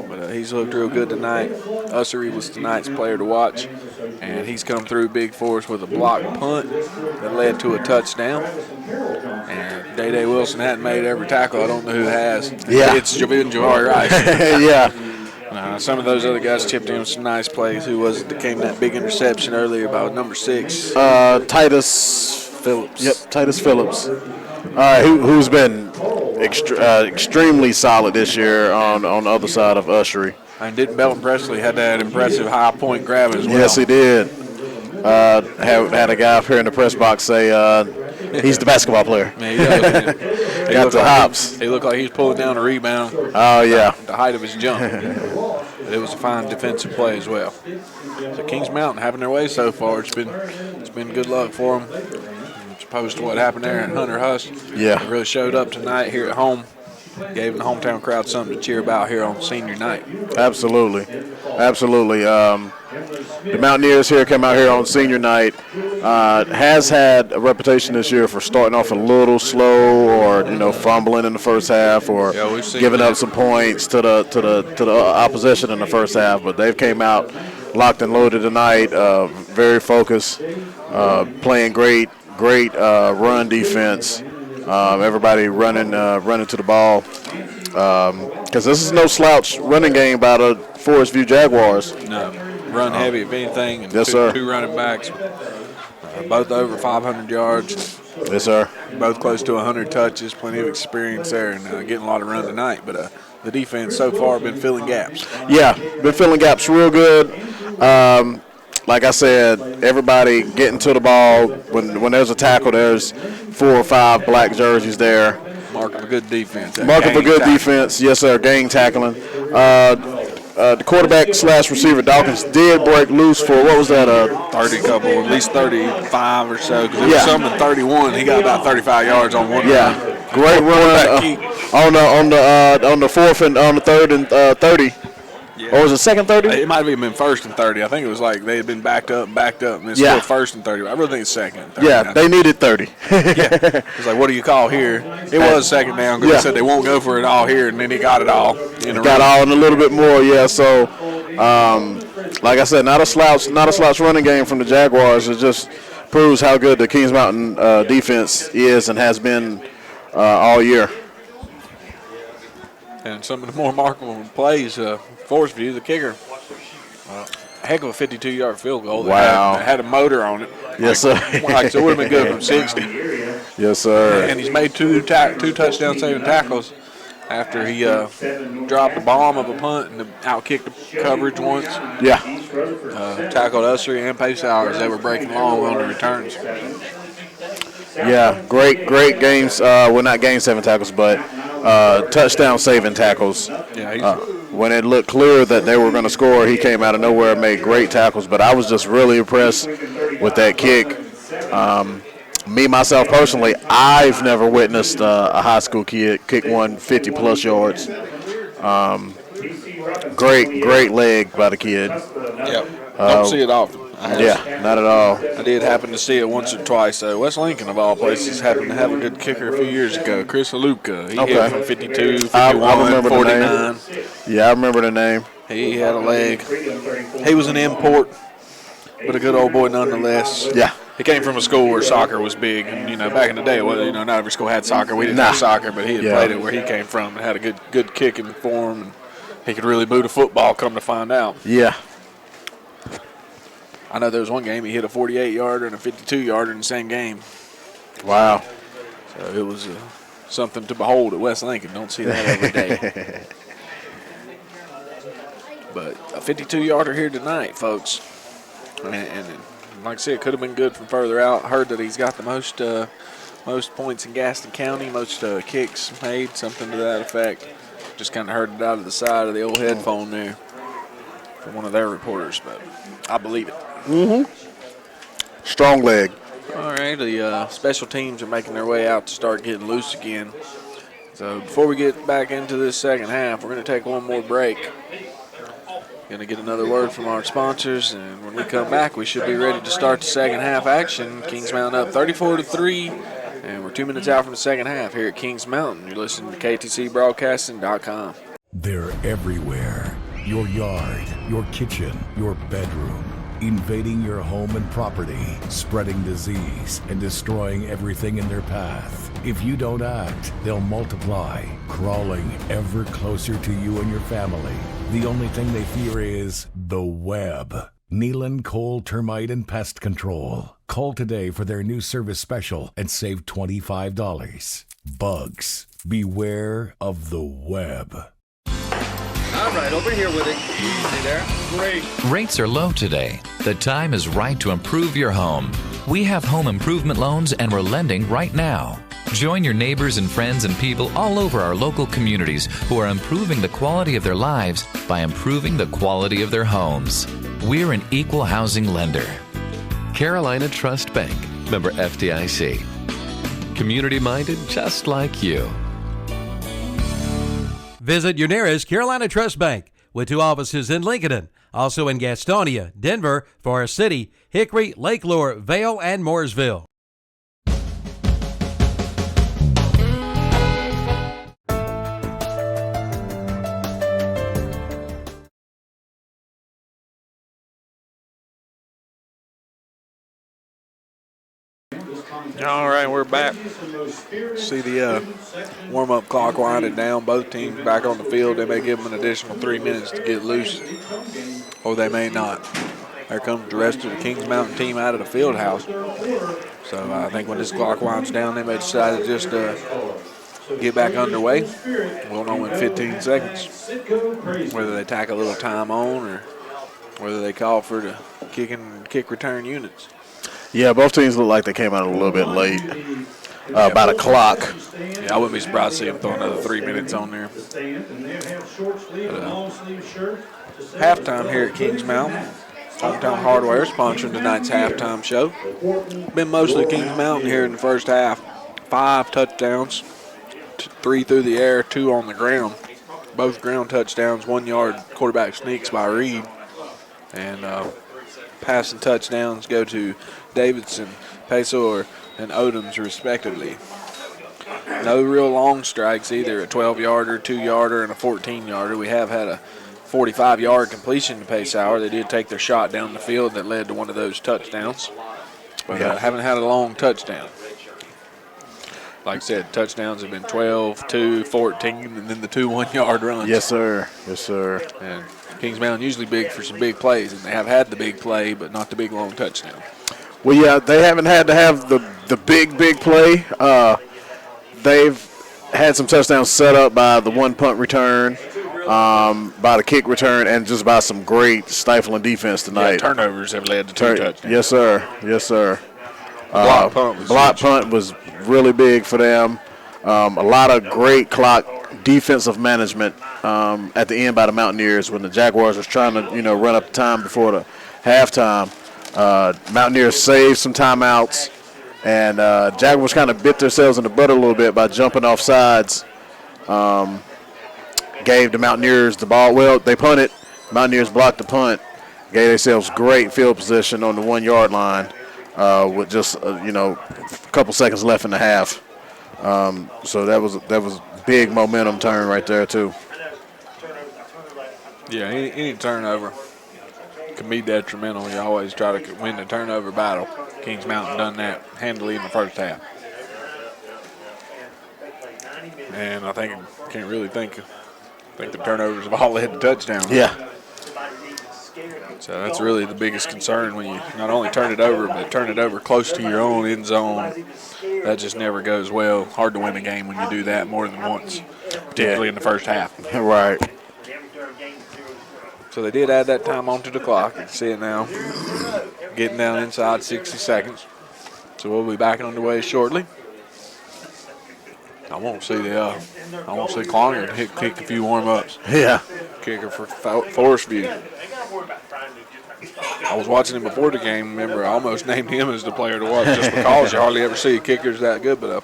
But he's looked real good tonight. Ussery was tonight's player to watch, and he's come through big for us with a blocked punt that led to a touchdown. And Day Wilson hadn't made every tackle. I don't know who has. Yeah. It's Javari Rice. Yeah. Some of those other guys chipped in some nice plays. Who was it that came that big interception earlier by number 6? Titus Phillips. Yep, Titus Phillips. Who's been extremely solid this year on the other side of Ushery. And didn't Belton Presley had that impressive high point grab as well? Yes, he did. Had a guy up here in the press box say he's the basketball player. Yeah, he does. Got the hops. He looked like he was pulling down a rebound. Oh, yeah. The height of his jump. But it was a fine defensive play as well. So Kings Mountain having their way so far. It's been good luck for them. As opposed to what happened there in Hunter Huss. Yeah. They really showed up tonight here at home. Gave the hometown crowd something to cheer about here on senior night. Absolutely. The Mountaineers here come out here on senior night has had a reputation this year for starting off a little slow, or fumbling in the first half, or giving up some points to the opposition in the first half. But they've came out locked and loaded tonight, very focused, playing great run defense. Everybody running to the ball, because this is no slouch running game by the Forestview Jaguars. No, run heavy if anything, and yes, sir. Two running backs, both over 500 yards. Yes, sir. Both close to 100 touches, plenty of experience there, and getting a lot of run tonight. But the defense so far been filling gaps. Yeah, been filling gaps real good. Like I said, everybody getting to the ball. When there's a tackle, there's 4 or 5 black jerseys there. Mark of a good defense. Mark of a good defense. Yes, sir, gang tackling. The quarterback / receiver, Dawkins, did break loose for, what was that? 30 couple, at least 35 or so. Because there was some in 31. He got about 35 yards on one run. Great run on the fourth and on the third and 30. Yeah. Or was it second 30? It might have been first and 30. I think it was like they had been backed up, and it's still first and 30. I really think it's second. 30 yeah, they needed 30. It's like, what do you call here? It was second down because they said they won't go for it all here, and then he got it all. Got all and a little bit more, yeah. So, like I said, not a slouch running game from the Jaguars. It just proves how good the Kings Mountain defense is and has been all year. And some of the more remarkable plays, Forestview, the kicker, heck of a 52-yard field goal. Wow. Had a motor on it. Yes, sir. Like, so it would have been good from 60. Yes, sir. And he's made two touchdown saving tackles after he dropped the bomb of a punt and outkicked the coverage once. Yeah. Tackled Ussery and Pace Hours. They were breaking long on the returns. Yeah, great games. Well, not game saving tackles, but touchdown saving tackles. Yeah, when it looked clear that they were going to score, he came out of nowhere and made great tackles. But I was just really impressed with that kick. Me, myself, personally, I've never witnessed a high school kid kick one 50-plus yards. Great leg by the kid. Yep. Don't see it often. Not at all. I did happen to see it once or twice. West Lincoln, of all places, happened to have a good kicker a few years ago. Chris Alupka. He hit from 52, 51, I remember 49. The name. Yeah, I remember the name. He had a leg. He was an import, but a good old boy nonetheless. Yeah. He came from a school where soccer was big. And, back in the day, not every school had soccer. We didn't have soccer, but he had played it where he came from and had a good kicking form. And he could really boot a football, come to find out. Yeah. I know there was one game he hit a 48-yarder and a 52-yarder in the same game. Wow. So it was something to behold at West Lincoln. Don't see that every day. But a 52-yarder here tonight, folks. And like I said, it could have been good from further out. Heard that he's got the most points in Gaston County, most kicks made, something to that effect. Just kind of heard it out of the side of the old headphone there from one of their reporters, but I believe it. Strong leg. All right, the special teams are making their way out to start getting loose again. So before we get back into this second half, we're going to take one more break. Going to get another word from our sponsors, and when we come back, we should be ready to start the second half action. Kings Mountain up 34-3, and we're 2 minutes out from the second half here at Kings Mountain. You're listening to KTCBroadcasting.com. They're everywhere. Your yard, your kitchen, your bedroom. Invading your home and property, spreading disease, and destroying everything in their path. If you don't act, they'll multiply, crawling ever closer to you and your family. The only thing they fear is the web. Nealon Coal Termite and Pest Control. Call today for their new service special and save $25. Bugs, beware of the web. All right, over here with it. Easy there. Great. Rates are low today. The time is right to improve your home. We have home improvement loans and we're lending right now. Join your neighbors and friends and people all over our local communities who are improving the quality of their lives by improving the quality of their homes. We're an equal housing lender. Carolina Trust Bank, member FDIC. Community-minded just like you. Visit your nearest Carolina Trust Bank. with 2 offices in Lincoln, also in Gastonia, Denver, Forest City, Hickory, Lake Lure, Vale, and Mooresville. All right, we're back. See the warm-up clock winding down. Both teams back on the field. They may give them an additional 3 minutes to get loose, or they may not. There comes the rest of the Kings Mountain team out of the field house. So I think when this clock winds down, they may decide to just get back underway. We'll know in 15 seconds whether they tack a little time on or whether they call for the kick return units. Yeah, both teams look like they came out a little bit late, about a clock. Yeah, I wouldn't be surprised to see them throw another 3 minutes on there. Halftime here at Kings Mountain. Hometown Hardware sponsoring tonight's halftime show. Been mostly Kings Mountain here in the first half. 5 touchdowns, 3 through the air, 2 on the ground. Both ground touchdowns, 1-yard quarterback sneaks by Reed. And passing touchdowns go to Davidson, Pesor, and Odoms, respectively. No real long strikes either, a 12-yarder, 2-yarder, and a 14-yarder. We have had a 45-yard completion to Pesor. They did take their shot down the field that led to one of those touchdowns. But haven't had a long touchdown. Like I said, touchdowns have been 12, 2, 14, and then the 2 1-yard runs. Yes, sir. Yes, sir. And Kings Mountain usually big for some big plays, and they have had the big play, but not the big long touchdown. Well, yeah, they haven't had to have the big play. They've had some touchdowns set up by the 1 punt return, by the kick return, and just by some great stifling defense tonight. Yeah, turnovers have led to 2 touchdowns. Yes, sir. Yes, sir. Block punt was really big for them. A lot of great clock defensive management at the end by the Mountaineers when the Jaguars was trying to, run up time before the halftime. Mountaineers saved some timeouts, and Jaguars kind of bit themselves in the butt a little bit by jumping off sides. Gave the Mountaineers the ball. Well, they punted. Mountaineers blocked the punt. Gave themselves great field position on the 1-yard line with just a couple seconds left in the half. So that was big momentum turn right there too. Yeah, any turnover can be detrimental. You always try to win the turnover battle. Kings Mountain done that handily in the first half. And I can't really think the turnovers have all led to touchdowns. Yeah. So that's really the biggest concern when you not only turn it over, but turn it over close to your own end zone. That just never goes well. Hard to win a game when you do that more than once, particularly in the first half. Right. So they did add that time onto the clock. You can see it now. Getting down inside 60 seconds. So we'll be back underway shortly. I won't see Clonger kick a few warm-ups. Yeah. Kicker for Forestview. I was watching him before the game. Remember, I almost named him as the player to watch just because you hardly ever see kickers that good. But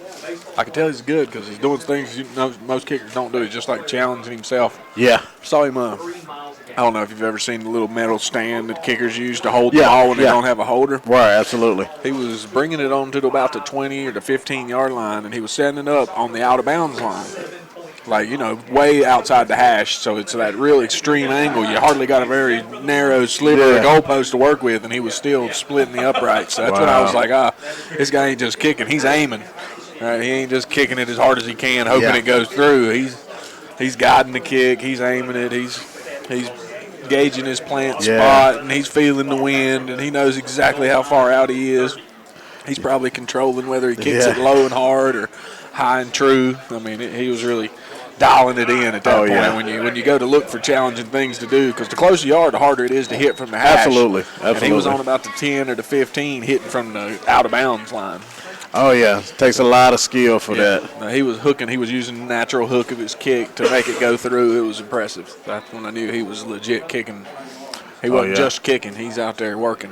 I can tell he's good because he's doing things most kickers don't do. He's just like challenging himself. Yeah. Saw him. I don't know if you've ever seen the little metal stand that kickers use to hold the ball when they don't have a holder. Right, absolutely. He was bringing it on to about the 20 or the 15-yard line, and he was setting it up on the out-of-bounds line. Like, way outside the hash, so it's that real extreme angle. You hardly got a very narrow sliver of goalpost to work with, and he was still splitting the uprights. So that's when I was like, this guy ain't just kicking, he's aiming. Right? He ain't just kicking it as hard as he can, hoping it goes through. He's guiding the kick, he's aiming it, he's gauging his plant spot, and he's feeling the wind, and he knows exactly how far out he is. He's probably controlling whether he kicks it low and hard or high and true. I mean, he was really dialing it in at that point when you go to look for challenging things to do, because the closer you are, the harder it is to hit from the hash. Absolutely. And he was on about the 10 or the 15 hitting from the out-of-bounds line. Oh, yeah. It takes a lot of skill for that. Now, he was hooking. He was using the natural hook of his kick to make it go through. It was impressive. That's when I knew he was legit kicking. He wasn't just kicking. He's out there working.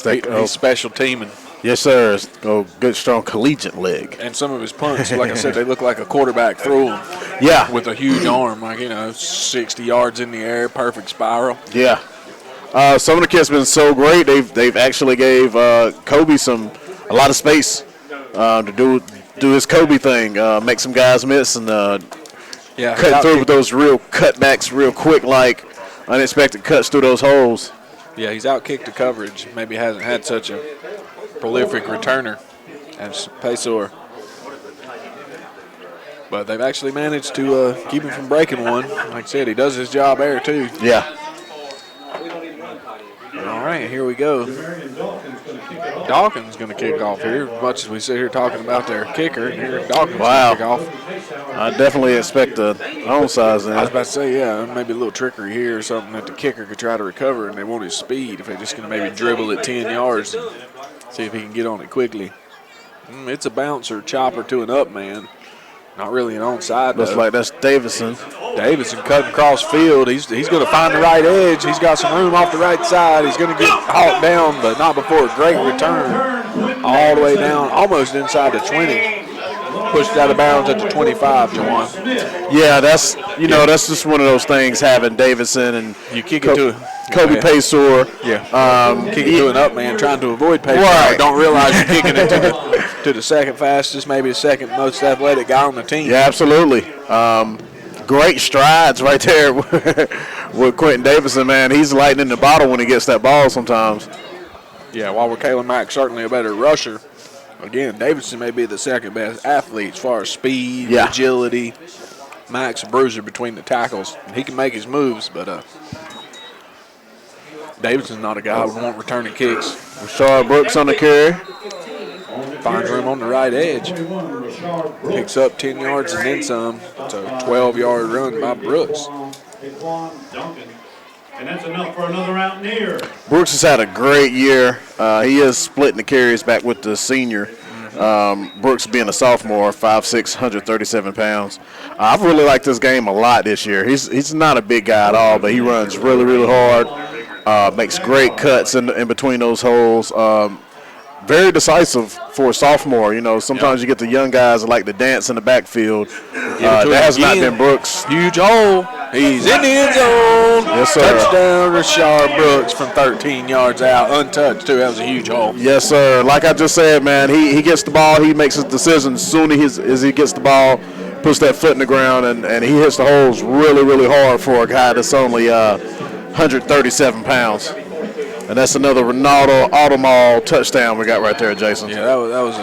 He's special teaming. Yes, sir. It's a good, strong collegiate leg. And some of his punts, like I said, they look like a quarterback threw them. Yeah. With a huge arm, like, 60 yards in the air, perfect spiral. Yeah. Some of the kids have been so great. They've actually gave Kobe a lot of space to do his Kobe thing, make some guys miss and cut through with those real cutbacks real quick, like unexpected cuts through those holes. Yeah, he's outkicked the coverage. Maybe hasn't had such a prolific returner as Pesor. But they've actually managed to keep him from breaking one. Like I said, he does his job there, too. Yeah. All right, here we go. Dawkins going to kick off here. As much as we sit here talking about their kicker, here Dawkins going to kick off. I definitely expect the onside then. I was about to say, yeah, maybe a little trickery here or something that the kicker could try to recover, and they want his speed if they're just going to maybe dribble it 10 yards and see if he can get on it quickly. It's a bouncer chopper to an up man. Not really an onside. Looks like that's Davidson. Davidson cutting across field. He's going to find the right edge. He's got some room off the right side. He's going to get hauled down, but not before a great return. All the way down, almost inside the 20. Pushed out of bounds at the 25, Jawan. Yeah, that's just one of those things, having Davidson and you kick it to Kobe Pesor. Yeah. Kick it to an up man trying to avoid Pesor. Right. Don't realize you're kicking it to the second fastest, maybe the second most athletic guy on the team. Yeah, absolutely. Great strides right there with Quentin Davidson, man. He's lightning the bottle when he gets that ball sometimes. Yeah, while we're Kalen Mack certainly a better rusher, again, Davidson may be the second best athlete as far as speed, agility. Mack's a bruiser between the tackles. He can make his moves, but Davidson's not a guy who would want returning kicks. Rashard Brooks on the carry. Finds room on the right edge. Picks up 10 yards and then some. It's a 12-yard run by Brooks. And that's enough for another Mountaineer. Brooks has had a great year. He is splitting the carries back with the senior. Brooks being a sophomore, 5'6", 137 pounds. I've really liked this game a lot this year. He's not a big guy at all, but he runs really, really hard. Makes great cuts in between those holes. Very decisive for a sophomore. Sometimes you get the young guys that like to dance in the backfield. That has not been Brooks. Huge hole. He's in the end zone. Yes, sir. Touchdown, Rashard Brooks from 13 yards out. Untouched, too. That was a huge hole. Yes, sir. Like I just said, man, he gets the ball. He makes his decision as soon as he gets the ball, puts that foot in the ground, and he hits the holes really, really hard for a guy that's only 137 pounds. And that's another Ronaldo Automall touchdown we got right there, Jason. Yeah, that was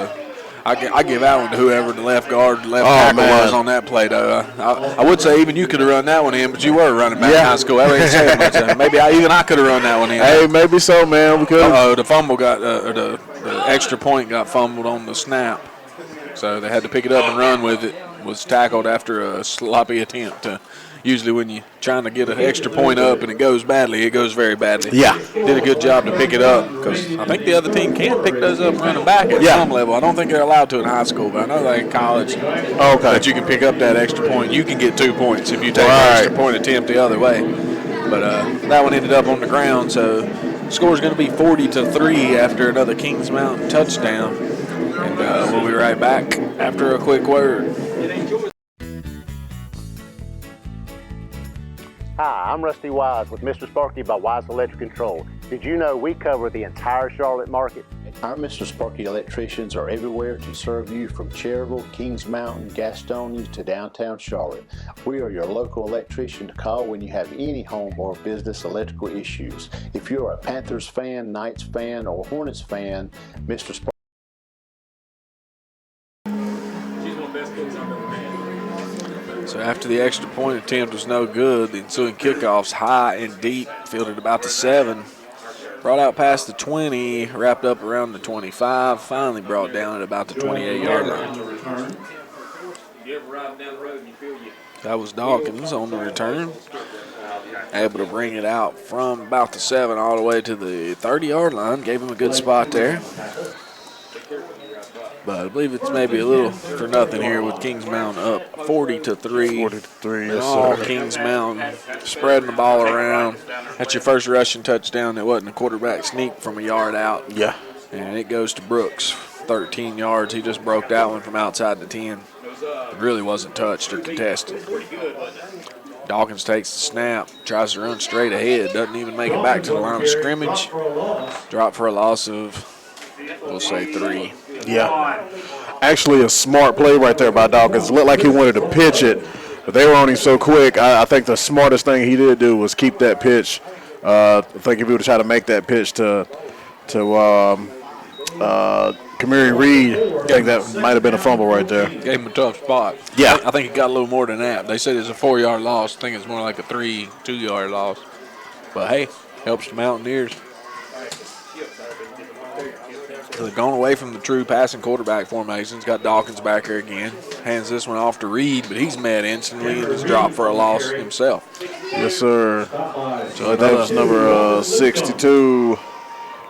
I give that one to whoever the left guard, tackle was on that play, though. I would say even you could have run that one in, but you were running back in high school. That ain't saying much. Maybe even I could have run that one in. Hey, maybe so, man. We could. The fumble got, the extra point got fumbled on the snap. So they had to pick it up and run with it. Was tackled after a sloppy attempt. Usually when you're trying to get an extra point up and it goes badly, it goes very badly. Yeah. Did a good job to pick it up because I think the other team can pick those up running back at some level. I don't think they're allowed to in high school, but I know they in college that you can pick up that extra point. You can get 2 points if you take an extra point attempt the other way. But that one ended up on the ground, so the score is going to be 40-3 after another Kings Mountain touchdown. And we'll be right back after a quick word. Hi, I'm Rusty Wise with Mr. Sparky by Wise Electric Control. Did you know we cover the entire Charlotte market? Our Mr. Sparky electricians are everywhere to serve you from Cherryville, Kings Mountain, Gastonia to downtown Charlotte. We are your local electrician to call when you have any home or business electrical issues. If you're a Panthers fan, Knights fan, or Hornets fan, Mr. Sparky. So after the extra point attempt was no good, the ensuing kickoffs high and deep, fielded about the 7. Brought out past the 20, wrapped up around the 25, finally brought down at about the 28-yard line. That was Dawkins on the return. Able to bring it out from about the 7 all the way to the 30-yard line. Gave him a good spot there. But I believe it's maybe a little for nothing here with Kings Mountain up 40-3. 40-3, yes, all sir. Kings Mountain spreading the ball around. That's your first rushing touchdown. That wasn't a quarterback sneak from a yard out. Yeah. And it goes to Brooks, 13 yards. He just broke that one from outside the 10. It really wasn't touched or contested. Dawkins takes the snap, tries to run straight ahead, doesn't even make it back to the line of scrimmage. Drop for a loss of, we'll say, 3. Yeah. Actually, a smart play right there by Dawkins. It looked like he wanted to pitch it, but they were on him so quick. I think the smartest thing he did do was keep that pitch. I think if he would have tried to make that pitch to Kamari Reed, I think that might have been a fumble right there. Gave him a tough spot. Yeah. I think he got a little more than that. They said it's a 4-yard loss. I think it's more like a 2-yard loss. But, hey, helps the Mountaineers. So they've gone away from the true passing quarterback formations. Got Dawkins back there again. Hands this one off to Reed, but he's met instantly and is dropped for a loss himself. Yes, sir. So that was number 62,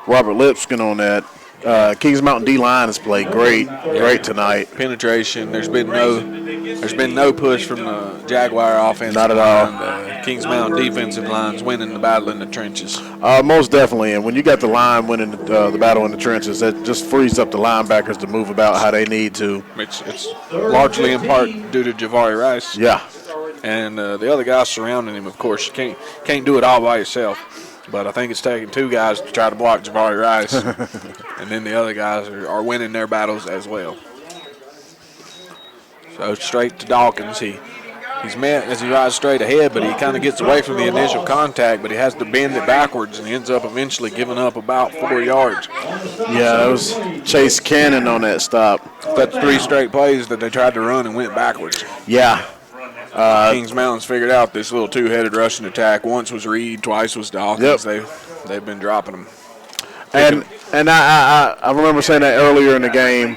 Robert Lipscomb on that. Kings Mountain D-line has played great tonight. Penetration. There's been no push from the Jaguar offense. Not at all. The Kings Mountain defensive line's winning the battle in the trenches. Most definitely. And when you got the line winning the battle in the trenches, that just frees up the linebackers to move about how they need to. It's largely in part due to Javari Rice. Yeah. And the other guys surrounding him, of course. You can't do it all by yourself. But I think it's taking 2 guys to try to block Javari Rice. And then the other guys are winning their battles as well. So straight to Dawkins. He's met as he rides straight ahead, but he kind of gets away from the initial contact, but he has to bend it backwards, and he ends up eventually giving up about 4 yards. Yeah, that was Chase Cannon on that stop. That's 3 straight plays that they tried to run and went backwards. Yeah. Kings Mountain's figured out this little 2-headed rushing attack. Once was Reed, twice was Dawkins. Yep. They've been dropping them. And I remember saying that earlier in the game.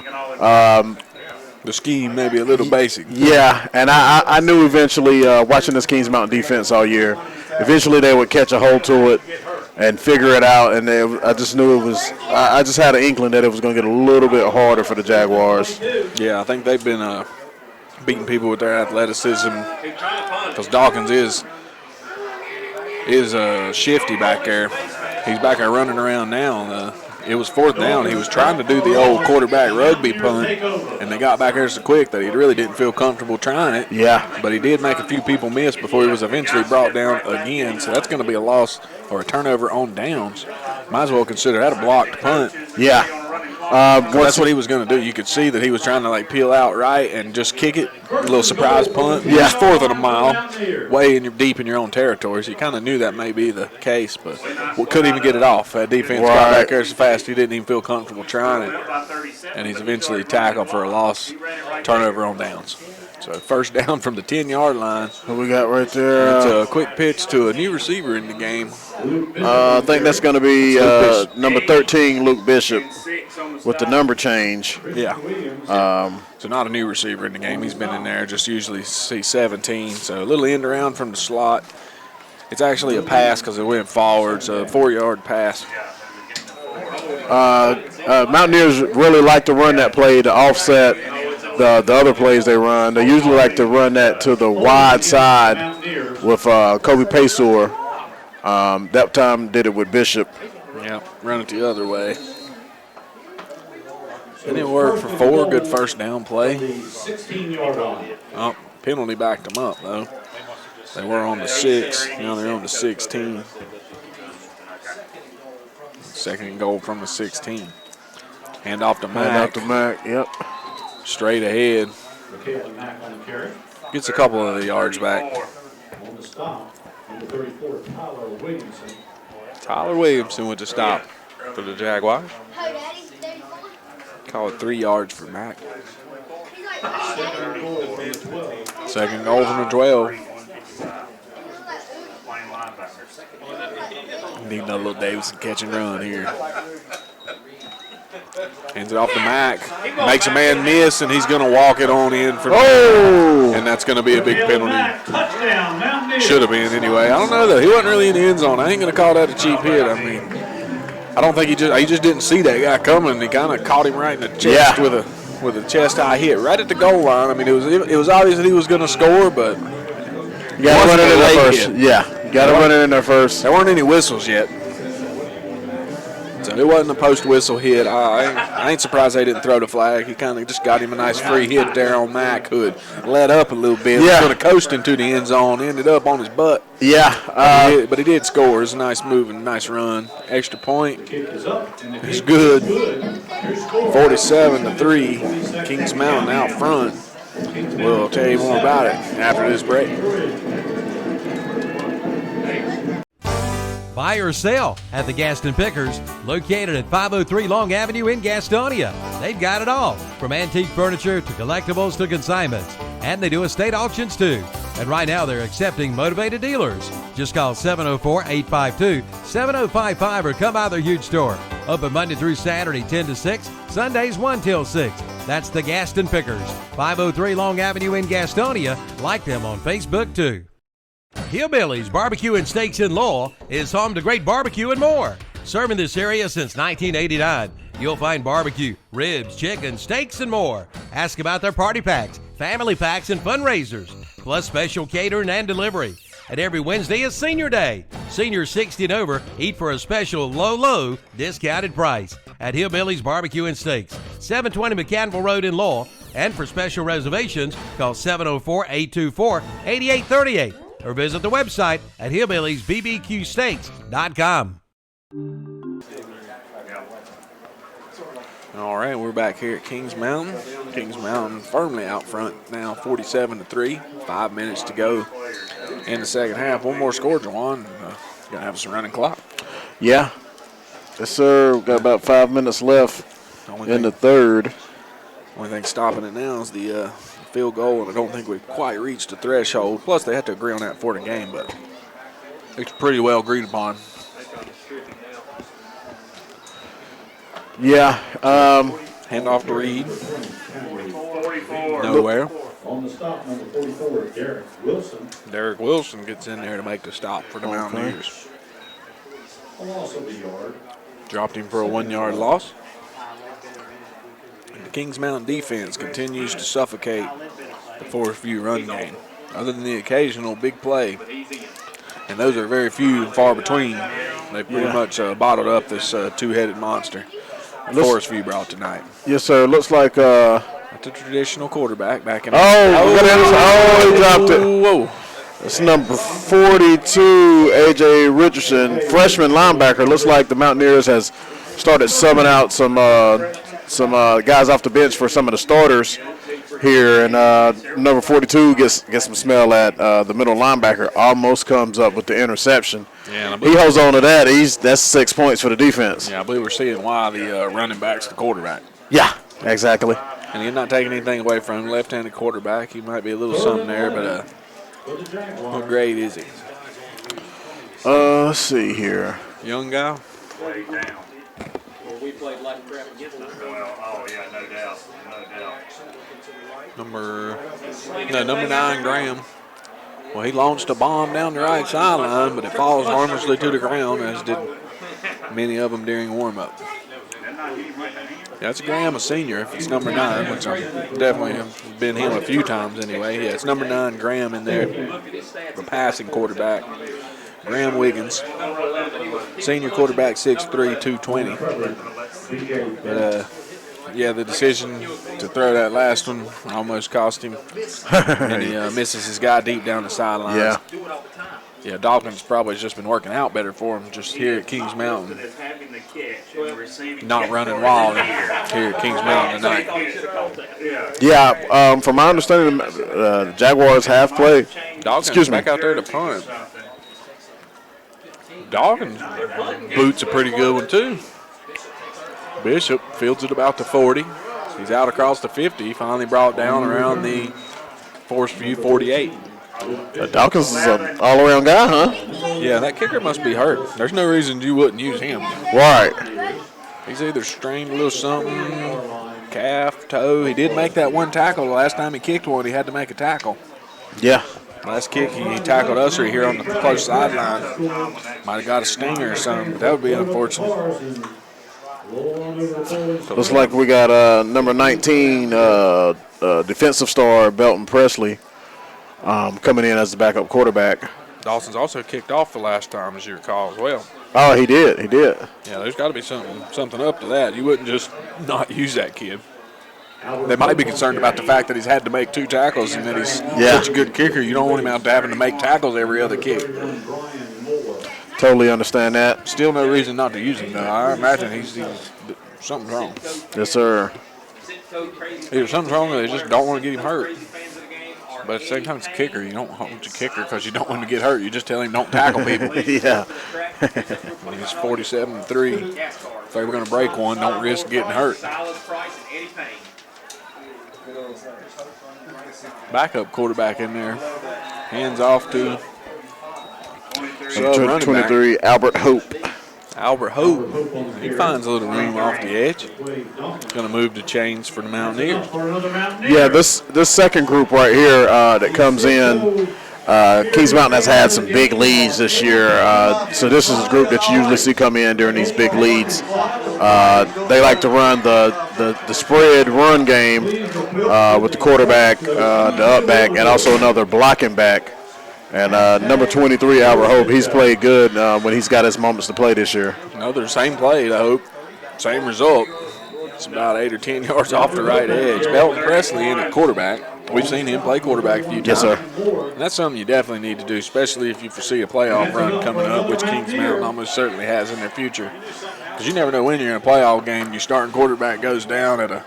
The scheme may be a little basic. Yeah, and I knew eventually, watching this Kings Mountain defense all year, eventually they would catch a hold to it and figure it out. And I just knew it was. I just had an inkling that it was going to get a little bit harder for the Jaguars. Yeah, I think they've been beating people with their athleticism, because Dawkins is shifty back there. He's back there running around now. It was 4th down. He was trying to do the old quarterback rugby punt, and they got back there so quick that he really didn't feel comfortable trying it. Yeah. But he did make a few people miss before he was eventually brought down again, so that's going to be a loss or a turnover on downs. Might as well consider that a blocked punt. Yeah. That's what he was going to do. You could see that he was trying to peel out right and just kick it, a little surprise punt. Yeah. It's 4th and a mile, way deep in your own territory. So you kind of knew that may be the case, but couldn't even get it off. That defense got back there so fast he didn't even feel comfortable trying it, and he's eventually tackled for a loss, turnover on downs. So 1st down from the 10-yard line. What we got right there? It's a quick pitch to a new receiver in the game. I think that's going to be number 13, Luke Bishop, with the number change. Yeah. So not a new receiver in the game. He's been in there. Just usually see 17. So a little end around from the slot. It's actually a pass because it went forward. So a 4-yard pass. Mountaineers really like to run that play to offset the other plays they run. They usually like to run that to the wide side with Kobe Paysor. That time did it with Bishop. Yeah, run it the other way. It didn't work for 4. Good 1st down play. Oh, penalty backed them up, though. They were on the 6. Now they're on the 16. 2nd and goal from the 16. Hand off to Mack. Hand off to Mack, yep. Straight ahead. Gets a couple of the yards back. Tyler Williamson with the stop for the Jaguars. Call it 3 yards for Mack. 2nd goal from the 12. Need another little Davidson catch and run here. Hands it off to Mack. Makes a man miss, and he's going to walk it on in for and that's going to be a big penalty. Should have been anyway. I don't know, though. He wasn't really in the end zone. I ain't going to call that a cheap hit. I mean, I don't think he just didn't see that guy coming. He kind of caught him right in the chest with a chest-high hit right at the goal line. I mean, it was obvious that he was going to score, but you got to run it in there first. Yeah, you got to run it in there first. There weren't any whistles yet. So it wasn't a post whistle hit. I ain't surprised they didn't throw the flag. He kind of just got him a nice free hit there on Mack, who had let up a little bit. Yeah. Sort of coasting to the end zone, ended up on his butt. Yeah. But he did score. It was a nice move and a nice run. Extra point. It's good. 47-3. Kings Mountain out front. We'll tell you more about it after this break. Buy or sell at the Gaston Pickers, located at 503 Long Avenue in Gastonia. They've got it all, from antique furniture to collectibles to consignments. And they do estate auctions too. And right now they're accepting motivated dealers. Just call 704-852-7055 or come by their huge store. Open Monday through Saturday 10 to 6, Sundays 1 till 6. That's the Gaston Pickers, 503 Long Avenue in Gastonia. Like them on Facebook too. Hillbillies Barbecue and Steaks in Lowell is home to great barbecue and more. Serving this area since 1989. You'll find barbecue, ribs, chicken, steaks, and more. Ask about their party packs, family packs, and fundraisers, plus special catering and delivery. And every Wednesday is Senior Day. Seniors 60 and over eat for a special low discounted price at Hillbillies Barbecue and Steaks, 720 McCannville Road in Lowell. And for special reservations, call 704-824-8838 or visit the website at hillbilliesbbqsteaks.com. All right, we're back here at Kings Mountain. Kings Mountain firmly out front now, 47-3. 5 minutes to go in the second half. One more score, Jawan. Gonna have us a running clock. Yeah. Yes, sir. We've got about 5 minutes left in the third. Only thing stopping it now is the field goal, and I don't think we've quite reached the threshold. Plus, they have to agree on that for the game, but it's pretty well agreed upon. Yeah. Hand off to Reed. Nowhere. On the stop, number 44, Derek Wilson. Derek Wilson gets in there to make the stop for the Mountaineers. A loss of a yard. Dropped him for a 1 yard loss. And the Kings Mountain defense continues to suffocate the Forestview run game. Other than the occasional big play, and those are very few and far between, they pretty much bottled up this two-headed monster Forestview brought tonight. Yes, sir. Looks like that's a traditional quarterback back in. He dropped it. Whoa. It's number 42, A.J. Richardson, freshman linebacker. Looks like the Mountaineers has started subbing out some guys off the bench for some of the starters here. And number 42 gets some smell at the middle linebacker. Almost comes up with the interception. Yeah, he holds on to that. That's 6 points for the defense. Yeah, I believe we're seeing why the running back's the quarterback. Yeah, exactly. And he's not taking anything away from him. Left-handed quarterback. He might be a little something there, but what grade is he? Let's see here. Young guy? Way down. Well, we played like crap against them. Oh, yeah, no doubt. Number 9, Graham. Well, he launched a bomb down the right sideline, but it falls harmlessly to the ground, as did many of them during warm-up. That's Graham, a senior, if it's number 9, which I definitely have been him a few times anyway. Yeah, it's number 9, Graham, in there, the passing quarterback. Graham Wiggins, senior quarterback, 6'3", 220. But, yeah, the decision to throw that last one almost cost him. And he misses his guy deep down the sidelines. Yeah. Yeah, Dawkins probably has just been working out better for him just here at Kings Mountain. Not running wild here at Kings Mountain tonight. Yeah, from my understanding, the Jaguars have played. Dawkins back out there to punt. Dawkins boots a pretty good one, too. Bishop fields it about the 40. He's out across the 50. Finally brought down around the Forestview 48. Dawkins is an all-around guy, huh? Yeah, that kicker must be hurt. There's no reason you wouldn't use him. Right. He's either strained a little something, calf, toe. He did make that one tackle. The last time he kicked one, he had to make a tackle. Yeah. Last kick, he tackled us right here on the close sideline. Might have got a stinger or something, but that would be unfortunate. Looks like we got number 19, defensive star Belton Presley, coming in as the backup quarterback. Dawson's also kicked off the last time, as you recall, as well. Oh, he did. He did. Yeah, there's got to be something up to that. You wouldn't just not use that kid. They might be concerned about the fact that he's had to make 2 tackles and that he's such a good kicker. You don't want him out to having to make tackles every other kick. Totally understand that. Still no reason not to use him, though. I imagine he's something's wrong. Yes, sir. Either something's wrong or they just don't want to get him hurt. But at the same time, it's a kicker. You don't want your kicker because you don't want him to get hurt. You just tell him don't tackle people. Yeah. When he's 47-3, if they were going to break one, don't risk getting hurt. Backup quarterback in there. Hands off to 23, Albert Hope. Albert Hope, he finds a little room off the edge. Going to move the chains for the Mountaineers. Yeah, this second group right here that comes in, Kings Mountain has had some big leads this year. So this is a group that you usually see come in during these big leads. They like to run the spread run game with the quarterback, the up back, and also another blocking back. And number 23, Albert Hope, he's played good when he's got his moments to play this year. Another same play, I hope. Same result. It's about 8 or 10 yards off the right edge. Belton Presley in at quarterback. We've seen him play quarterback a few times. Yes, sir. And that's something you definitely need to do, especially if you foresee a playoff run coming up, which Kings Mountain almost certainly has in their future. Because you never know when you're in a playoff game, your starting quarterback goes down at a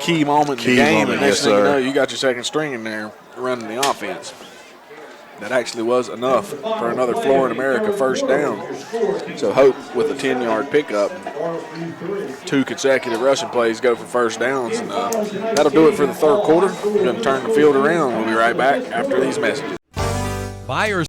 key moment in the game, and next thing you know, you got your second string in there running the offense. That actually was enough for another Flooring America first down. So Hope with a 10-yard pickup. 2 consecutive rushing plays go for first downs. And that'll do it for the third quarter. We're going to turn the field around. We'll be right back after these messages. Buyers.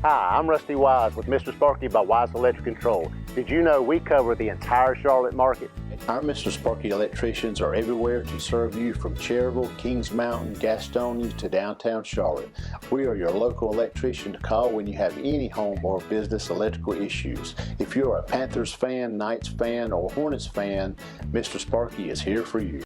Hi, I'm Rusty Wise with Mr. Sparky by Wise Electric Control. Did you know we cover the entire Charlotte market? Our Mr. Sparky electricians are everywhere to serve you from Cherryville, Kings Mountain, Gastonia to downtown Charlotte. We are your local electrician to call when you have any home or business electrical issues. If you're a Panthers fan, Knights fan, or Hornets fan, Mr. Sparky is here for you.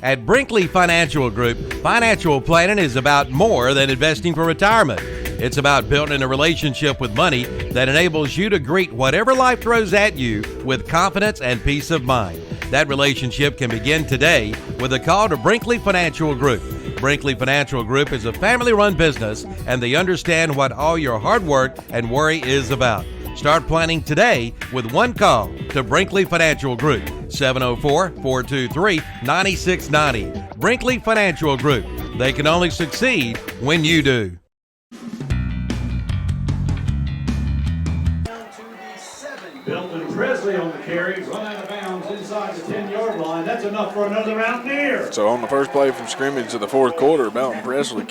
At Brinkley Financial Group, financial planning is about more than investing for retirement. It's about building a relationship with money that enables you to greet whatever life throws at you with confidence and peace of mind. That relationship can begin today with a call to Brinkley Financial Group. Brinkley Financial Group is a family-run business, and they understand what all your hard work and worry is about. Start planning today with one call to Brinkley Financial Group, 704-423-9690. Brinkley Financial Group. They can only succeed when you do. Belton Presley on the carry, run out of bounds inside the 10-yard line. That's enough for another Mountaineer. So on the first play from scrimmage of the fourth quarter, Belton Presley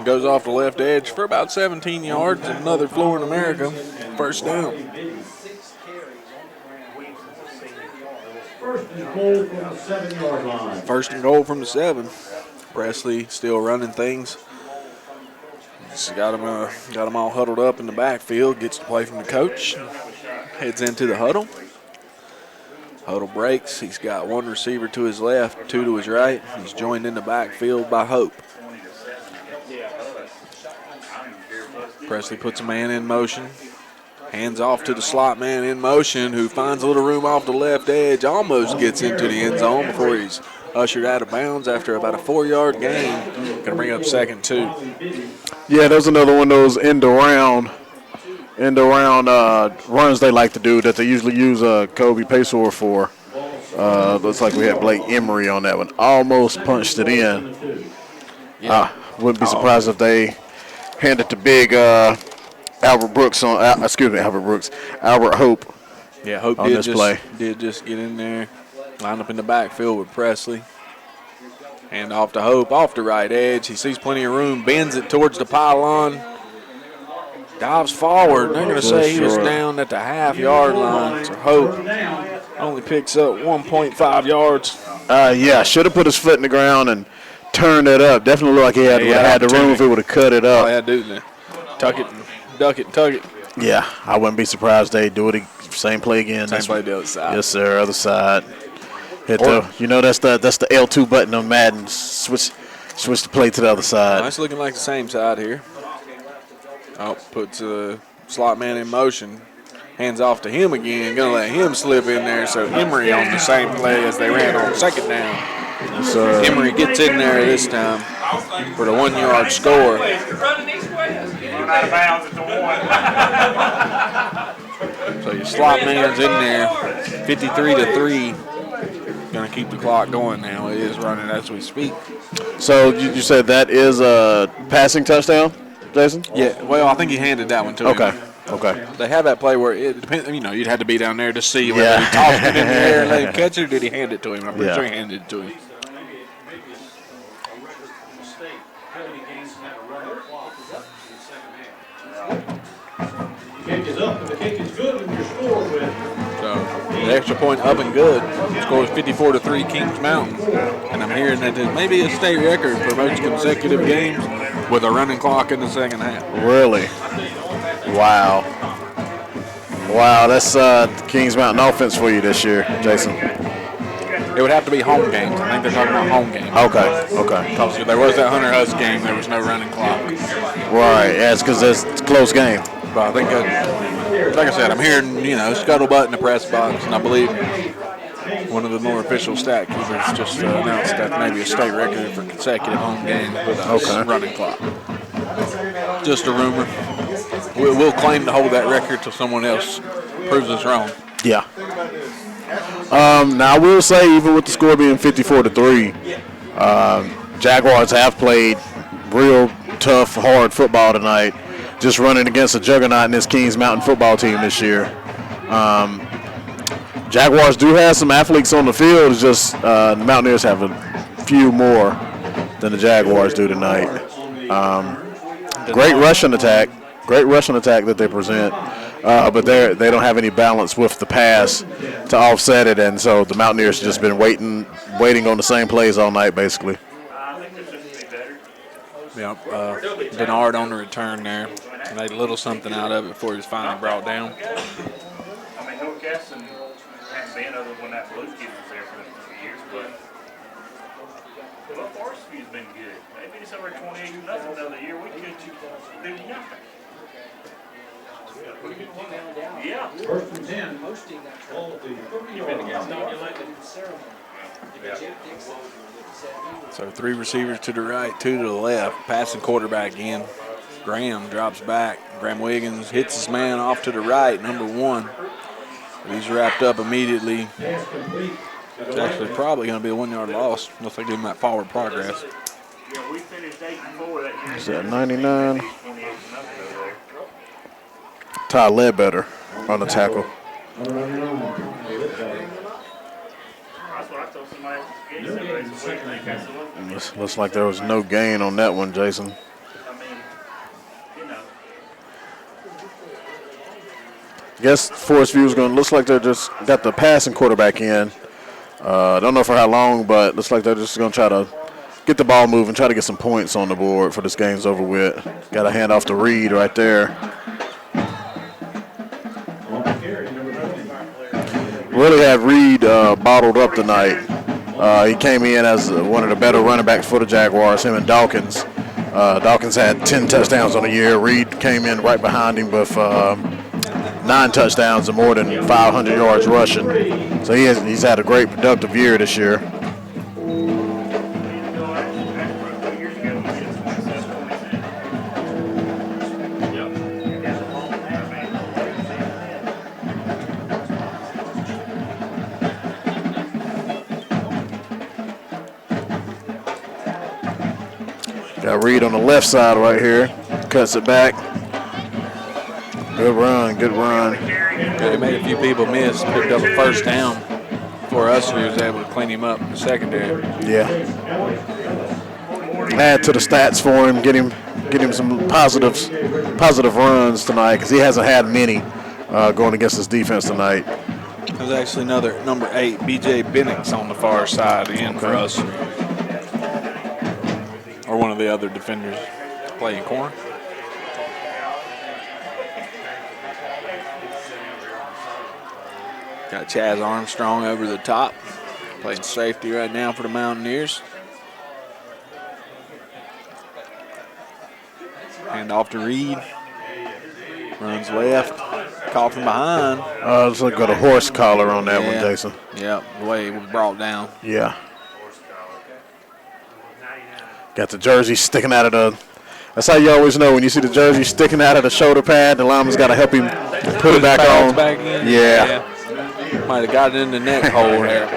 goes off the left edge for about 17 yards. Another Flooring America first down. First and goal from the 7-yard line. First and goal from the 7. Presley still running things. He's got him all huddled up in the backfield. Gets the play from the coach. Heads into the huddle. Huddle breaks. He's got one receiver to his left, 2 to his right. He's joined in the backfield by Hope. Presley puts a man in motion. Hands off to the slot man in motion, who finds a little room off the left edge. Almost gets into the end zone before he's ushered out of bounds after about a 4-yard gain. Going to bring up 2nd 2. Yeah, there's another one of those end-around runs they like to do that they usually use Kobe Paysor for. Looks like we had Blake Emery on that one. Almost punched it in. Wouldn't be surprised if they handed to big Albert Hope. Yeah, Hope on this play. Did just get in there, line up in the backfield with Presley. Hand off to Hope off the right edge. He sees plenty of room, bends it towards the pylon. Dives forward. They're going to say he was down at the half-yard line. So Hope only picks up 1.5 yards. Should have put his foot in the ground and turned it up. Definitely looked like he had the room if he would have cut it up. All he had to do is tuck it, and duck it, and tug it. Yeah, I wouldn't be surprised they do it. Same play again. Same play the other side. Yes, sir. Other side. That's the L2 button on Madden. Switch. Switch the play to the other side. It's looking like the same side here. Oh, puts a slot man in motion. Hands off to him again. Going to let him slip in there. So Emery on the same play as they ran on second down. So Emery gets in there this time for the 1 yard score. Run out of bounds at the 1. So your slot man's in there. 53-3. Going to keep the clock going now. It is running as we speak. So you said that is a passing touchdown, Jason? Yeah, well, I think he handed that one to him. Okay. They have that play where it depends. You'd have to be down there to see whether he tossed it in the air and let him catch it, or did he hand it to him? I'm pretty sure he handed it to him. Kick is up, and the kick is good, and your score with. So the extra point up and good. Score is 54-3 Kings Mountain. And I'm hearing that it may be a state record for most consecutive games with a running clock in the second half. Really? Wow, that's Kings Mountain offense for you this year, Jason. It would have to be home games. I think they're talking about home games. Okay. Because there was that Hunter Husk game, there was no running clock. Right, yeah, it's because it's a close game. But I think, like I said, I'm hearing, scuttlebutt in the press box, and I believe one of the more official stat keepers just announced that maybe a state record for consecutive home games with a running clock. Just a rumor. We'll claim to hold that record till someone else proves us wrong. Yeah. Now I will say, even with the score being 54-3, Jaguars have played real tough, hard football tonight. Just running against a juggernaut in this Kings Mountain football team this year. Jaguars do have some athletes on the field. It's just the Mountaineers have a few more than the Jaguars do tonight. Great rushing attack that they present, but they don't have any balance with the pass to offset it, and so the Mountaineers have just been waiting on the same plays all night, basically. Yeah, Denard on the return there. Made a little something out of it before he was finally brought down. I mean, Hillcastle hasn't been other when that blue kid was there for a few years, but Forestview's been good. Maybe it's over 28-0 another year. We could do nothing. Yeah. First and 10. You've been against Don United ceremony. So 3 receivers to the right, 2 to the left. Passing quarterback in. Graham drops back. Graham Wiggins hits his man off to the right, number 1. He's wrapped up immediately. It's actually probably going to be a 1 yard loss unless they give him that forward progress. Yeah, we finished 8-4 that year. Is that 99? Ty Ledbetter on the tackle. That's what I told somebody at Looks like there was no gain on that one, Jason. I guess Forestview is looks like they're just got the passing quarterback in. I don't know for how long, but looks like they're just going to try to get the ball moving, try to get some points on the board for this game's over with. Got a hand off to Reed right there. Really had Reed bottled up tonight. He came in as one of the better running backs for the Jaguars, him and Dawkins. Dawkins had 10 touchdowns on the year. Reed came in right behind him with 9 touchdowns and more than 500 yards rushing. So he's had a great productive year this year. Got Reed on the left side right here. Cuts it back. Good run. They made a few people miss. Picked up a first down before Usher was able to clean him up in the secondary. Yeah. Add to the stats for him. Get him some positive runs tonight because he hasn't had many going against this defense tonight. There's actually another number 8, B.J. Bennett's on the far side in for us. Or one of the other defenders playing corner. Got Chaz Armstrong over the top, playing safety right now for the Mountaineers. Hand off to Reed. Runs left. Caught from behind. Looks like got a horse collar on that one, Jason. Yeah, the way it was brought down. Yeah. Got the jersey sticking out of the. That's how you always know when you see the jersey sticking out of the shoulder pad. The lineman's got to help him put it back on. Back in. Yeah. Might have got it in the neck hole there.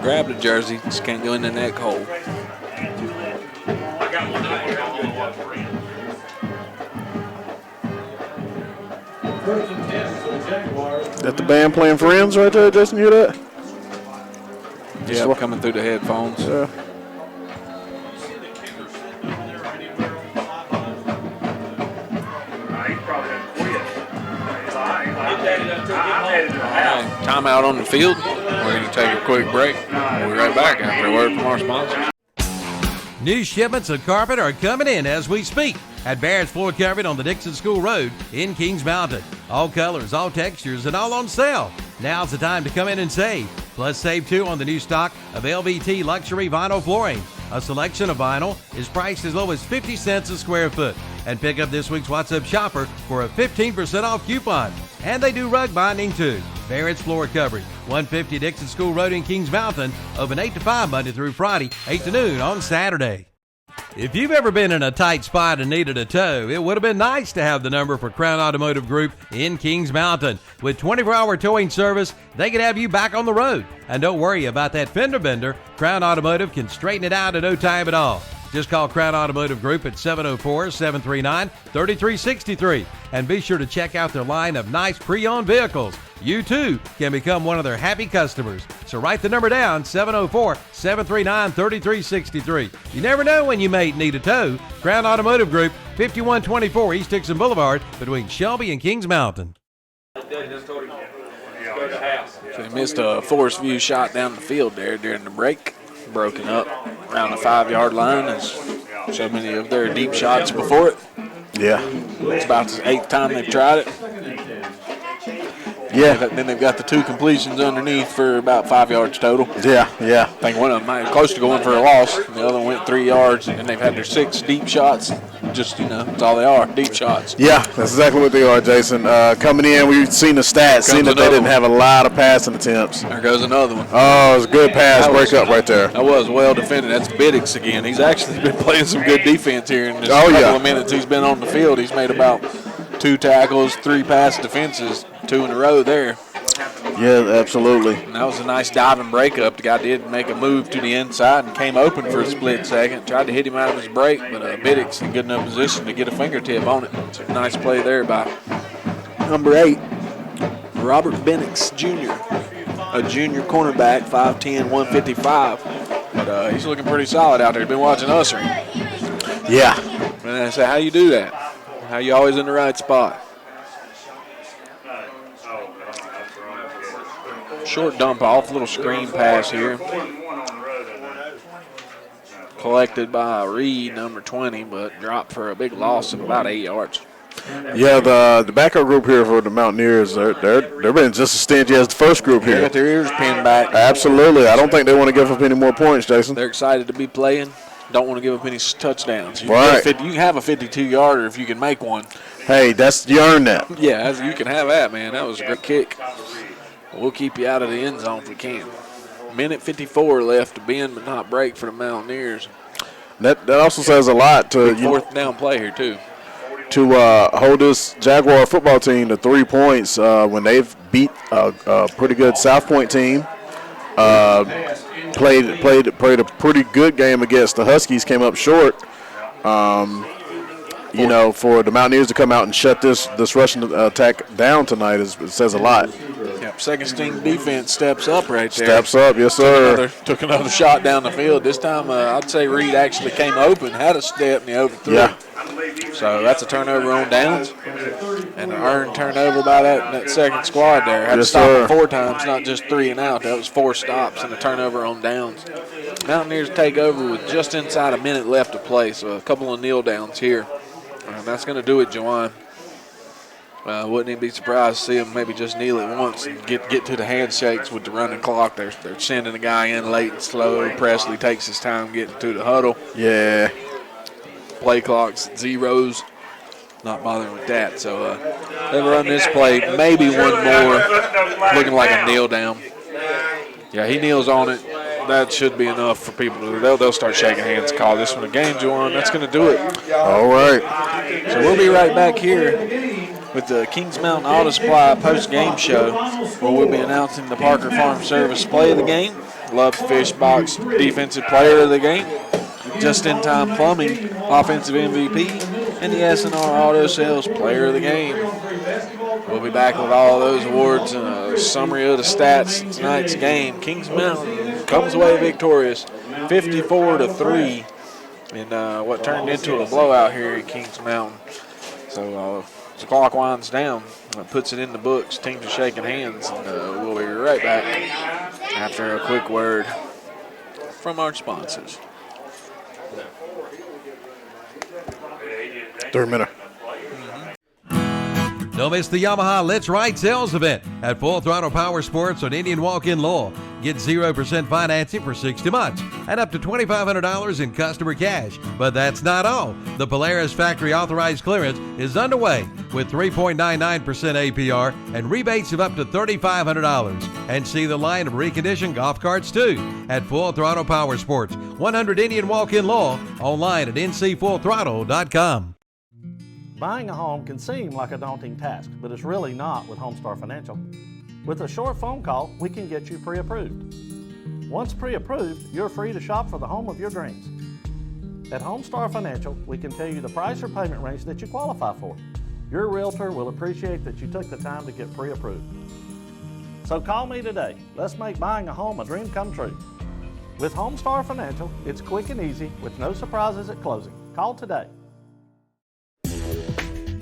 Grab the jersey, just can't go in the neck hole. First and 10 for the Jaguars. That the band playing Friends right there, Jason? You hear that? Yeah, coming through the headphones. Yeah. Timeout on the field. We're going to take a quick break. We'll be right back after a word from our sponsors. New shipments of carpet are coming in as we speak at Barrett's Floor Covering on the Dixon School Road in Kings Mountain. All colors, all textures, and all on sale. Now's the time to come in and save. Plus, save too on the new stock of LVT luxury vinyl flooring. A selection of vinyl is priced as low as 50 cents a square foot. And pick up this week's What's Up Shopper for a 15% off coupon. And they do rug binding too. Barrett's Floor Covering, 150 Dixon School Road in Kings Mountain, open 8 to 5 Monday through Friday, 8 to noon on Saturday. If you've ever been in a tight spot and needed a tow, it would have been nice to have the number for Crown Automotive Group in Kings Mountain. With 24-hour towing service, they can have you back on the road. And don't worry about that fender bender. Crown Automotive can straighten it out in no time at all. Just call Crown Automotive Group at 704-739-3363. And be sure to check out their line of nice pre-owned vehicles. You, too, can become one of their happy customers. So write the number down, 704-739-3363. You never know when you may need a tow. Crown Automotive Group, 5124 East Dixon Boulevard, between Shelby and Kings Mountain. So he missed a Forestview shot down the field there during the break. Broken up around the 5-yard line, as so many of their deep shots before it. Yeah. It's about the 8th time they've tried it. Yeah. Then they've got the 2 completions underneath for about 5 yards total. Yeah, yeah. I think one of them might be close to going for a loss. The other one went 3 yards, and they've had their 6 deep shots. Just, that's all they are, deep shots. Yeah, that's exactly what they are, Jason. Coming in, we've seen the stats, seen that they didn't have a lot of passing attempts. There goes another one. Oh, it was a good pass breakup right there. That was well defended. That's Biddix again. He's actually been playing some good defense here in just a couple of minutes he's been on the field. He's made about 2 tackles, 3 pass defenses, 2 in a row there. Yeah, absolutely. And that was a nice diving breakup. The guy did make a move to the inside and came open for a split second. Tried to hit him out of his break, but Biddix in good enough position to get a fingertip on it. It's a nice play there by number 8, Robert Biddix Jr., a junior cornerback, 5'10", 155. But he's looking pretty solid out there. He's been watching Ussery. Yeah. And I say, how you do that? How you always in the right spot? Short dump off, little screen pass here. Collected by Reed, number 20, but dropped for a big loss of about 8 yards. Yeah, the backup group here for the Mountaineers, they're been just as stingy as the first group here. They got their ears pinned back. Absolutely. I don't think they want to give up any more points, Jason. They're excited to be playing. Don't want to give up any touchdowns. You right. You can have a 52-yarder if you can make one. Hey, you earned that. Yeah, you can have that, man. That was a great kick. We'll keep you out of the end zone if we can. Minute 54 left to bend but not break for the Mountaineers. That also says a lot to fourth down play here too. To hold this Jaguar football team to 3 points when they've beat a pretty good South Point team. Played a pretty good game against the Huskies. Came up short. For the Mountaineers to come out and shut this rushing attack down tonight it says a lot. Yep, second string defense steps up right there. Steps up, yes, sir. Took another shot down the field. This time, I'd say Reed actually came open, had a step, and he overthrew. Yeah. So that's a turnover on downs. And an earned turnover by that second squad there. Had to stop him 4 times, not just 3 and out. That was 4 stops and a turnover on downs. Mountaineers take over with just inside a minute left to play, so a couple of kneel downs here. And that's going to do it, Jawan. Wouldn't even be surprised to see them maybe just kneel it once and get to the handshakes with the running clock. They're sending a guy in late and slow. Presley takes his time getting to the huddle. Yeah. Play clock's zeros. Not bothering with that. So they'll run this play. Maybe one more. Looking like a kneel down. Yeah, he kneels on it. That should be enough for people to. They'll start shaking hands. Call this one a game, Juwan. That's going to do it. All right. So we'll be right back here with the Kings Mountain Auto Supply post-game show, where we'll be announcing the Parker Farm Service play of the game, Love's Fish Box defensive player of the game, Just-in-Time Plumbing offensive MVP, and the S&R Auto Sales player of the game. We'll be back with all of those awards and a summary of the stats of tonight's game. Kings Mountain comes away victorious 54-3 in what turned into a blowout here at Kings Mountain. So the clock winds down. It puts it in the books. Teams are shaking hands. And we'll be right back after a quick word from our sponsors. 3 minutes. Don't miss the Yamaha Let's Ride sales event at Full Throttle Power Sports on Indian Walk in Lowell. Get 0% financing for 60 months and up to $2,500 in customer cash. But that's not all. The Polaris factory authorized clearance is underway with 3.99% APR and rebates of up to $3,500. And see the line of reconditioned golf carts too at Full Throttle Power Sports, 100 Indian Walk in Lowell, online at ncfullthrottle.com. Buying a home can seem like a daunting task, but it's really not with Homestar Financial. With a short phone call, we can get you pre-approved. Once pre-approved, you're free to shop for the home of your dreams. At Homestar Financial, we can tell you the price or payment range that you qualify for. Your realtor will appreciate that you took the time to get pre-approved. So call me today. Let's make buying a home a dream come true. With Homestar Financial, it's quick and easy with no surprises at closing. Call today.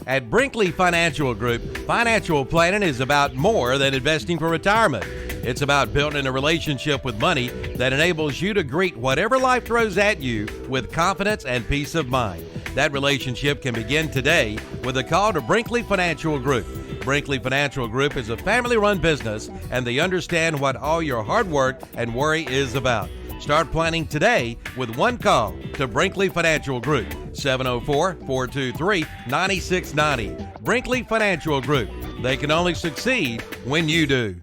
At Brinkley Financial Group, financial planning is about more than investing for retirement. It's about building a relationship with money that enables you to greet whatever life throws at you with confidence and peace of mind. That relationship can begin today with a call to Brinkley Financial Group. Brinkley Financial Group is a family-run business, and they understand what all your hard work and worry is about. Start planning today with one call to Brinkley Financial Group, 704-423-9690. Brinkley Financial Group. They can only succeed when you do.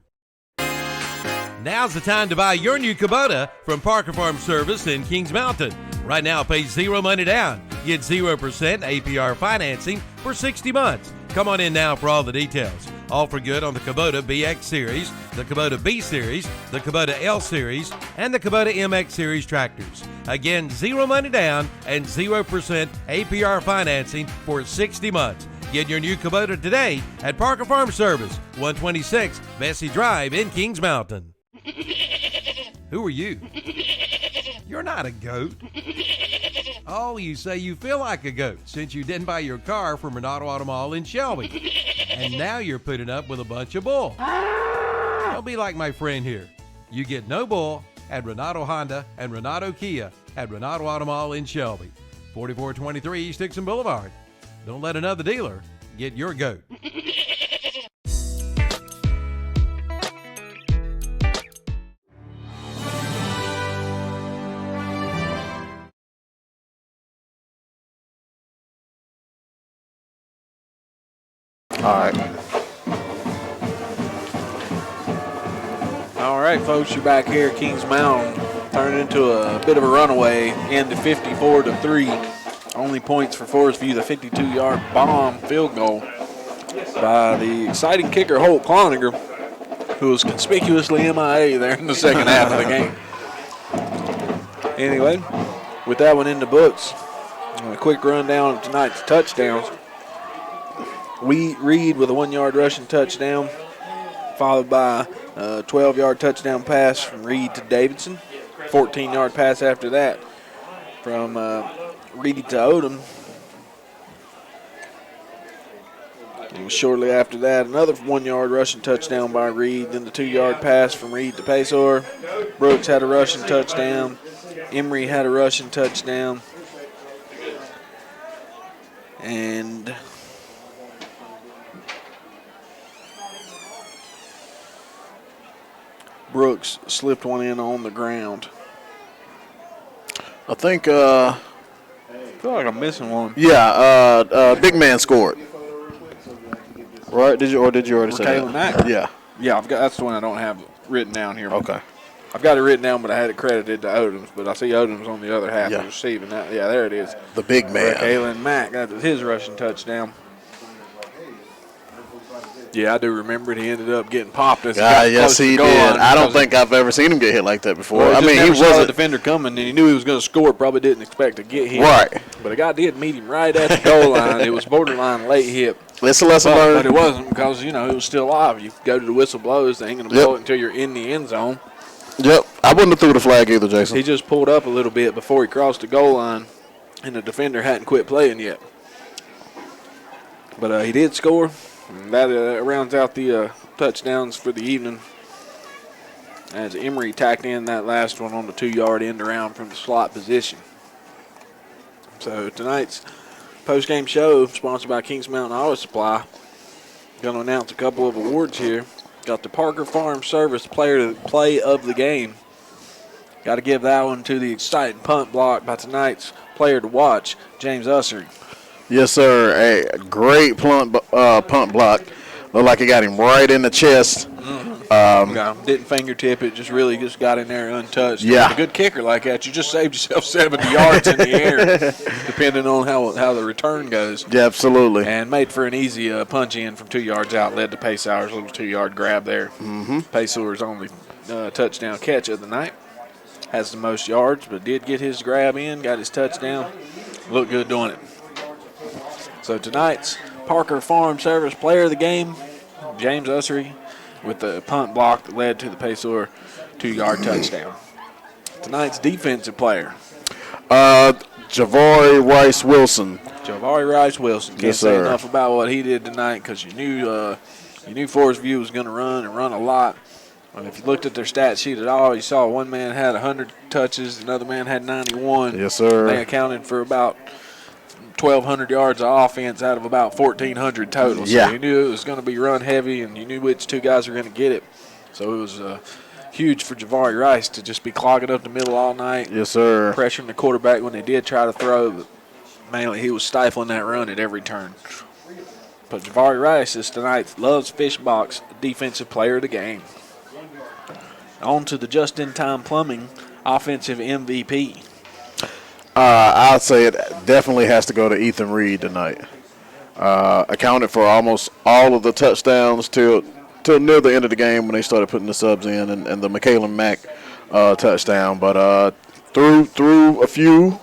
Now's the time to buy your new Kubota from Parker Farm Service in Kings Mountain. Right now, pay zero money down. Get 0% APR financing for 60 months. Come on in now for all the details. All for good on the Kubota BX Series, the Kubota B Series, the Kubota L Series, and the Kubota MX Series tractors. Again, zero money down and 0% APR financing for 60 months. Get your new Kubota today at Parker Farm Service, 126 Bessie Drive in Kings Mountain. Who are you? You're not a goat. Oh, you say you feel like a goat since you didn't buy your car from Renato Auto Mall in Shelby. And now you're putting up with a bunch of bull. Don't be like my friend here. You get no bull at Renato Honda and Renato Kia at Renato Auto Mall in Shelby, 4423 East Dixon Boulevard. Don't let another dealer get your goat. All right, folks, you're back here at Kings Mountain. Turned into a bit of a runaway, ended 54-3. Only points for Forestview, the 52-yard bomb field goal by the exciting kicker Holt Cloninger, who was conspicuously MIA there in the second half of the game. Anyway, with that one in the books, a quick rundown of tonight's touchdowns. Reed with a 1-yard rushing touchdown, followed by a 12-yard touchdown pass from Reed to Davidson. 14-yard pass after that from Reed to Odom. And shortly after that, another 1-yard rushing touchdown by Reed, then the 2-yard pass from Reed to Pesor. Brooks had a rushing touchdown. Emery had a rushing touchdown. Brooks slipped one in on the ground. I think. I feel like I'm missing one. Yeah, big man scored. Right? Did you already say that? Kalen Mack? Yeah. Yeah, that's the one I don't have written down here. Okay. I've got it written down, but I had it credited to Odoms. But I see Odoms on the other half Yeah. of receiving that. Yeah, there it is. The big man. Kalen Mack, that was his rushing touchdown. Yeah, I do remember it. He ended up getting popped. As Yes, he did. I don't think I've ever seen him get hit like that before. Well, I mean, he saw the wasn't. defender coming, and he knew he was going to score. Probably didn't expect to get hit. Right. But a guy did meet him right at the goal line. It was borderline late hit. It's a lesson learned. But it wasn't because, it was still live. You go to the whistle blows, they ain't going to blow it until you're in the end zone. Yep. I wouldn't have threw the flag either, Jason. He just pulled up a little bit before he crossed the goal line, and the defender hadn't quit playing yet. But he did score. And that rounds out the touchdowns for the evening as Emery tacked in that last one on the 2-yard end around from the slot position. So tonight's post-game show, sponsored by Kings Mountain Auto Supply, going to announce a couple of awards here. Got the Parker Farm Service Play of the Game. Got to give that one to the exciting punt block by tonight's player to watch, James Ussery. Yes, sir. A great punt block. Looked like it got him right in the chest. Didn't fingertip it, just got in there untouched. Yeah. With a good kicker like that, you just saved yourself 70 yards in the air, depending on how the return goes. Yeah, absolutely. And made for an easy punch in from 2 yards out, led to Pacehour's little 2-yard grab there. Mm-hmm. Pacehour's only touchdown catch of the night. Has the most yards, but did get his grab in, got his touchdown. Looked good doing it. So tonight's Parker Farm Service Player of the Game, James Ussery, with the punt block that led to the Pacehour 2-yard touchdown. Tonight's defensive player, Javari Rice Wilson. Javari Rice Wilson. Can't Yes, say sir. enough about what he did tonight because you knew Forestview was going to run a lot. And if you looked at their stat sheet at all, you saw one man had 100 touches, another man had 91. Yes, sir. They accounted for about 1,200 yards of offense out of about 1,400 total. So Yeah. you knew it was going to be run heavy, and you knew which two guys were going to get it. So it was huge for Javari Rice to just be clogging up the middle all night. Yes, sir. Pressuring the quarterback when they did try to throw, but mainly he was stifling that run at every turn. But Javari Rice is tonight's Love's Fish Box Defensive Player of the Game. On to the just-in-time plumbing offensive MVP. I'd say it definitely has to go to Ethan Reed tonight. Accounted for almost all of the touchdowns till near the end of the game when they started putting the subs in and the Kalen Mack touchdown. But threw a few,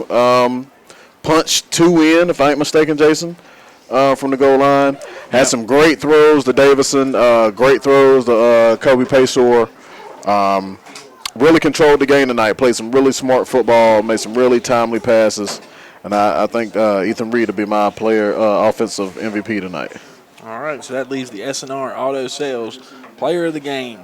punched 2 in, if I ain't mistaken, Jason, from the goal line. Had some great throws to Davison, great throws to Kobe Pacehour. Really controlled the game tonight, played some really smart football, made some really timely passes, and I think Ethan Reed will be my offensive MVP tonight. All right, so that leaves the S&R Auto Sales Player of the Game.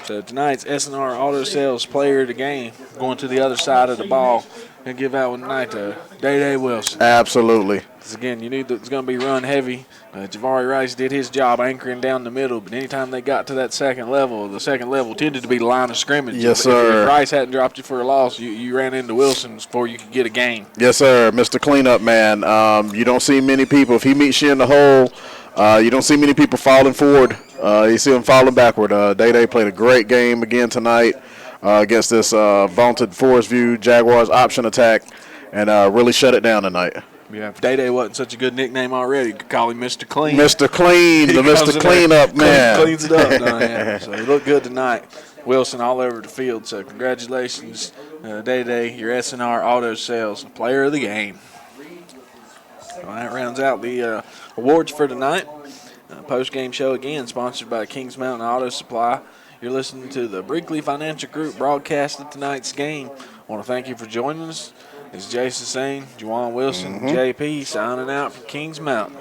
So tonight's S&R Auto Sales Player of the Game going to the other side of the ball and give that one tonight to Day Wilson. Absolutely. Because again, you knew that it was going to be run heavy. Javari Rice did his job anchoring down the middle, but anytime they got to that second level, the second level tended to be the line of scrimmage. Yes, sir. If Rice hadn't dropped you for a loss, you ran into Wilson before you could get a gain. Yes, sir. Mr. Cleanup Man. You don't see many people. If he meets you in the hole, you don't see many people falling forward. You see them falling backward. Day played a great game again tonight against this vaunted Forestview Jaguars option attack and really shut it down tonight. Yeah, if Day wasn't such a good nickname already, you could call him Mr. Clean. Mr. Clean, the Mr. Cleanup Man. Cleans it up down there. So he looked good tonight. Wilson all over the field. So congratulations, Day, your S&R Auto Sales Player of the Game. Well, that rounds out the awards for tonight. Post-game show again, sponsored by Kings Mountain Auto Supply. You're listening to the Brinkley Financial Group broadcast of tonight's game. I want to thank you for joining us. It's Jason Sane, Juwan Wilson, JP signing out from Kings Mountain.